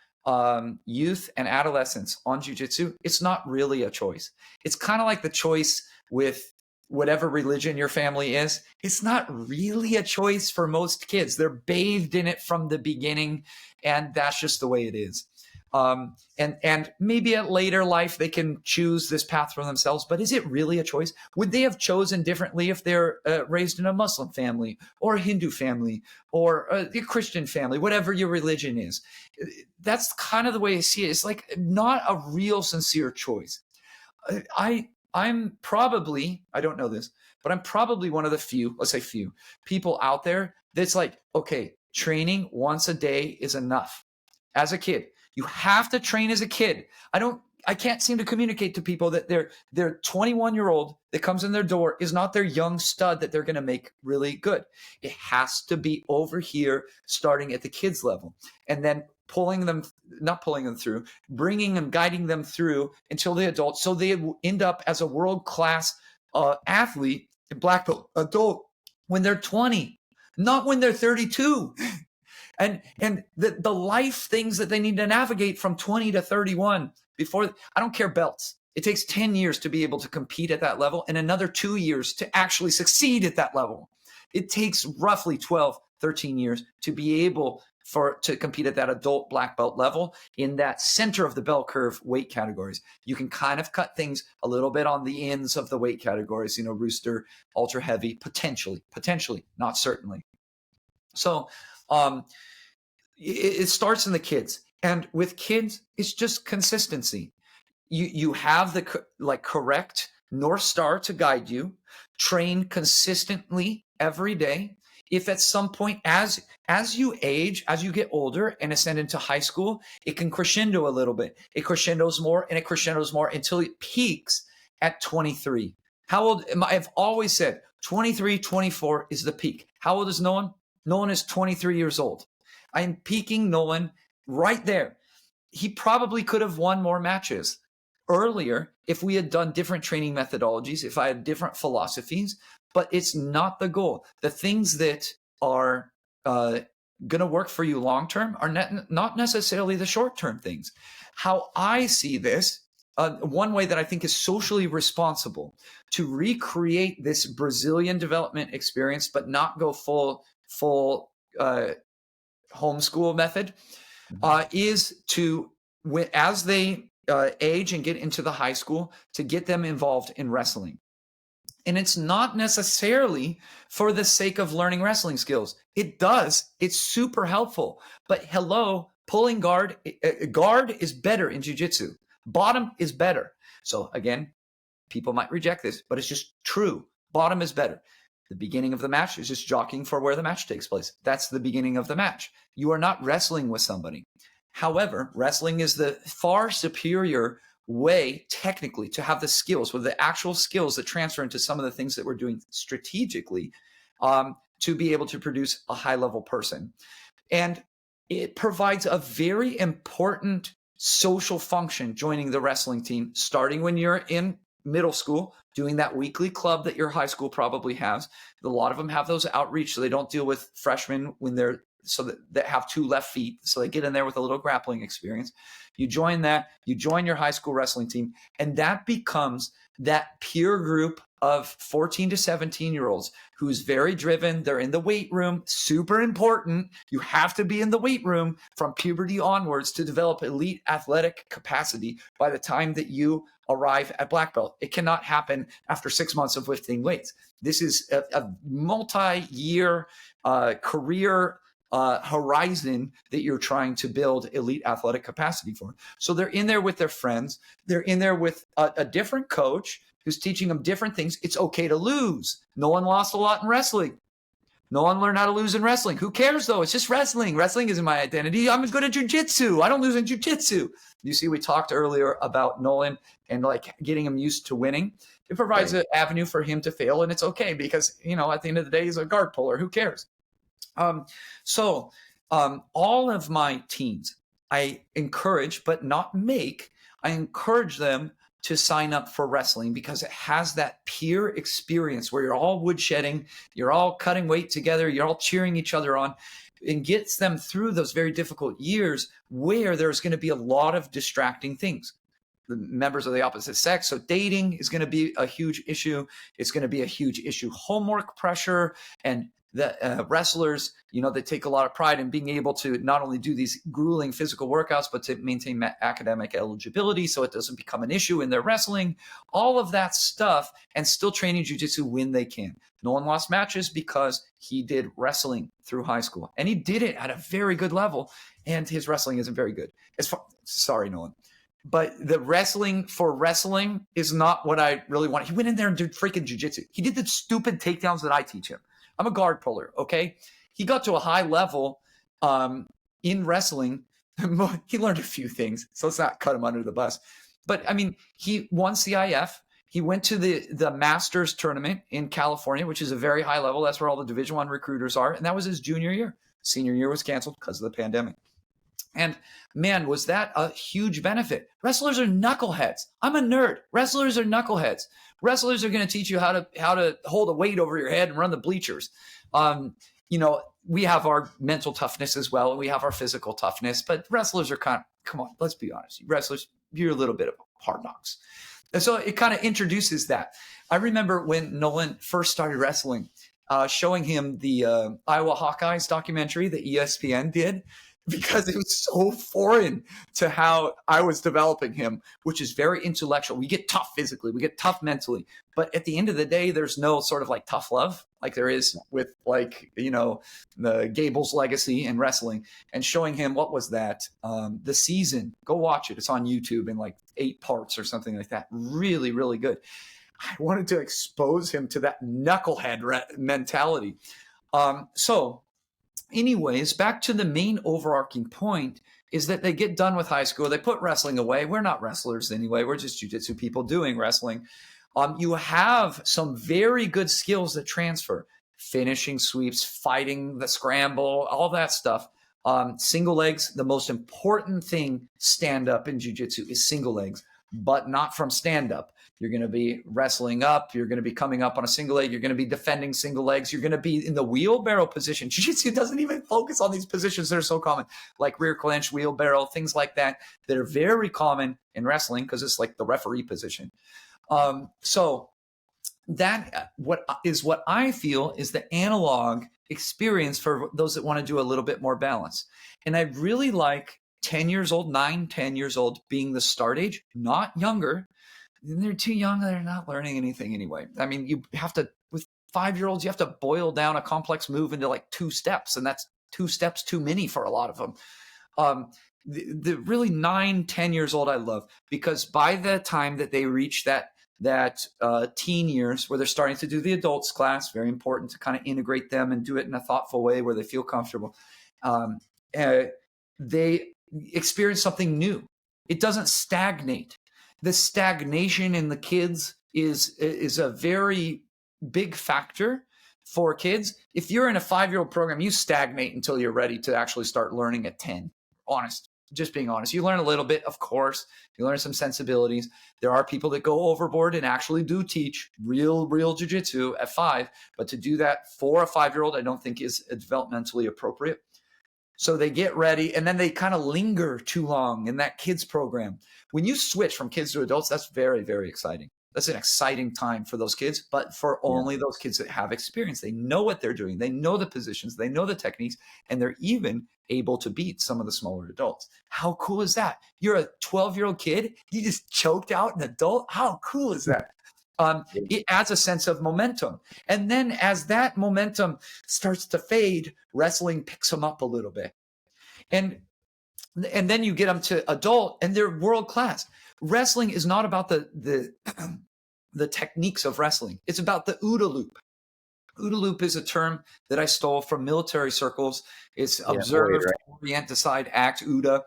youth and adolescence on jiu-jitsu, it's not really a choice. It's kind of like the choice with whatever religion your family is. It's not really a choice for most kids. They're bathed in it from the beginning, and that's just the way it is. And maybe at later life they can choose this path for themselves, but is it really a choice? Would they have chosen differently if they're raised in a Muslim family or a Hindu family or a Christian family, whatever your religion is? That's kind of the way I see it. It's like not a real sincere choice. I'm probably, I don't know this, but I'm probably one of the few, let's say few people out there that's like, okay, training once a day is enough. As a kid, you have to train as a kid. I can't seem to communicate to people that their 21-year-old that comes in their door is not their young stud that they're going to make really good. It has to be over here, starting at the kids level, and then not pulling them through, bringing them, guiding them through until the adult, so they end up as a world-class athlete, black belt adult, when they're 20, not when they're 32. And the life things that they need to navigate from 20 to 31 before, I don't care belts. It takes 10 years to be able to compete at that level and another 2 years to actually succeed at that level. It takes roughly 12, 13 years to be able to compete at that adult black belt level in that center of the bell curve weight categories. You can kind of cut things a little bit on the ends of the weight categories, rooster, ultra heavy, potentially, not certainly. So, it starts in the kids, and with kids, it's just consistency. You have the correct North Star to guide you. Train consistently every day. If at some point, as you age, as you get older and ascend into high school, it can crescendo a little bit. It crescendos more and it crescendos more until it peaks at 23. How old? I've always said 23, 24 is the peak. How old is Nolan? Nolan is 23 years old. I am peaking Nolan right there. He probably could have won more matches, earlier if we had done different training methodologies, if I had different philosophies, but it's not the goal. The things that are going to work for you long term are not necessarily the short term things. How I see this, one way that I think is socially responsible to recreate this Brazilian development experience, but not go full homeschool method, is to, as they age and get into the high school, to get them involved in wrestling. And it's not necessarily for the sake of learning wrestling skills. It does. It's super helpful. But hello, pulling guard is better in jiu-jitsu. Bottom is better. So again, people might reject this, but it's just true. Bottom is better. The beginning of the match is just jockeying for where the match takes place. That's the beginning of the match. You are not wrestling with somebody. However, wrestling is the far superior way technically to have the skills, with the actual skills that transfer into some of the things that we're doing strategically, to be able to produce a high level person. And it provides a very important social function, joining the wrestling team, starting when you're in middle school, doing that weekly club that your high school probably has. A lot of them have those outreach, so they don't deal with freshmen when they're that have 2 left feet. So they get in there with a little grappling experience. You join that, you join your high school wrestling team, and that becomes that peer group of 14 to 17-year-olds who's very driven. They're in the weight room, super important. You have to be in the weight room from puberty onwards to develop elite athletic capacity by the time that you arrive at black belt. It cannot happen after 6 months of lifting weights. This is a multi-year career horizon that you're trying to build elite athletic capacity for. So they're in there with their friends. They're in there with a different coach who's teaching them different things. It's okay to lose. No one lost a lot in wrestling. No one learned how to lose in wrestling. Who cares though? It's just wrestling. Wrestling isn't my identity. I'm good at jiu-jitsu. I don't lose in jiu-jitsu. You see, we talked earlier about Nolan and like getting him used to winning. It provides an avenue for him to fail, and it's okay because, at the end of the day, he's a guard puller. Who cares? So all of my teens, I encourage, but not make, I encourage them to sign up for wrestling because it has that peer experience where you're all woodshedding, you're all cutting weight together, you're all cheering each other on, and gets them through those very difficult years where there's going to be a lot of distracting things. The members of the opposite sex. So dating is going to be a huge issue. It's going to be a huge issue. Homework pressure, and the wrestlers, they take a lot of pride in being able to not only do these grueling physical workouts, but to maintain academic eligibility so it doesn't become an issue in their wrestling, all of that stuff, and still training jiu-jitsu when they can. Nolan lost matches because he did wrestling through high school, and he did it at a very good level, and his wrestling isn't very good. Sorry, Nolan. But the wrestling for wrestling is not what I really want. He went in there and did freaking jiu-jitsu. He did the stupid takedowns that I teach him. I'm a guard puller, okay? He got to a high level in wrestling. He learned a few things, so let's not cut him under the bus. But, he won CIF. He went to the Masters tournament in California, which is a very high level. That's where all the Division I recruiters are, and that was his junior year. Senior year was canceled because of the pandemic. And man, was that a huge benefit. Wrestlers are knuckleheads. I'm a nerd. Wrestlers are knuckleheads. Wrestlers are going to teach you how to hold a weight over your head and run the bleachers. We have our mental toughness as well, and we have our physical toughness, but wrestlers are come on, let's be honest. Wrestlers, you're a little bit of hard knocks. And so it kind of introduces that. I remember when Nolan first started wrestling, showing him the Iowa Hawkeyes documentary that ESPN did, because it was so foreign to how I was developing him, which is very intellectual. We get tough physically, we get tough mentally, but at the end of the day, there's no sort of like tough love like there is with the Gable's legacy in wrestling. And showing him, what was that? The Season. Go watch it. It's on YouTube in like 8 parts or something like that. Really, really good. I wanted to expose him to that knucklehead mentality. Anyways, back to the main overarching point is that they get done with high school. They put wrestling away. We're not wrestlers anyway. We're just jiu-jitsu people doing wrestling. You have some very good skills that transfer. Finishing sweeps, fighting the scramble, all that stuff. Single legs, the most important thing stand up in jiu-jitsu is single legs. but not from stand up. You're going to be wrestling up. You're going to be coming up on a single leg. You're going to be defending single legs. You're going to be in the wheelbarrow position. Jiu-jitsu doesn't even focus on these positions that are so common, like rear clinch, wheelbarrow, things like that are very common in wrestling because it's like the referee position. So that what I feel is the analog experience for those that want to do a little bit more balance. And I really like 10 years old, 9, 10 years old being the start age, not younger. They're too young. They're not learning anything anyway. I mean, you have to, with 5-year-olds, you have to boil down a complex move into like 2 steps. And that's 2 steps too many for a lot of them. The really 9, 10 years old, I love, because by the time that they reach that teen years where they're starting to do the adults class, very important to kind of integrate them and do it in a thoughtful way where they feel comfortable. They experience something new. It doesn't stagnate. The stagnation in the kids is a very big factor for kids. If you're in a 5-year-old program, you stagnate until you're ready to actually start learning at 10. Just being honest. You learn a little bit, of course. You learn some sensibilities. There are people that go overboard and actually do teach real jiu-jitsu at 5. But to do that for a 5-year-old, I don't think is developmentally appropriate. So they get ready, and then they kind of linger too long in that kids program. When you switch from kids to adults, that's very, very exciting. That's an exciting time for those kids, but for only those kids that have experience. They know what they're doing. They know the positions. They know the techniques, and they're even able to beat some of the smaller adults. How cool is that? You're a 12-year-old kid. You just choked out an adult. How cool is that? It adds a sense of momentum. And then as that momentum starts to fade, wrestling picks them up a little bit. And then you get them to adult and they're world class. Wrestling is not about the techniques of wrestling. It's about the OODA loop. OODA loop is a term that I stole from military circles. It's observe, orient, decide, act, OODA.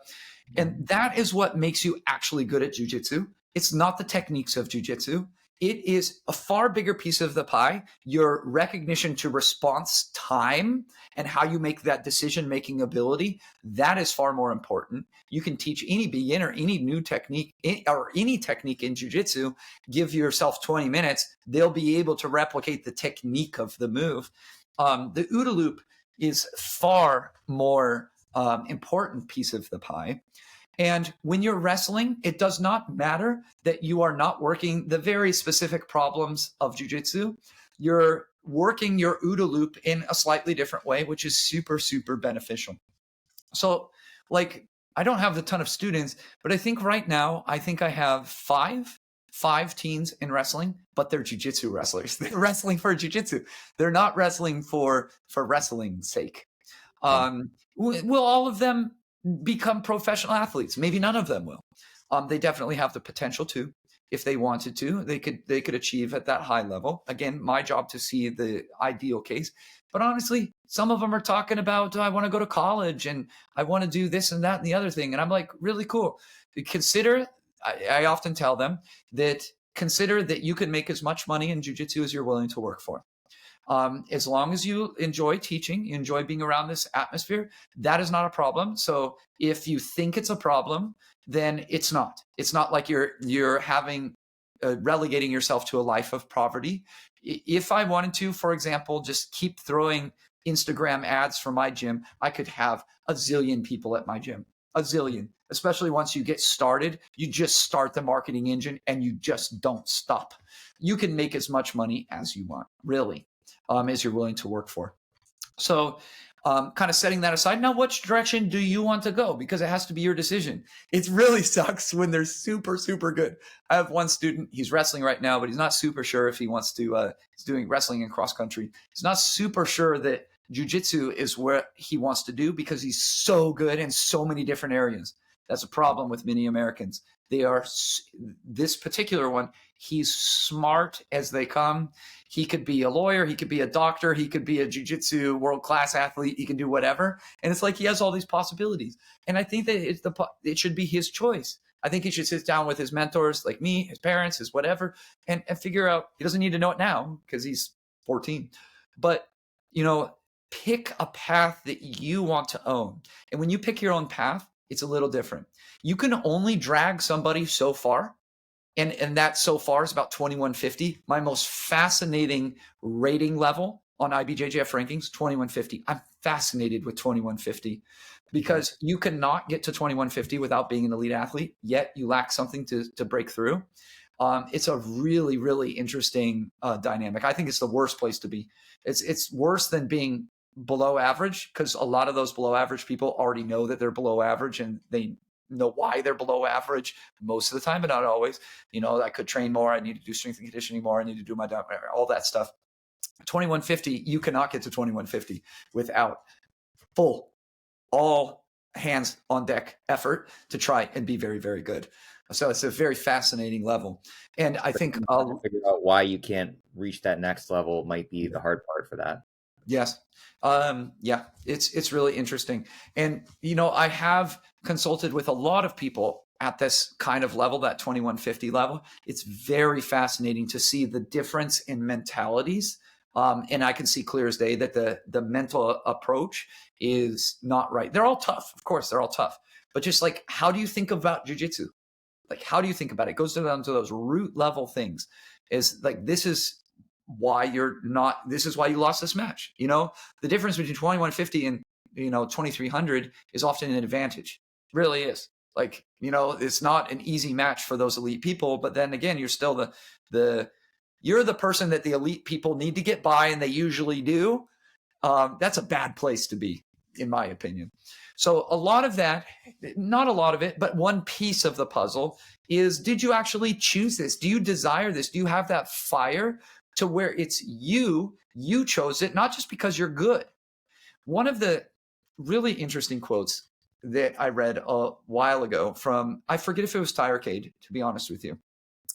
And that is what makes you actually good at jiu-jitsu. It's not the techniques of jiu-jitsu. It is a far bigger piece of the pie. Your recognition to response time and how you make that decision-making ability, that is far more important. You can teach any beginner, any new technique, or any technique in jiu-jitsu, give yourself 20 minutes, they'll be able to replicate the technique of the move. The OODA loop is far more important piece of the pie. And when you're wrestling, it does not matter that you are not working the very specific problems of jiu-jitsu. You're working your OODA loop in a slightly different way, which is super, super beneficial. So like, I don't have a ton of students, but I think right now, I have five teens in wrestling, but they're jiu-jitsu wrestlers. They're wrestling for jiu-jitsu. They're not wrestling for wrestling's sake. Will all of them become professional athletes? Maybe none of them will. They definitely have the potential to. If they wanted to, they could achieve at that high level. Again, my job to see the ideal case. But honestly, some of them are talking about, I want to go to college and I want to do this and that and the other thing. And I'm like, really cool. Consider, I often tell them that consider that you can make as much money in jiu-jitsu as you're willing to work for. As long as you enjoy teaching, you enjoy being around this atmosphere, that is not a problem. So if you think it's a problem, then it's not. It's not like you're having relegating yourself to a life of poverty. If I wanted to, for example, just keep throwing Instagram ads for my gym, I could have a zillion people at my gym, a zillion. Especially once you get started, you just start the marketing engine and you just don't stop. You can make as much money as you want, really. As you're willing to work for. So kind of setting that aside. Now, which direction do you want to go? Because it has to be your decision. It really sucks when they're super, super good. I have one student, he's wrestling right now, but he's not super sure if he wants to, he's doing wrestling in cross country. He's not super sure that jiu-jitsu is what he wants to do because he's so good in so many different areas. That's a problem with many Americans. They are, this particular one, he's smart as they come. He could be a lawyer. He could be a doctor. He could be a jiu-jitsu world-class athlete. He can do whatever. And it's like he has all these possibilities. And I think that it should be his choice. I think he should sit down with his mentors like me, his parents, his whatever, and figure out, he doesn't need to know it now because he's 14. But, pick a path that you want to own. And when you pick your own path, it's a little different. You can only drag somebody so far. And that so far is about 2150. My most fascinating rating level on IBJJF rankings, 2150. I'm fascinated with 2150 because you cannot get to 2150 without being an elite athlete, yet you lack something to break through. It's a really, really interesting dynamic. I think it's the worst place to be. It's worse than being below average, because a lot of those below average people already know that they're below average, and they know why they're below average most of the time, but not always. I could train more. I need to do strength and conditioning more. I need to do my diet, all that stuff. 2150, you cannot get to 2150 without full, all hands on deck effort to try and be very, very good. So it's a very fascinating level. And I think to figure out why you can't reach that next level might be the hard part for that. Yes. Yeah, it's really interesting. And, I have consulted with a lot of people at this kind of level, that 2150 level. It's very fascinating to see the difference in mentalities. And I can see clear as day that the mental approach is not right. They're all tough. Of course, they're all tough. But just like, how do you think about jiu-jitsu? Like, how do you think about it? It goes down to those root level things. Is like, this is why you lost this match. The difference between 2150 and 2300 is often an advantage. It really is. Like, it's not an easy match for those elite people, but then again, you're still you're the person that the elite people need to get by, and they usually do. That's a bad place to be, in my opinion. So a lot of that, not a lot of it, but one piece of the puzzle is, did you actually choose this? Do you desire this? Do you have that fire to where it's you chose it, not just because you're good? One of the really interesting quotes that I read a while ago from, I forget if it was Ty or Cade, to be honest with you.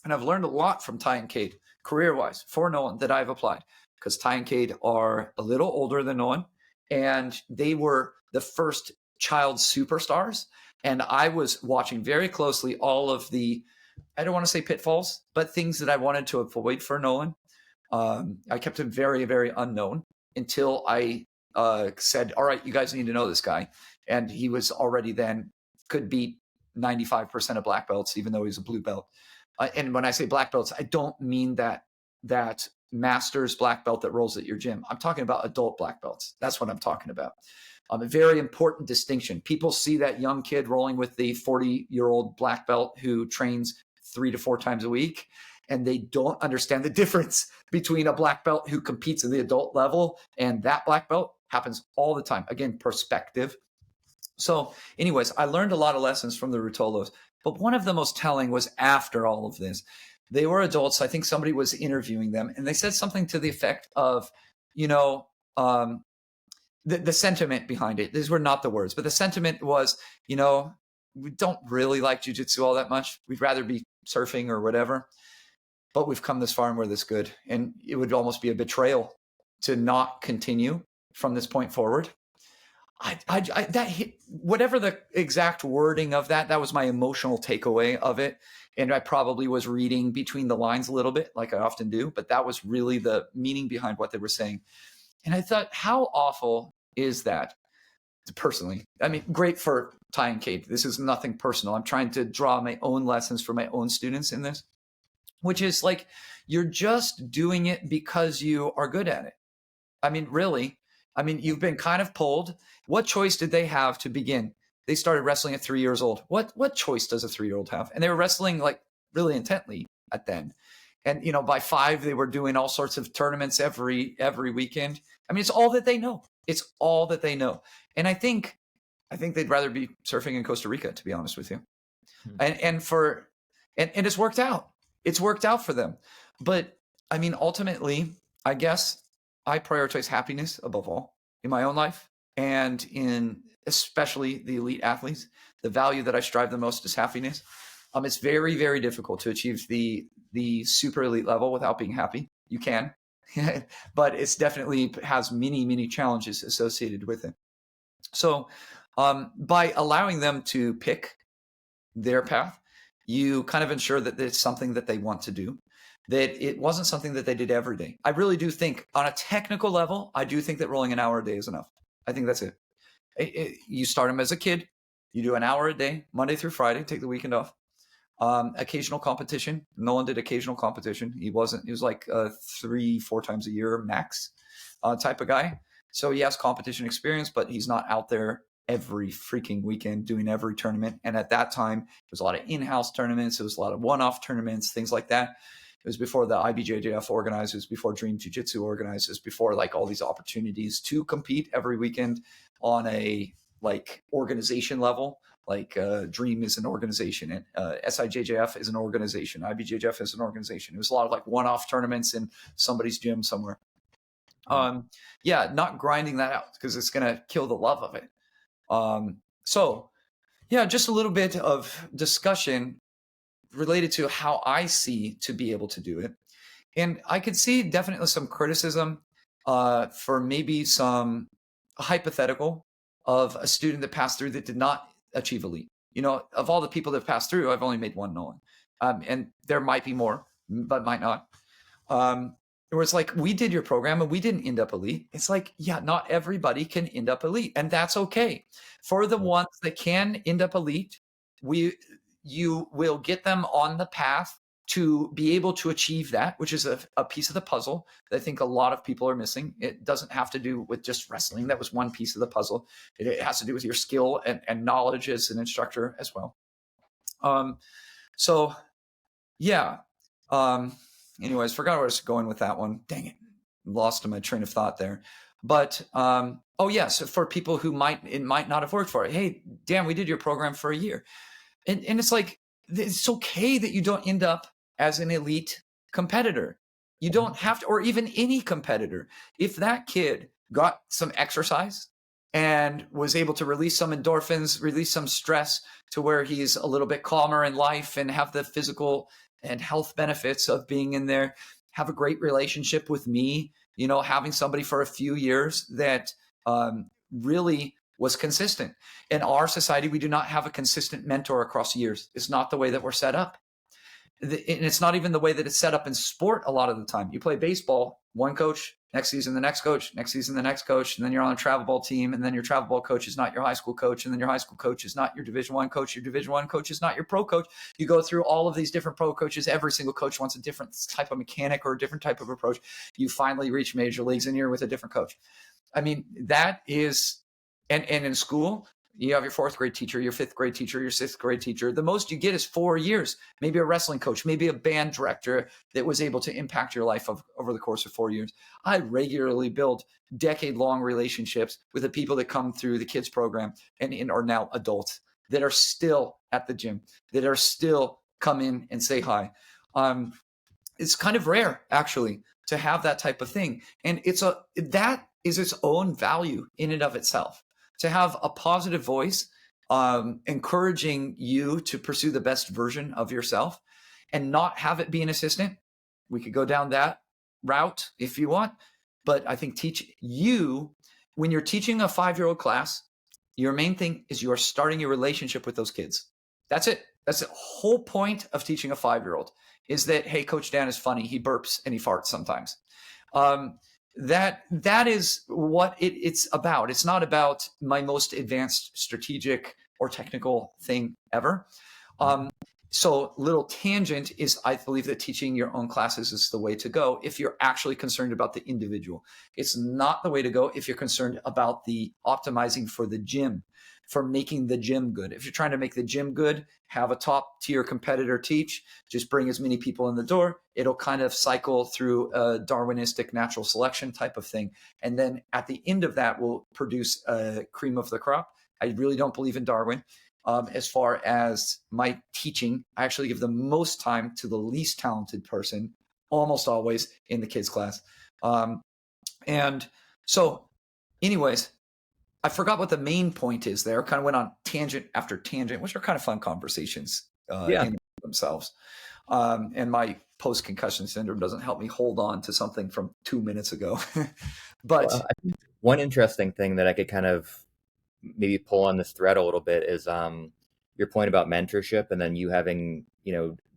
And I've learned a lot from Ty and Cade, career-wise, for Nolan, that I've applied, because Ty and Cade are a little older than Nolan, and they were the first child superstars. And I was watching very closely all of the, I don't want to say pitfalls, but things that I wanted to avoid for Nolan. I kept him very, very unknown until I said, all right, you guys need to know this guy. And he was already then could beat 95% of black belts, even though he's a blue belt. And when I say black belts, I don't mean that master's black belt that rolls at your gym. I'm talking about adult black belts. That's what I'm talking about. A very important distinction. People see that young kid rolling with the 40-year-old black belt who trains 3 to 4 times a week, and they don't understand the difference between a black belt who competes at the adult level and that black belt. Happens all the time. Again, perspective. So anyways, I learned a lot of lessons from the Rutolos, but one of the most telling was after all of this. They were adults. I think somebody was interviewing them, and they said something to the effect of, the sentiment behind it. These were not the words, but the sentiment was, we don't really like jiu-jitsu all that much. We'd rather be surfing or whatever, but we've come this far and we're this good. And it would almost be a betrayal to not continue from this point forward. That hit, whatever the exact wording of that was my emotional takeaway of it. And I probably was reading between the lines a little bit, like I often do, but that was really the meaning behind what they were saying. And I thought, how awful is that? Personally, I mean, great for Ty and Cade. This is nothing personal. I'm trying to draw my own lessons for my own students in this, which is like, you're just doing it because you are good at it. I mean, really, you've been kind of pulled. What choice did they have to begin? They started wrestling at 3 years old. What choice does a 3-year-old have? And they were wrestling like really intently at then. And, by 5, they were doing all sorts of tournaments every weekend. I mean, it's all that they know. It's all that they know. And I think they'd rather be surfing in Costa Rica, to be honest with you. And it's worked out. It's worked out for them. But I mean, ultimately, I guess I prioritize happiness above all in my own life, and in especially the elite athletes. The value that I strive the most is happiness. It's very, very difficult to achieve the super elite level without being happy. You can, but it's definitely has many, many challenges associated with it. So by allowing them to pick their path, you kind of ensure that it's something that they want to do, that it wasn't something that they did every day. I really do think on a technical level, I do think that rolling an hour a day is enough. I think that's it. You start them as a kid, you do an hour a day, Monday through Friday, take the weekend off. Occasional competition. Nolan did occasional competition. He was like 3-4 times a year max type of guy. So he has competition experience, but he's not out there every freaking weekend doing every tournament. And at that time, it was a lot of in-house tournaments. It was a lot of one-off tournaments, things like that. It was before the IBJJF organized. It was before Dream Jiu-Jitsu organized. It was before like all these opportunities to compete every weekend on a like organization level. Like Dream is an organization, and SIJJF is an organization. IBJJF is an organization. It was a lot of like one-off tournaments in somebody's gym somewhere. Yeah, not grinding that out because it's going to kill the love of it. So yeah, just a little bit of discussion related to how I see to be able to do it. And I could see definitely some criticism for maybe some hypothetical of a student that passed through that did not achieve elite. You know, of all the people that passed through, I've only made one Nolan. And there might be more, but might not. Where it's like, we did your program and we didn't end up elite. It's like, yeah, not everybody can end up elite, and that's okay. For the ones that can end up elite, you will get them on the path to be able to achieve that, which is a piece of the puzzle that I think a lot of people are missing. It doesn't have to do with just wrestling. That was one piece of the puzzle. It has to do with your skill and knowledge as an instructor as well. So yeah. Anyways, forgot where I was going with that one. Dang it. Lost my train of thought there. But, oh yeah. So for people who it might not have worked for it. Hey, Dan, we did your program for a year. And it's like, it's okay that you don't end up as an elite competitor. You don't have to, or even any competitor. If that kid got some exercise and was able to release some endorphins, release some stress to where he's a little bit calmer in life and have the physical and health benefits of being in there, have a great relationship with me, you know, having somebody for a few years that really was consistent. In our society, we do not have a consistent mentor across years. It's not the way that we're set up. And it's not even the way that it's set up in sport a lot of the time. You play baseball, one coach, next season the next coach, next season the next coach, and then you're on a travel ball team, and then your travel ball coach is not your high school coach, and then your high school coach is not your Division I coach, your Division I coach is not your pro coach. You go through all of these different pro coaches. Every single coach wants a different type of mechanic or a different type of approach. You finally reach major leagues and you're with a different coach. I mean, that is, and in school, you have your 4th grade teacher, your 5th grade teacher, your 6th grade teacher. The most you get is 4 years, maybe a wrestling coach, maybe a band director that was able to impact your life over the course of 4 years. I regularly build decade-long relationships with the people that come through the kids program and are now adults that are still at the gym, that are still come in and say hi. It's kind of rare, actually, to have that type of thing. And that is its own value in and of itself. To have a positive voice, encouraging you to pursue the best version of yourself and not have it be an assistant. We could go down that route if you want, but I think when you're teaching a 5-year-old class, your main thing is you're starting your relationship with those kids. That's it. That's the whole point of teaching a 5-year-old is that, hey, Coach Dan is funny. He burps and he farts sometimes. That is what it's about. It's not about my most advanced strategic or technical thing ever. So little tangent is, I believe that teaching your own classes is the way to go if you're actually concerned about the individual. It's not the way to go if you're concerned about the optimizing for the gym, for making the gym good. If you're trying to make the gym good, have a top tier competitor teach, just bring as many people in the door. It'll kind of cycle through a Darwinistic natural selection type of thing. And then at the end of that, we'll produce a cream of the crop. I really don't believe in Darwin. As far as my teaching, I actually give the most time to the least talented person, almost always in the kids class. And so anyways, I forgot what the main point is there. Kind of went on tangent after tangent, which are kind of fun conversations in themselves. And my post-concussion syndrome doesn't help me hold on to something from 2 minutes ago. But I think one interesting thing that I could kind of maybe pull on this thread a little bit is your point about mentorship, and then you having,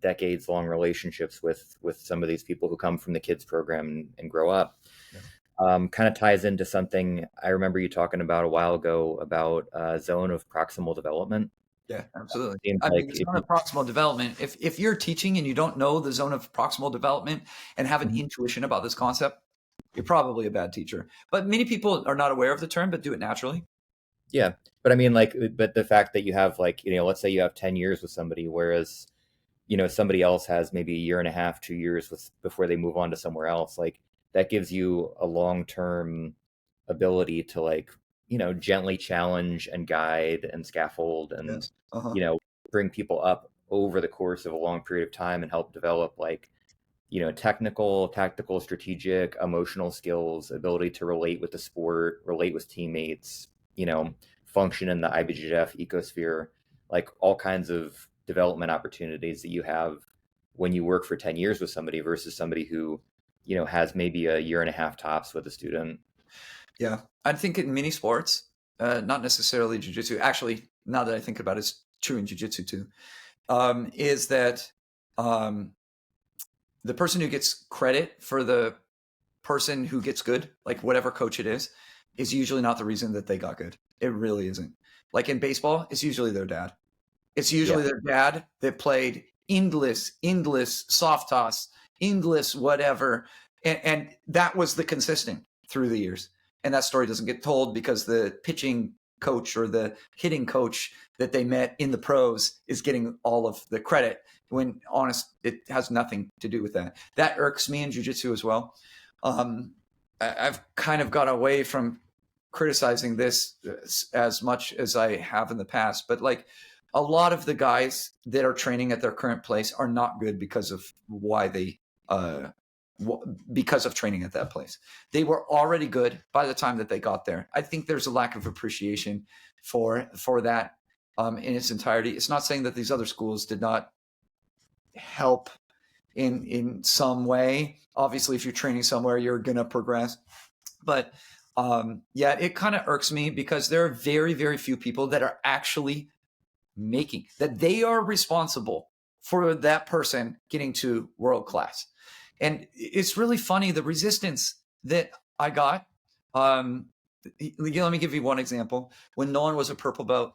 decades long relationships with some of these people who come from the kids program and grow up. Kind of ties into something I remember you talking about a while ago about a zone of proximal development. Yeah, absolutely. Seems I like mean, the if zone you, of proximal development, if you're teaching and you don't know the zone of proximal development and have an Mhm. intuition about this concept, you're probably a bad teacher. But many people are not aware of the term, but do it naturally. yeah, but I mean, like, but the fact that you have like, let's say you have 10 years with somebody, whereas somebody else has maybe a year and a half, 2 years before they move on to somewhere else, like that gives you a long-term ability to like, gently challenge and guide and scaffold and, Yes. Uh-huh. you know, bring people up over the course of a long period of time and help develop like, technical, tactical, strategic, emotional skills, ability to relate with the sport, relate with teammates, function in the IBJJF ecosphere, like all kinds of development opportunities that you have when you work for 10 years with somebody versus somebody who, has maybe a year and a half tops with a student. Yeah. I think in many sports, not necessarily jiu-jitsu, actually, now that I think about it, it's true in jiu-jitsu too, is that um, the person who gets credit for the person who gets good, like whatever coach it is usually not the reason that they got good. It really isn't. Like in baseball, it's usually their dad. It's Yeah. usually their dad that played endless soft toss, endless whatever. And that was the consistent through the years. And that story doesn't get told because the pitching coach or the hitting coach that they met in the pros is getting all of the credit when honest, it has nothing to do with that. That irks me in jiu-jitsu as well. I've kind of got away from criticizing this as much as I have in the past, but like a lot of the guys that are training at their current place are not good because of why they because of training at that place. They were already good by the time that they got there. I think there's a lack of appreciation for that in its entirety. It's not saying that these other schools did not help in some way. Obviously, if you're training somewhere, you're gonna progress. But yeah, it kind of irks me because there are very few people that are actually making that they are responsible for that person getting to world class. And it's really funny the resistance that I got. Let me give you one example. When Nolan was a purple belt,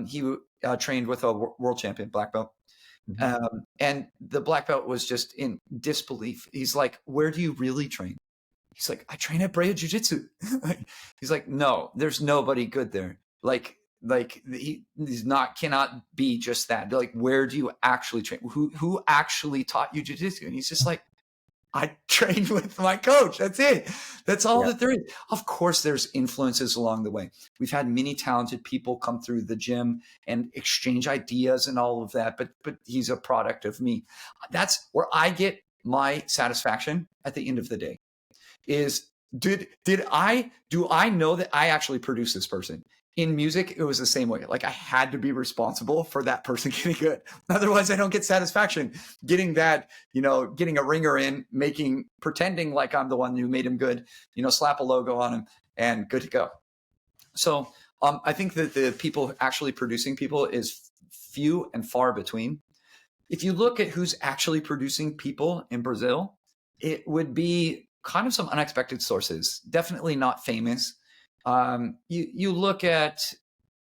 he trained with a world champion black belt. Mhm. And the black belt was just in disbelief. He's like, "Where do you really train?" He's like, "I train at Brea Jiu Jitsu." He's like, "No, there's nobody good there. He's not cannot be just that. They're like, where do you actually train? Who actually taught you jiu-jitsu?" And he's just like, "I trained with my coach. That's it. That's all Yeah. that there is." Of course, there's influences along the way. We've had many talented people come through the gym and exchange ideas and all of that, but he's a product of me. That's where I get my satisfaction at the end of the day is do I know that I actually produce this person? In music, it was the same way. Like I had to be responsible for that person getting good. Otherwise, I don't get satisfaction getting that, getting a ringer in, pretending like I'm the one who made him good, slap a logo on him and good to go. So I think that the people actually producing people is few and far between. If you look at who's actually producing people in Brazil, it would be kind of some unexpected sources. Definitely not famous. You look at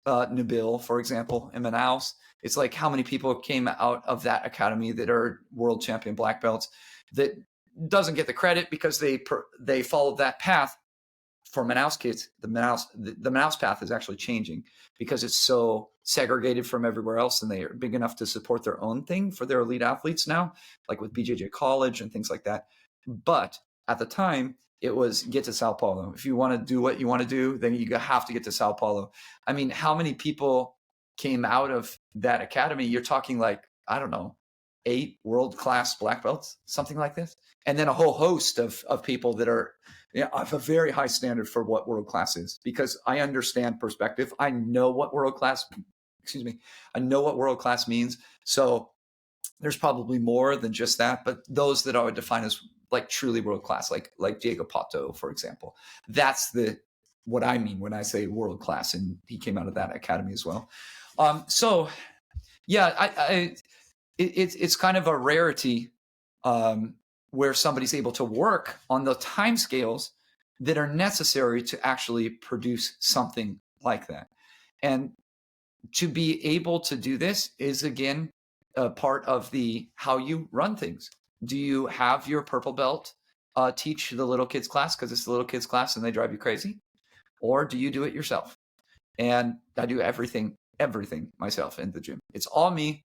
Nabil, for example, in Manaus. It's like how many people came out of that academy that are world champion black belts that doesn't get the credit because they followed that path. For Manaus kids, the Manaus path is actually changing because it's so segregated from everywhere else, and they are big enough to support their own thing for their elite athletes now, like with BJJ College and things like that. But at the time, it was get to Sao Paulo. If you want to do what you want to do, then you have to get to Sao Paulo. I mean, how many people came out of that academy? You're talking like, I don't know, 8 world-class black belts, something like this. And then a whole host of people that are of a very high standard for what world-class is, because I understand perspective. I know what world-class, I know what world-class means. So there's probably more than just that, but those that I would define as like truly world-class, like Diego Pato, for example, that's what I mean when I say world-class, and he came out of that academy as well. So yeah, it's kind of a rarity where somebody's able to work on the time scales that are necessary to actually produce something like that. And to be able to do this is, again, a part of the how you run things. Do you have your purple belt teach the little kids class because it's the little kids class and they drive you crazy? Or do you do it yourself? And I do everything myself in the gym. It's all me,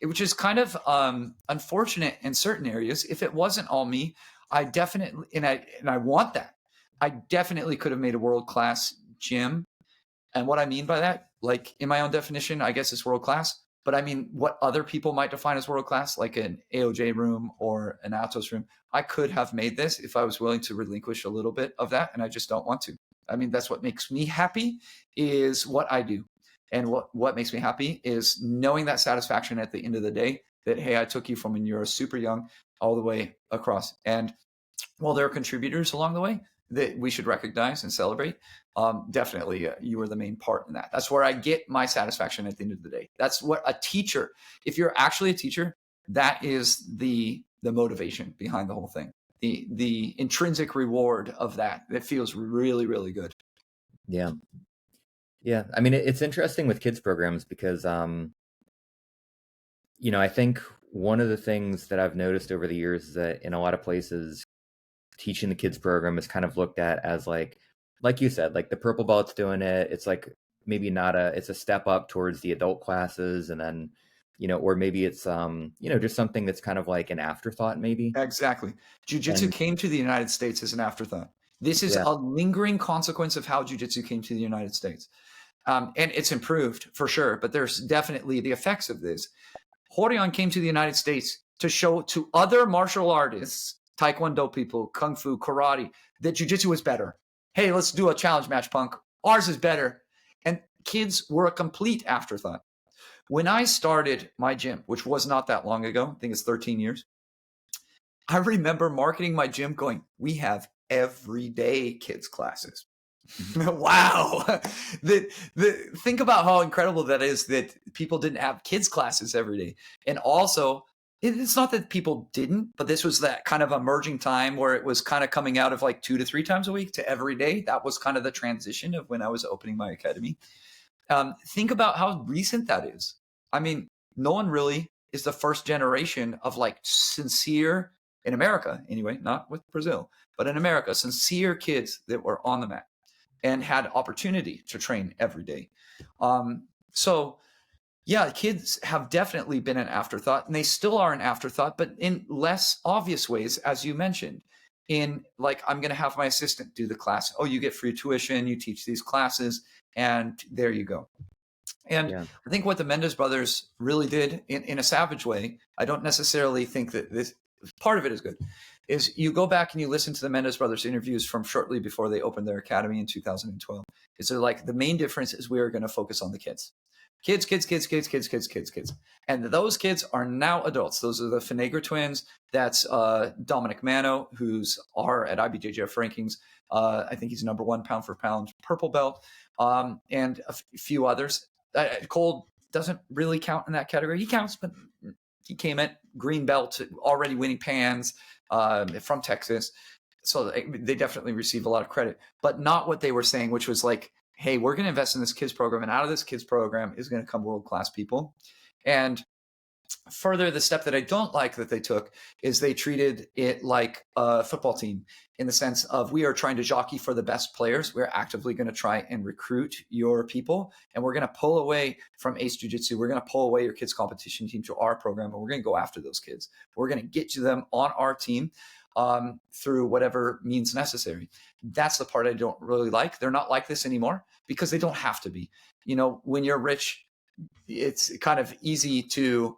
which is kind of unfortunate in certain areas. If it wasn't all me, I definitely, and I want that. I definitely could have made a world-class gym. And what I mean by that, like in my own definition, I guess it's world-class. But I mean, what other people might define as world-class, like an AOJ room or an Atos room, I could have made this if I was willing to relinquish a little bit of that, and I just don't want to. I mean, that's what makes me happy is what I do. And what makes me happy is knowing that satisfaction at the end of the day that, hey, I took you from when you were super young all the way across. And while there are contributors along the way that we should recognize and celebrate, definitely you were the main part in that. That's where I get my satisfaction at the end of the day. That's what a teacher, if you're actually a teacher, that is the motivation behind the whole thing. The intrinsic reward of that feels really, really good. Yeah. Yeah. I mean, it's interesting with kids programs because, you know, I think one of the things that I've noticed over the years is that in a lot of places, teaching the kids program is kind of looked at as like you said, like the purple belt's doing it. It's like maybe not it's a step up towards the adult classes. And then, you know, or maybe it's, you know, just something that's kind of like an afterthought maybe. Exactly. Jiu-jitsu And came to the United States as an afterthought. This is yeah, a lingering consequence of how jiu-jitsu came to the United States. And it's improved for sure, but there's definitely the effects of this. Horyon came to the United States to show to other martial artists, Taekwondo people, Kung Fu, karate, that jiu-jitsu was better. Hey, let's do a challenge match, punk. Ours is better. And kids were a complete afterthought. When I started my gym, which was not that long ago, I think it's 13 years, I remember marketing my gym going, we have everyday kids classes. Wow. Think about how incredible that is that people didn't have kids classes every day. And also, it's not that people didn't, but this was that kind of emerging time where it was kind of coming out of like 2 to 3 times a week to every day. That was kind of the transition of when I was opening my academy. Think about how recent that is. I mean, no one really is the first generation of like sincere, in America anyway, not with Brazil, but in America, sincere kids that were on the mat and had opportunity to train every day. So yeah, kids have definitely been an afterthought, and they still are an afterthought, but in less obvious ways, as you mentioned. In like, I'm going to have my assistant do the class. Oh, you get free tuition, you teach these classes, and there you go. And yeah, I think what the Mendes brothers really did in a savage way, I don't necessarily think that this part of it is good, is you go back and you listen to the Mendes brothers interviews from shortly before they opened their academy in 2012. It's like the main difference is we are going to focus on the kids. Kids. And those kids are now adults. Those are the Finnegar twins. That's Dominic Mano, who's at IBJJF rankings. I think he's number 1 pound for pound purple belt, and a few others. Cole doesn't really count in that category. He counts, but he came at green belt, already winning pans from Texas. So they definitely receive a lot of credit, but not what they were saying, which was like, hey, we're going to invest in this kids program, and out of this kids program is going to come world-class people. And further, the step that I don't like that they took is they treated it like a football team, in the sense of, we are trying to jockey for the best players. We're actively going to try and recruit your people, and we're going to pull away from Ace Jiu-Jitsu. We're going to pull away your kids competition team to our program, and we're going to go after those kids. We're going to get to them on our team through whatever means necessary. That's the part I don't really like. They're not like this anymore because they don't have to be. You know, when you're rich, it's kind of easy to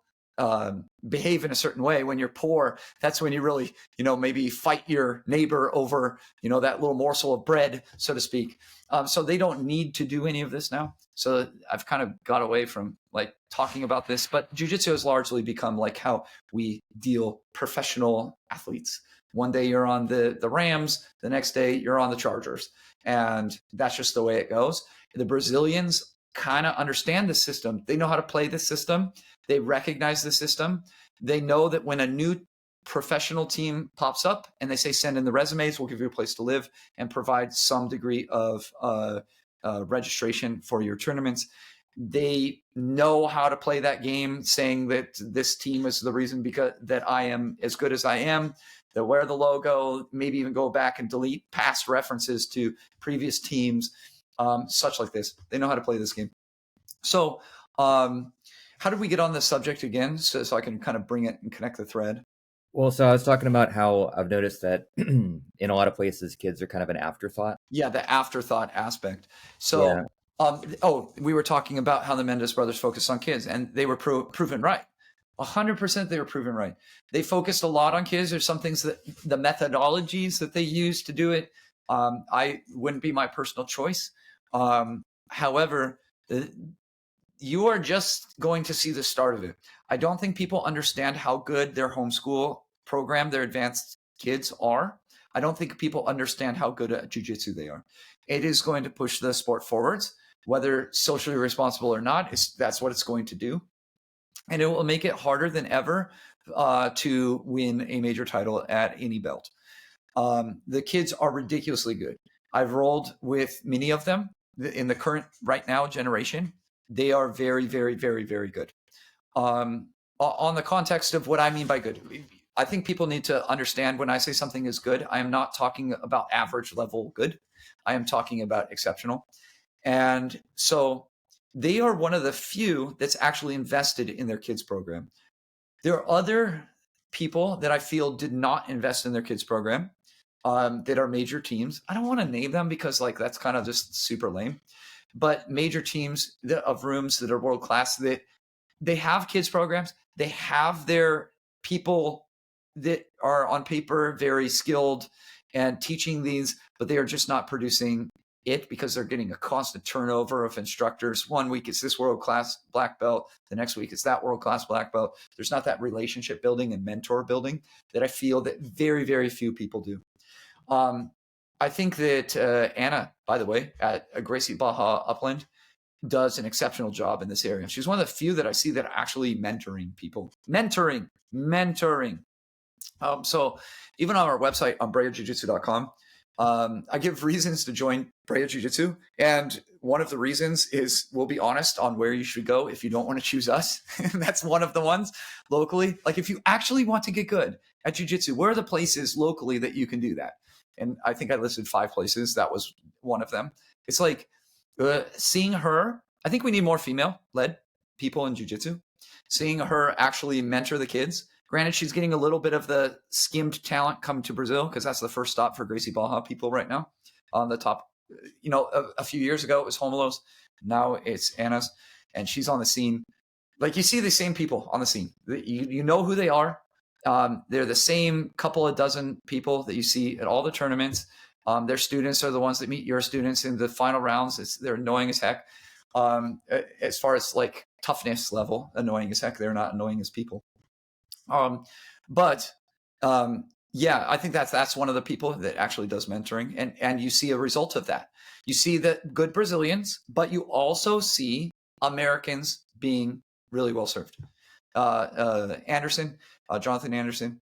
behave in a certain way. When you're poor, that's when you really, maybe fight your neighbor over, that little morsel of bread, so to speak. So they don't need to do any of this now. So I've kind of got away from like talking about this, but jiu-jitsu has largely become like how we deal professional athletes. One day you're on the Rams, the next day you're on the Chargers. And that's just the way it goes. The Brazilians kind of understand the system. They know how to play the system. They recognize the system. They know that when a new professional team pops up and they say, send in the resumes, we'll give you a place to live and provide some degree of registration for your tournaments. They know how to play that game, saying that this team is the reason because that I am as good as I am. They'll wear the logo, maybe even go back and delete past references to previous teams, such like this. They know how to play this game. So, how did we get on this subject again? So I can kind of bring it and connect the thread. Well, so I was talking about how I've noticed that in a lot of places, kids are kind of an afterthought. Yeah, the afterthought aspect. Yeah. So, we were talking about how the Mendes brothers focused on kids, and they were proven right. 100% they were proven right. They focused a lot on kids. There's some things that the methodologies that they use to do it, I wouldn't be my personal choice. However, you are just going to see the start of it. I don't think people understand how good their homeschool program, their advanced kids are. I don't think people understand how good at jiu-jitsu they are. It is going to push the sport forwards, whether socially responsible or not. That's what it's going to do. And it will make it harder than ever to win a major title at any belt. The kids are ridiculously good. I've rolled with many of them in the current right now generation. They are very, very, very, very good. On the context of what I mean by good, I think people need to understand when I say something is good, I am not talking about average level good. I am talking about exceptional. And so they are one of the few that's actually invested in their kids program. There are other people that I feel did not invest in their kids program that are major teams. I don't want to name them because like that's kind of just super lame. But major teams of rooms that are world class, that they have kids programs, they have their people that are on paper very skilled and teaching these, but they are just not producing it because they're getting a constant turnover of instructors. One week it's this world class black belt, the next week it's that world class black belt. There's not that relationship building and mentor building that I feel that very, very few people do. I think that Anna, by the way, at Gracie Baja Upland, does an exceptional job in this area. She's one of the few that I see that are actually mentoring people. Mentoring. So even on our website on brayojujitsu.com, I give reasons to join Brayo Jiu-Jitsu. And one of the reasons is we'll be honest on where you should go if you don't want to choose us. That's one of the ones locally. Like if you actually want to get good at jiu-jitsu, where are the places locally that you can do that? And I think I listed 5 places. That was one of them. It's like seeing her. I think we need more female-led people in jiu-jitsu. Seeing her actually mentor the kids. Granted, she's getting a little bit of the skimmed talent come to Brazil because that's the first stop for Gracie Baja people right now on the top. You know, a few years ago it was Homelo's. Now it's Anna's, and she's on the scene. Like you see the same people on the scene. You know who they are. They're the same couple of dozen people that you see at all the tournaments. Their students are the ones that meet your students in the final rounds. They're annoying as heck. As far as like toughness level, annoying as heck. They're not annoying as people. Yeah, I think that's one of the people that actually does mentoring, and you see a result of that. You see that good Brazilians, but you also see Americans being really well served. Anderson, Jonathan Anderson,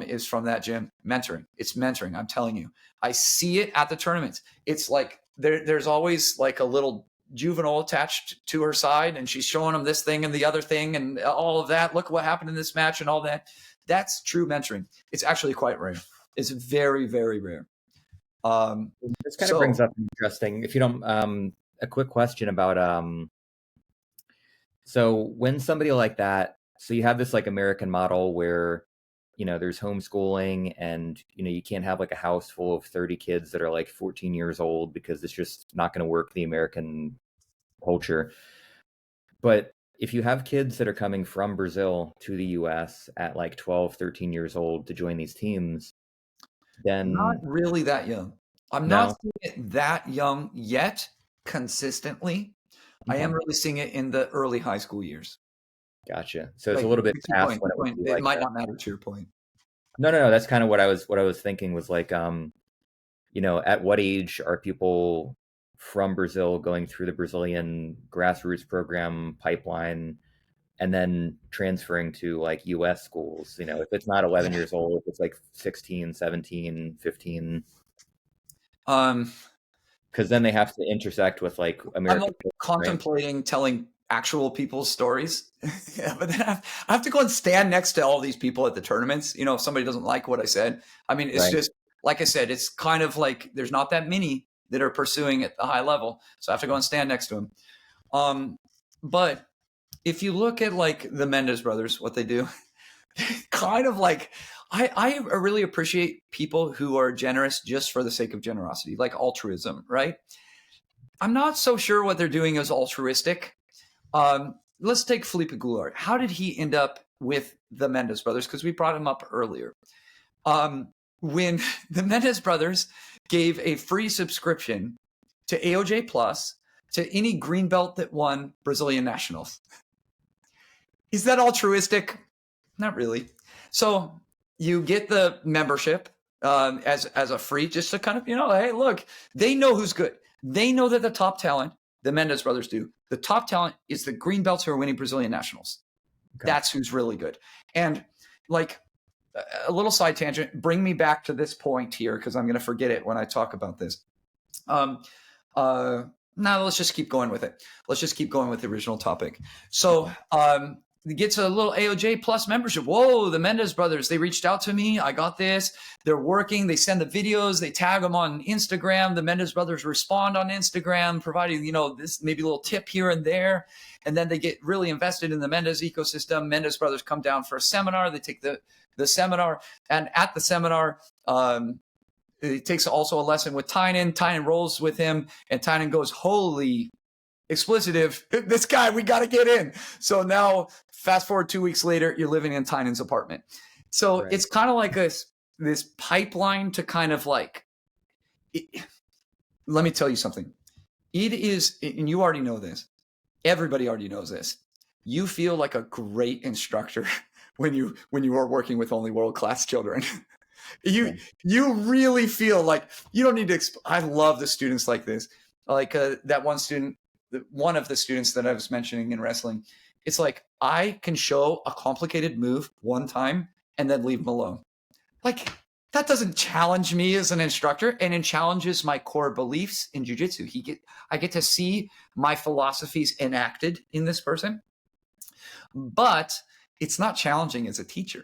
is from that gym. Mentoring. It's mentoring. I'm telling you. I see it at the tournaments. It's like there's always like a little juvenile attached to her side, and she's showing them this thing and the other thing and all of that. Look what happened in this match and all that. That's true mentoring. It's actually quite rare. It's very, very rare. This kind of brings up interesting. If you don't, a quick question about so when somebody like that, so you have this like American model where, you know, there's homeschooling and, you know, you can't have like a house full of 30 kids that are like 14 years old because it's just not going to work the American culture. But if you have kids that are coming from Brazil to the US at like 12, 13 years old to join these teams, then not really that young. I'm not seeing it that young yet consistently. I am really seeing it in the early high school years. Gotcha. So it's a little bit past when it would be it like might that. not matter to your point. No. That's kind of what I was thinking was like, you know, at what age are people from Brazil going through the Brazilian grassroots program pipeline and then transferring to like US schools? You know, if it's not 11 years old, if it's like 16, 17, 15. because then they have to intersect with like I'm American, like right? contemplating telling actual people's stories. Yeah, but then I have to go and stand next to all these people at the tournaments. If somebody doesn't like what I said, I mean, it's Right. just, like I said, it's kind of like there's not that many that are pursuing at the high level. So I have to go and stand next to them. But if you look at like the Mendes brothers, what they do, kind of like, I really appreciate people who are generous just for the sake of generosity, like altruism, right? I'm not so sure what they're doing is altruistic. Let's take Felipe Goulart. How did he end up with the Mendes brothers? Because we brought him up earlier. When the Mendes brothers gave a free subscription to AOJ Plus to any green belt that won Brazilian nationals. Is that altruistic? Not really. So you get the membership as a free, just to kind of, hey, look, they know who's good. They know that the top talent, the Mendes brothers do, the top talent is the green belts who are winning Brazilian nationals. Okay. That's who's really good. And like a little side tangent, bring me back to this point here, because I'm going to forget it when I talk about this. Now let's just keep going with it. Let's just keep going with the original topic. So it gets a little AOJ Plus membership. Whoa, the Mendes brothers, they reached out to me. I got this. They're working. They send the videos. They tag them on Instagram. The Mendes brothers respond on Instagram, providing, this maybe a little tip here and there. And then they get really invested in the Mendes ecosystem. Mendes brothers come down for a seminar. They take the seminar. And at the seminar, he takes also a lesson with Tynan. Tynan rolls with him, and Tynan goes, holy explicitive, this guy, we got to get in. So now fast forward 2 weeks later, you're living in Tynan's apartment. So right. It's kind of like this pipeline to kind of like, let me tell you something. It is, and you already know this, everybody already knows this. You feel like a great instructor when you are working with only world-class children. You really feel like you don't need to. I love the students like this. Like that one student, one of the students that I was mentioning in wrestling. It's like I can show a complicated move one time and then leave them alone. Like that doesn't challenge me as an instructor, and it challenges my core beliefs in jiu-jitsu. I get to see my philosophies enacted in this person, but it's not challenging as a teacher.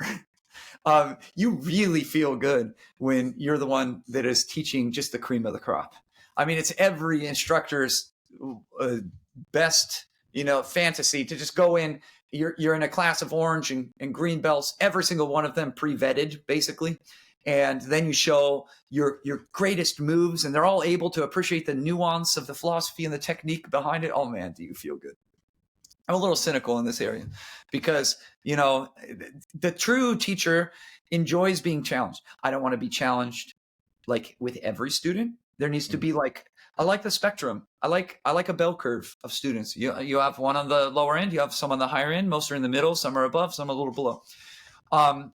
You really feel good when you're the one that is teaching just the cream of the crop. I mean, it's every instructor's best, fantasy to just go in. You're in a class of orange and green belts, every single one of them pre-vetted, basically. And then you show your greatest moves, and they're all able to appreciate the nuance of the philosophy and the technique behind it. Oh, man, do you feel good? I'm a little cynical in this area because, the true teacher enjoys being challenged. I don't want to be challenged like with every student. There needs to be like, I like the spectrum. I like a bell curve of students. You have one on the lower end, you have some on the higher end, most are in the middle, some are above, some are a little below.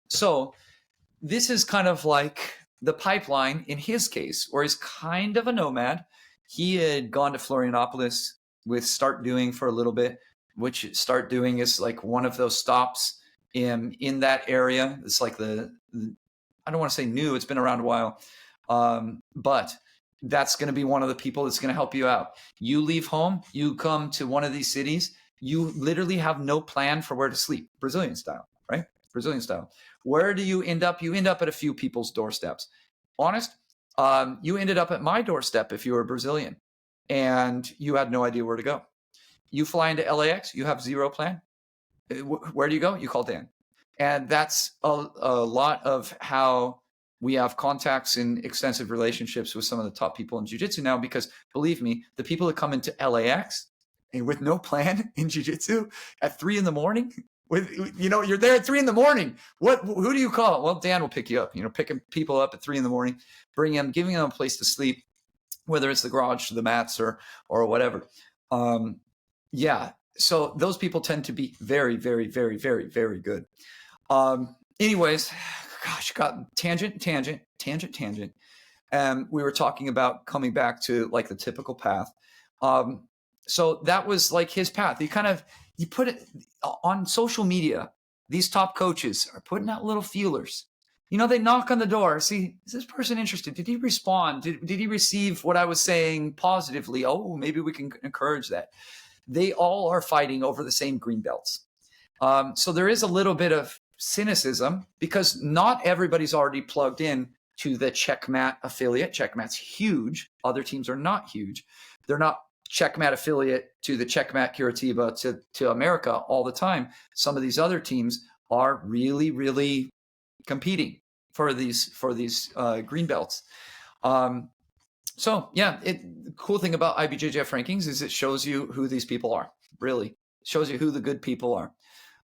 So this is kind of like the pipeline in his case, where he's kind of a nomad. He had gone to Florianopolis with Start Doing for a little bit, which Start Doing is like one of those stops in that area. It's like I don't want to say new, it's been around a while. But that's going to be one of the people that's going to help you out. You leave home, you come to one of these cities, you literally have no plan for where to sleep, Brazilian style, right? Brazilian style. Where do you end up? You end up at a few people's doorsteps. Honest, you ended up at my doorstep if you were Brazilian and you had no idea where to go. You fly into LAX, you have zero plan. Where do you go? You call Dan. And that's a lot of how we have contacts and extensive relationships with some of the top people in jiu-jitsu now, because believe me, the people that come into LAX and with no plan in jiu-jitsu at 3 a.m, you're there at 3 a.m. Who do you call? Well, Dan will pick you up, picking people up at 3 a.m, bring them, giving them a place to sleep, whether it's the garage, the mats or whatever. Yeah. So those people tend to be very, very, very, very, very good. Anyways, gosh, got tangent. We were talking about coming back to like the typical path. So that was like his path. You put it on social media. These top coaches are putting out little feelers. They knock on the door. See, is this person interested? Did he respond? Did he receive what I was saying positively? Oh, maybe we can encourage that. They all are fighting over the same green belts. So there is a little bit of cynicism because not everybody's already plugged in to the Checkmat affiliate. Checkmat's huge. Other teams are not huge. They're not Checkmat affiliate to the Checkmat Curitiba to America all the time. Some of these other teams are really, really competing for these green belts. So yeah, the cool thing about IBJJF rankings is it shows you who these people are. Really shows you who the good people are.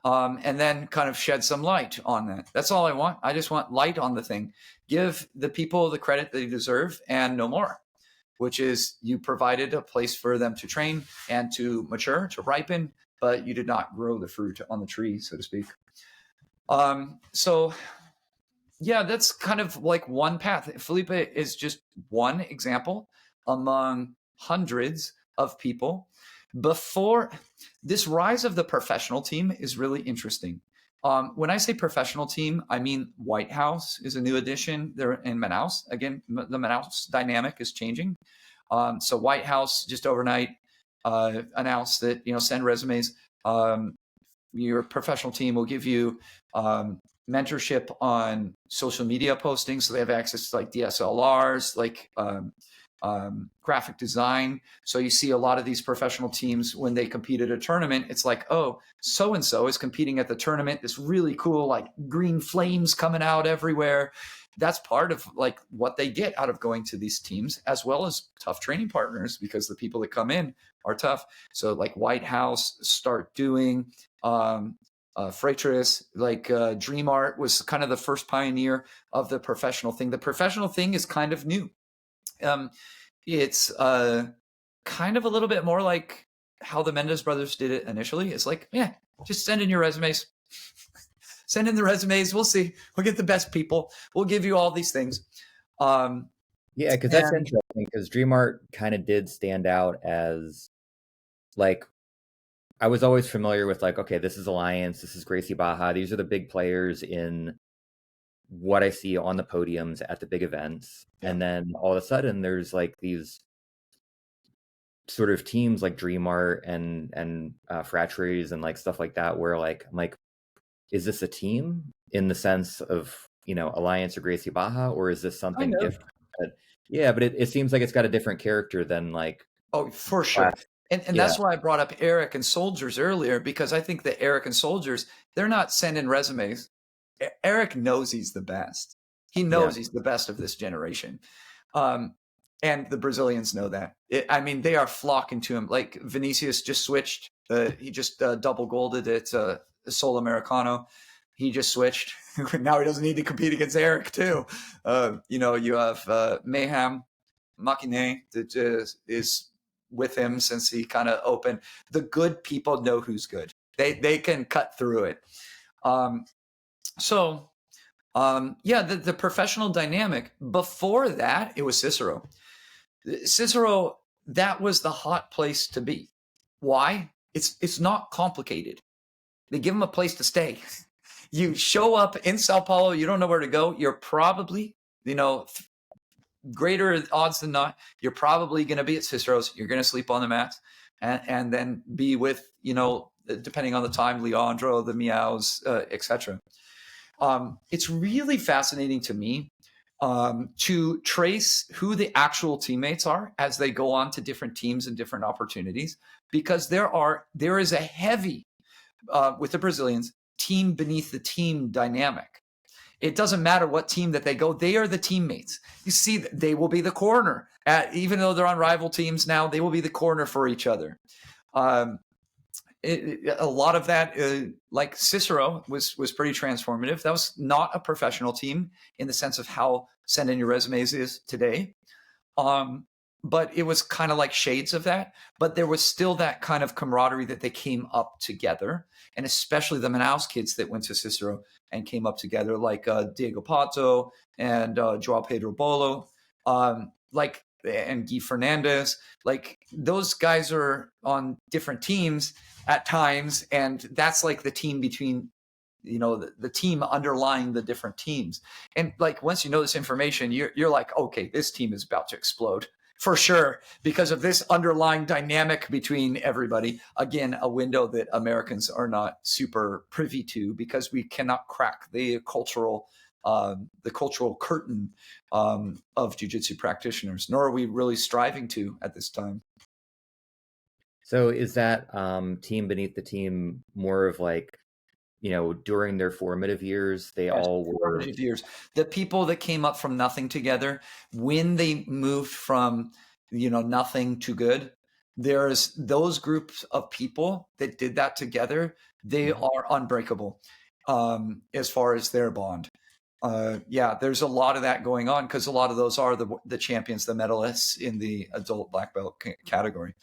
And then kind of shed some light on that. That's all I want. I just want light on the thing. Give the people the credit they deserve and no more, which is you provided a place for them to train and to mature, to ripen, but you did not grow the fruit on the tree, so to speak. So yeah, that's kind of like one path. Felipe is just one example among hundreds of people. Before this rise of the professional team is really interesting. When I say professional team, I mean White House is a new addition there in Manaus. Again, the Manaus dynamic is changing. So White House just overnight announced that, send resumes. Your professional team will give you mentorship on social media postings. So they have access to like DSLRs, like graphic design. So you see a lot of these professional teams when they compete at a tournament, it's like, oh, so-and-so is competing at the tournament. This really cool, like green flames coming out everywhere. That's part of like what they get out of going to these teams, as well as tough training partners, because the people that come in are tough. So like White House start doing Freightress, like Dream Art was kind of the first pioneer of the professional thing. The professional thing is kind of new. It's kind of a little bit more like how the Mendes brothers did it initially. It's like, yeah, just send in your resumes. Send in the resumes. We'll see. We'll get the best people. We'll give you all these things. Yeah, because that's interesting, because Dream Art kind of did stand out as like, I was always familiar with like, okay, this is Alliance, this is Gracie Baja. These are the big players in what I see on the podiums at the big events. Yeah. And then all of a sudden there's like these sort of teams like Dream Art and Fratries and like stuff like that, where like, I'm like, is this a team in the sense of, Alliance or Gracie Baja, or is this something different? But, yeah, but it seems like it's got a different character than like. Oh, for sure. And yeah. That's why I brought up Eric and Soldiers earlier, because I think that Eric and Soldiers, they're not sending resumes. Eric knows he's the best. He knows he's the best of this generation. And the Brazilians know that. They are flocking to him. Like Vinicius just switched. He just double golded at Sol Americano. He just switched. Now he doesn't need to compete against Eric too. You have Mayhem Makine that is with him since he kind of opened. The good people know who's good. They can cut through it. The professional dynamic, before that, it was Cicero. Cicero, that was the hot place to be. Why? It's not complicated. They give him a place to stay. You show up in Sao Paulo, you don't know where to go. You're probably, greater odds than not, you're probably going to be at Cicero's. You're going to sleep on the mats and then be with, depending on the time, Leandro, the Meows, etc. It's really fascinating to me to trace who the actual teammates are as they go on to different teams and different opportunities, because there is a heavy, with the Brazilians, team beneath the team dynamic. It doesn't matter what team that they go, they are the teammates. You see, they will be the corner. Even though they're on rival teams now, they will be the corner for each other. A lot of that, like Cicero, was pretty transformative. That was not a professional team in the sense of how send in your resumes is today. But it was kind of like shades of that. But there was still that kind of camaraderie that they came up together. And especially the Manaus kids that went to Cicero and came up together, like Diego Pato and Joao Pedro Bolo, and Guy Fernandez. Like, those guys are on different teams at times, and that's like the team between, the team underlying the different teams. And like, once you know this information, you're like, okay, this team is about to explode for sure because of this underlying dynamic between everybody. Again, a window that Americans are not super privy to because we cannot crack the cultural curtain of jiu-jitsu practitioners, nor are we really striving to at this time. So is that team beneath the team more of like, during their formative years, they all were formative years. The people that came up from nothing together, when they moved from, nothing to good, there's those groups of people that did that together. They are unbreakable as far as their bond. There's a lot of that going on because a lot of those are the champions, the medalists in the adult black belt category.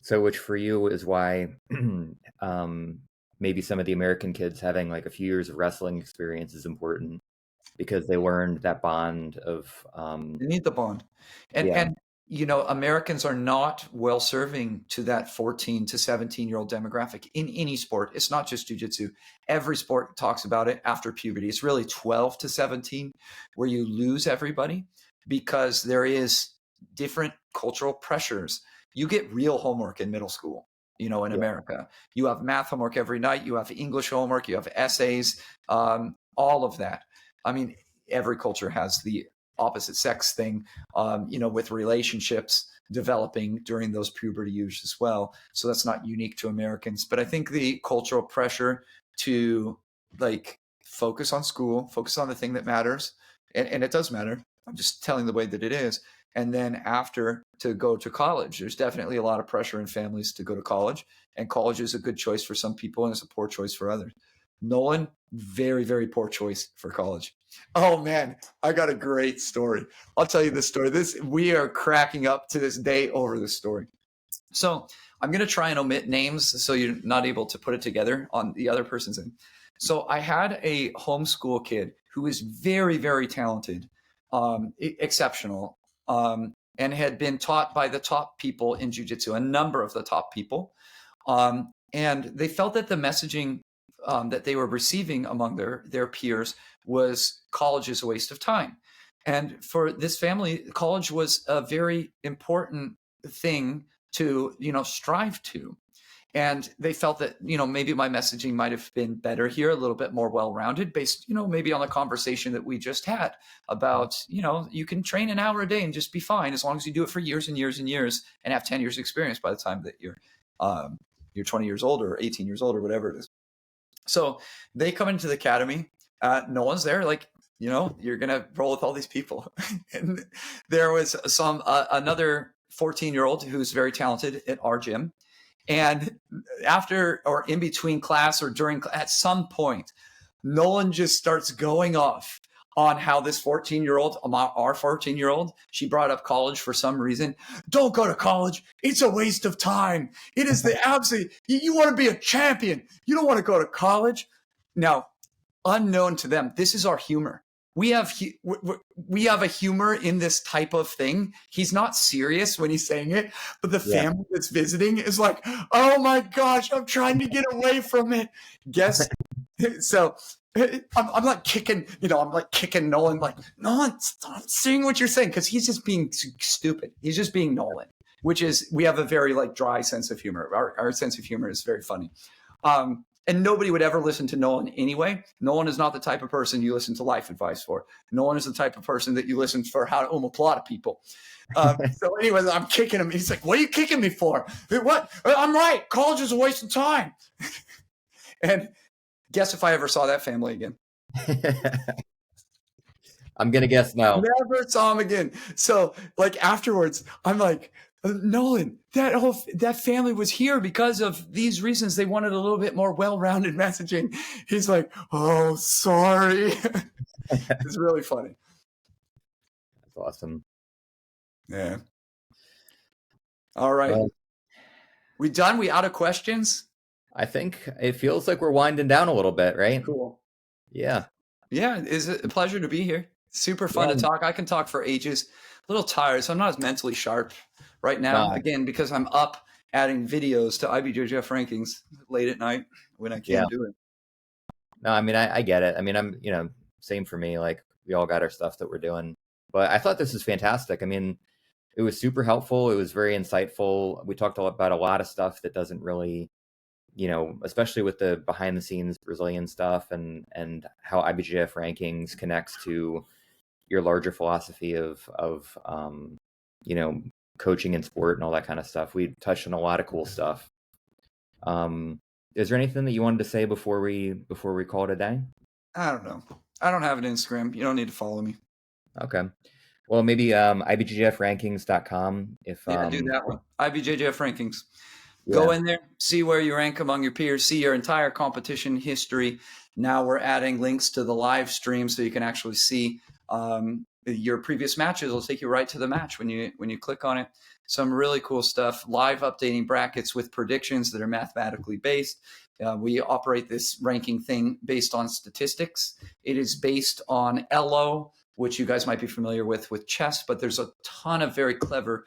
So which for you is why maybe some of the American kids having like a few years of wrestling experience is important because they learned that bond of You need the bond. And Americans are not well serving to that 14 to 17-year-old demographic in any sport. It's not just jiu-jitsu. Every sport talks about it after puberty. It's really 12 to 17 where you lose everybody because there is different cultural pressures. You get real homework in middle school, in America. You have math homework every night. You have English homework. You have essays, all of that. I mean, every culture has the opposite sex thing, with relationships developing during those puberty years as well. So that's not unique to Americans. But I think the cultural pressure to like focus on school, focus on the thing that matters, and it does matter. I'm just telling the way that it is. And then after to go to college, there's definitely a lot of pressure in families to go to college. And college is a good choice for some people and it's a poor choice for others. Nolan, very, very poor choice for college. Oh man, I got a great story. I'll tell you this story. We are cracking up to this day over this story. So I'm going to try and omit names so you're not able to put it together on the other person's end. So I had a homeschool kid who was very, very talented, exceptional, and had been taught by the top people in jiu-jitsu, a number of the top people. And they felt that the messaging that they were receiving among their peers was college is a waste of time. And for this family, college was a very important thing to, strive to. And they felt that, maybe my messaging might have been better here, a little bit more well-rounded based, maybe on the conversation that we just had about, you can train an hour a day and just be fine as long as you do it for years and years and years and have 10 years experience by the time that you're 20 years old or 18 years old or whatever it is. So they come into the academy. No one's there. Like, you're going to roll with all these people. And there was another 14-year-old who's very talented at our gym. And after or in between class or during, at some point, Nolan just starts going off on how this 14-year-old, our 14-year-old, she brought up college for some reason. Don't go to college. It's a waste of time. It is the absolute, you want to be a champion. You don't want to go to college. Now, unknown to them, this is our humor. We have a humor in this type of thing. He's not serious when he's saying it, but the family that's visiting is like, oh my gosh, I'm trying to get away from it. So I'm like kicking, I'm like kicking Nolan, like, Nolan, stop saying what you're saying. Cause he's just being stupid. He's just being Nolan, which is, we have a very like dry sense of humor. Our sense of humor is very funny. And nobody would ever listen to Nolan anyway. Nolan is not the type of person you listen to life advice for. Nolan is the type of person that you listen for how to omoplata people. So anyways, I'm kicking him. He's like, what are you kicking me for? What? I'm right. College is a waste of time. And guess if I ever saw that family again. I'm going to guess no. Never saw him again. So like afterwards, I'm like, Nolan, that family was here because of these reasons. They wanted a little bit more well-rounded messaging. He's like, oh, sorry. It's really funny. That's awesome. Yeah. All right. Well, we done? We out of questions? I think it feels like we're winding down a little bit, right? Cool. Yeah. Yeah. It's a pleasure to be here. Super fun to talk. I can talk for ages. A little tired, so I'm not as mentally sharp right now, again, because I'm up adding videos to IBJJF rankings late at night when I can't do it. No, I mean, I get it. I mean, I'm, same for me. Like, we all got our stuff that we're doing. But I thought this was fantastic. I mean, it was super helpful. It was very insightful. We talked about a lot of stuff that doesn't really, especially with the behind the scenes Brazilian stuff and how IBJJF rankings connects to your larger philosophy of you know, coaching in sport and all that kind of stuff. We touched on a lot of cool stuff. Is there anything that you wanted to say before we call it a day? I don't know. I don't have an Instagram. You don't need to follow me. Okay. Well, maybe ibjjfrankings.com if Yeah, do that one. IBJJF rankings. yeah. Go in there, see where you rank among your peers, see your entire competition history. Now we're adding links to the live stream so you can actually see your previous matches. Will take you right to the match when you click on it. Some really cool stuff. Live updating brackets with predictions that are mathematically based. We operate this ranking thing based on statistics. It is based on ELO, which you guys might be familiar with chess, but there's a ton of very clever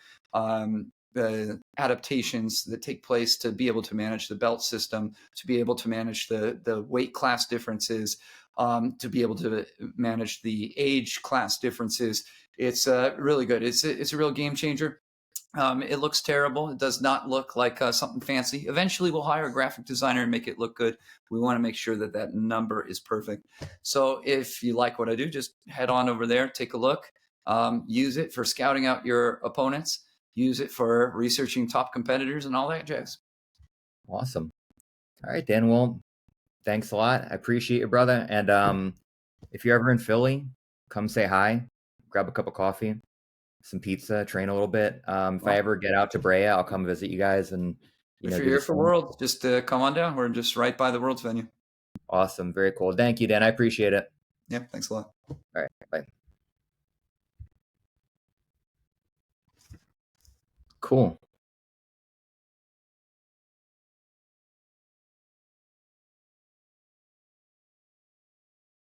the adaptations that take place to be able to manage the belt system, to be able to manage the weight class differences, to be able to manage the age class differences. It's really good. It's a real game changer. It looks terrible. It does not look like something fancy. Eventually, we'll hire a graphic designer and make it look good. We want to make sure that that number is perfect. So if you like what I do, just head on over there, take a look, use it for scouting out your opponents, use it for researching top competitors and all that jazz. Awesome. All right, Dan. Well, thanks a lot. I appreciate you, brother. And if you're ever in Philly, come say hi, grab a cup of coffee, some pizza, train a little bit. If I ever get out to Brea, I'll come visit you guys and If do you're the here for same. Worlds, just come on down. We're just right by the Worlds venue. Awesome. Very cool. Thank you, Dan. I appreciate it. Yeah, thanks a lot. All right. Bye. Cool.